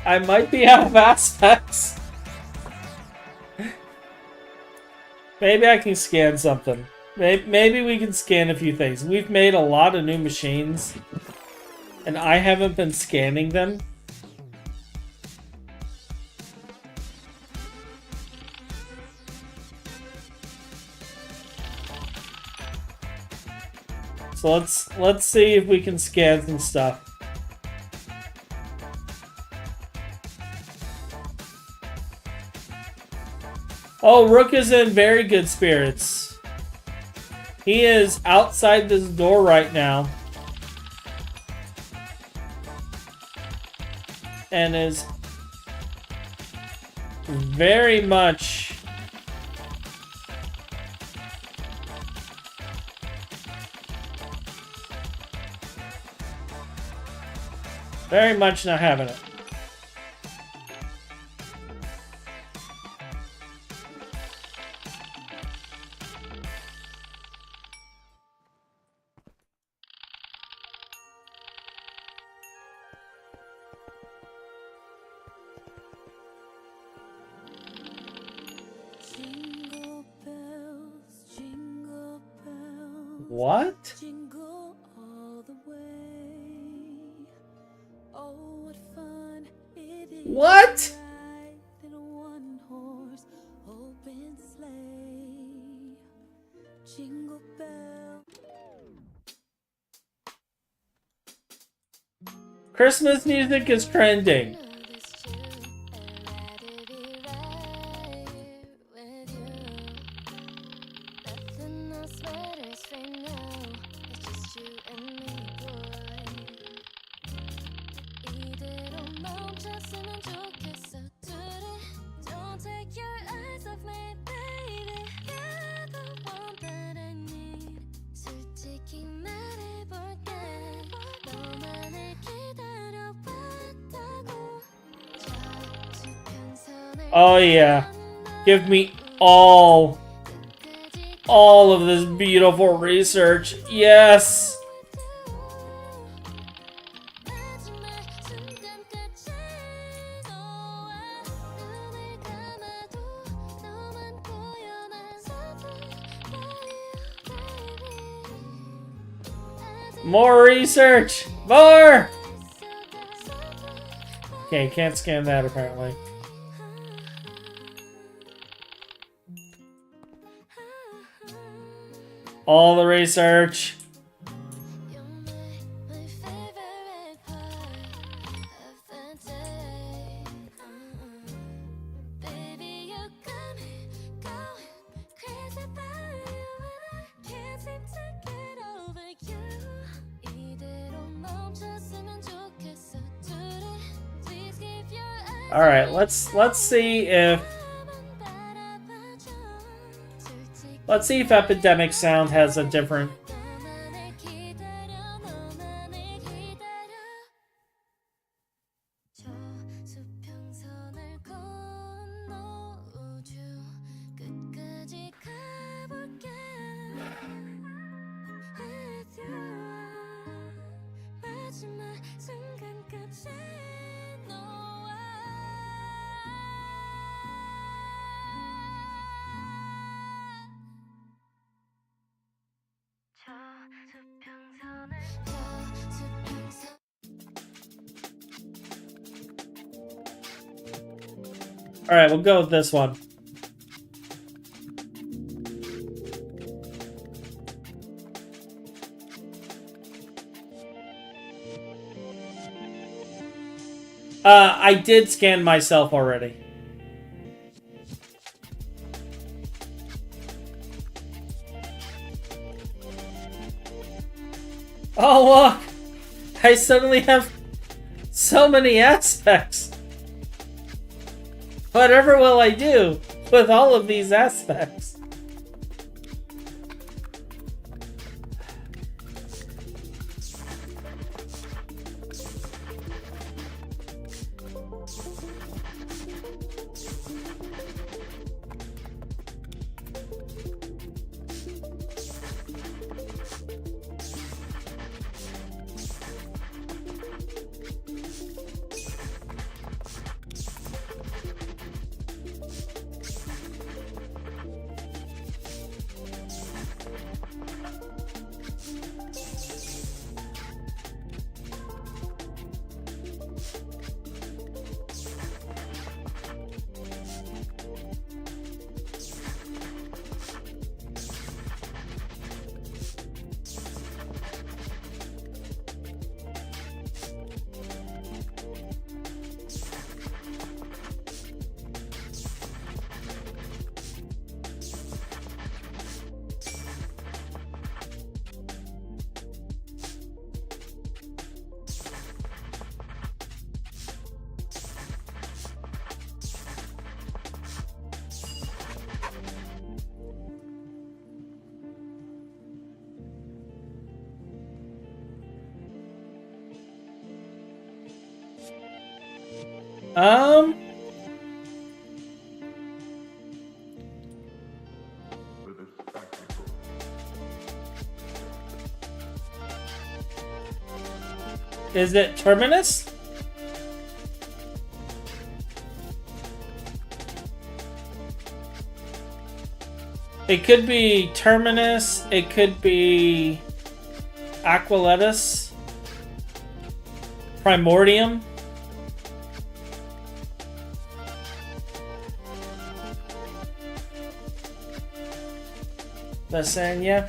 I might be out of aspects. Maybe I can scan something. Maybe we can scan a few things. We've made a lot of new machines, and I haven't been scanning them. So let's see if we can scan some stuff. Oh, Rook is in very good spirits. He is outside this door right now. And is very much not having it. What? Jingle all the way. Oh, what fun it is. What? to ride in a one-horse open sleigh. Christmas music is trending. Oh yeah. Give me all of this beautiful research. Yes. More research! More! Okay, can't scan that apparently. All the research. All right, let's see if Epidemic Sound has a different. All right, we'll go with this one. I did scan myself already. Oh, look! I suddenly have so many aspects. Whatever will I do with all of these aspects? Is it Terminus? It could be Terminus, it could be Aquiletus, Primordium. Lysania,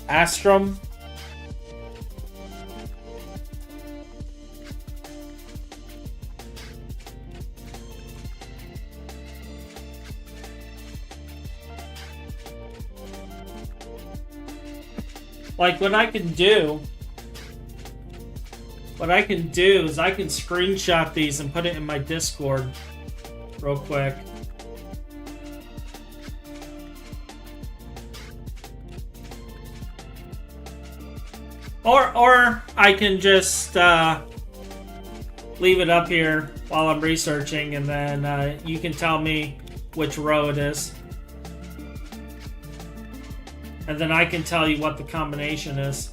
Astrum, Like, what I can do is I can screenshot these and put it in my Discord real quick. Or I can just leave it up here while I'm researching, and then you can tell me which row it is. And then I can tell you what the combination is.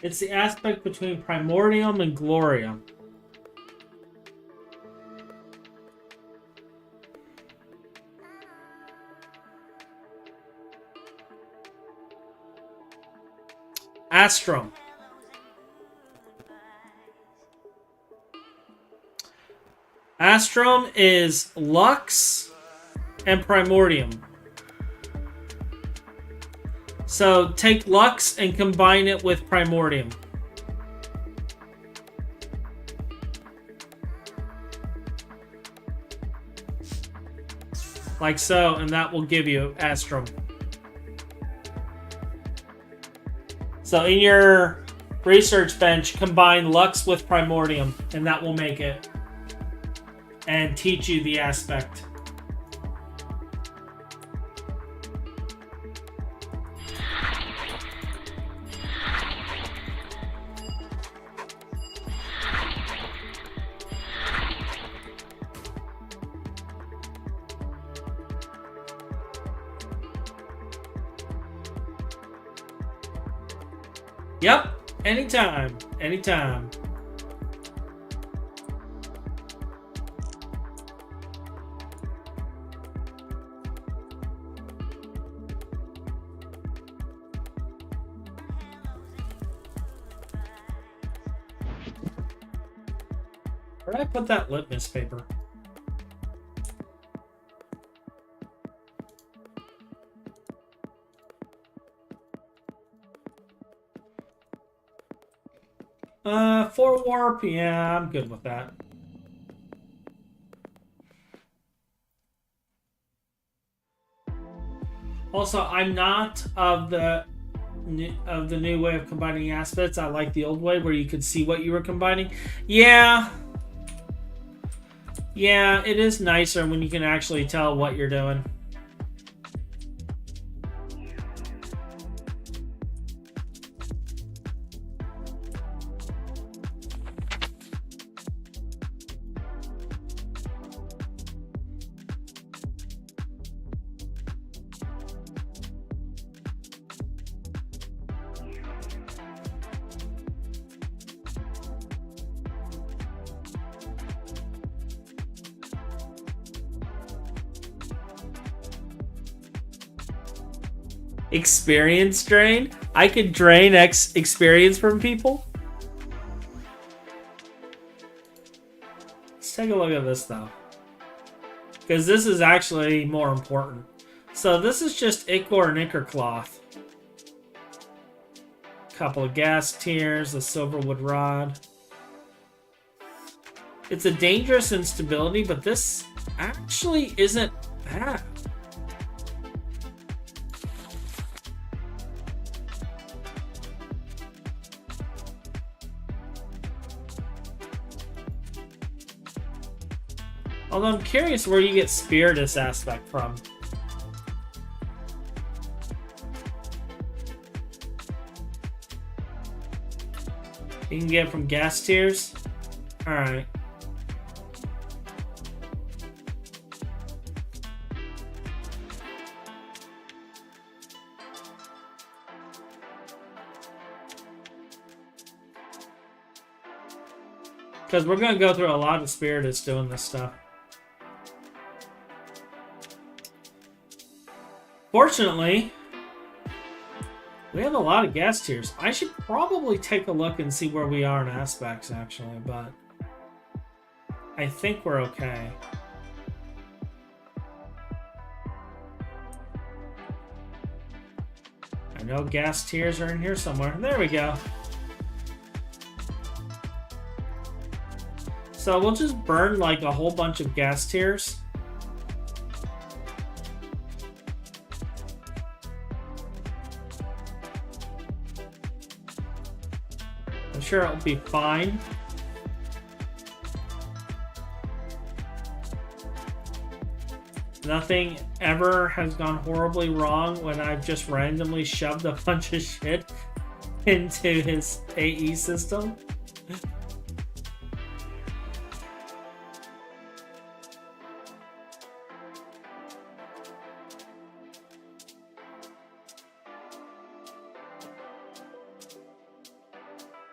It's the aspect between primordium and glorium. Astrum. Astrum is Lux and Primordium. So take Lux and combine it with Primordium. Like so, and that will give you Astrum. So in your research bench, combine Lux with Primordium, and that will make it. And teach you the aspect. Yep, anytime, anytime. Where did I put that litmus paper? For warp, yeah, I'm good with that. Also, I'm not of the new way of combining aspects. I like the old way where you could see what you were combining. Yeah, it is nicer when you can actually tell what you're doing. Experience drain? I could drain experience from people? Let's take a look at this though. Because this is actually more important. So this is just Ichor and Ichor Cloth. Couple of gas tiers, a silverwood rod. It's a dangerous instability, but this actually isn't bad. Although I'm curious where you get Spiritus aspect from. You can get it from gas tiers? Alright. Because we're going to go through a lot of Spiritus doing this stuff. Fortunately, we have a lot of gas tiers. I should probably take a look and see where we are in aspects, actually, but I think we're okay. I know gas tiers are in here somewhere. There we go. So we'll just burn like a whole bunch of gas tiers. I'm sure it'll be fine. Nothing ever has gone horribly wrong when I've just randomly shoved a bunch of shit into his AE system.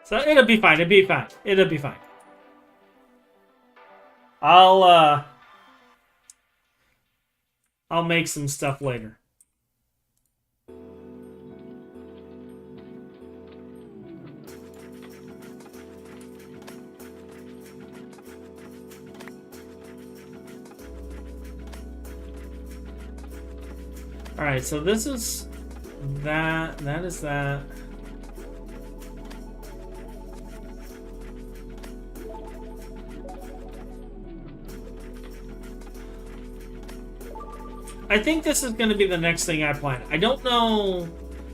So it'll be fine. It'll be fine. It'll be fine. I'll make some stuff later. All right, so this is that. That is that. I think this is going to be the next thing I plan. I don't know,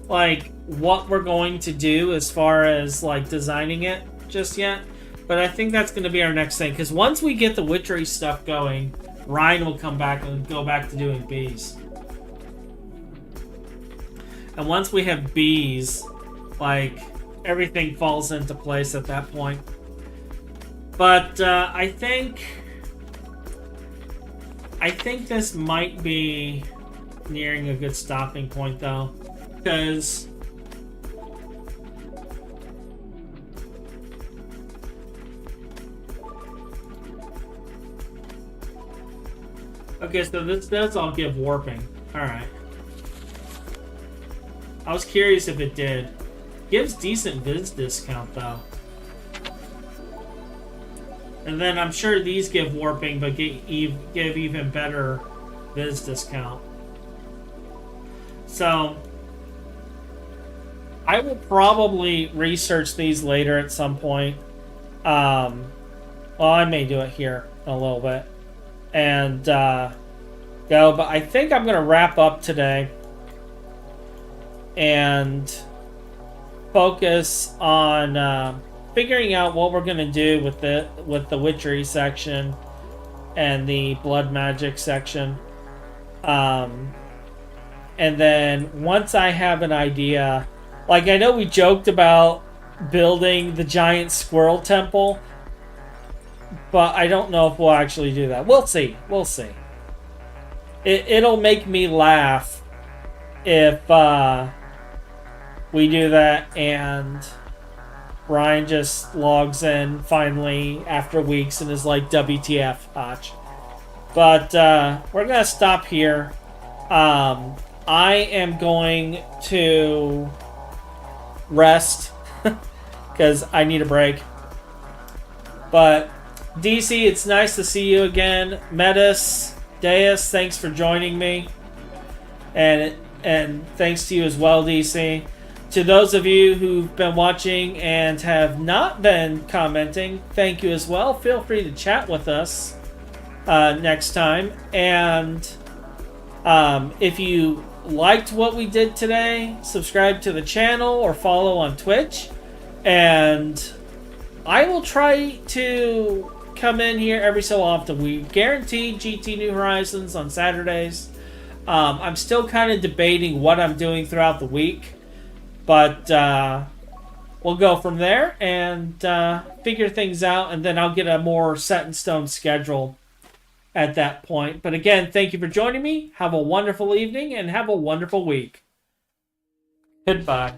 like, what we're going to do as far as, like, designing it just yet. But I think that's going to be our next thing. Because once we get the witchery stuff going, Ryan will come back and go back to doing bees. And once we have bees, like, everything falls into place at that point. But I think this might be nearing a good stopping point, though, because okay, so this does all give warping. All right. I was curious if it did. Gives decent viz discount, though. And then I'm sure these give warping, but give even better viz discount. So, I will probably research these later at some point. Well, I may do it here in a little bit. And go, but I think I'm going to wrap up today. And focus on figuring out what we're gonna do with the witchery section and the blood magic section. And then once I have an idea, like I know we joked about building the giant squirrel temple, but I don't know if we'll actually do that. We'll see. We'll see. It'll make me laugh if we do that and Ryan just logs in finally after weeks and is like, WTF, Hotch. But we're going to stop here. I am going to rest because I need a break. But DC, it's nice to see you again. Metis, Deus, thanks for joining me. And thanks to you as well, DC. To those of you who've been watching and have not been commenting, thank you as well. Feel free to chat with us next time. And if you liked what we did today, subscribe to the channel or follow on Twitch. And I will try to come in here every so often. We guarantee GT New Horizons on Saturdays. I'm still kind of debating what I'm doing throughout the week. But we'll go from there and figure things out, and then I'll get a more set-in-stone schedule at that point. But again, thank you for joining me. Have a wonderful evening, and have a wonderful week. Goodbye.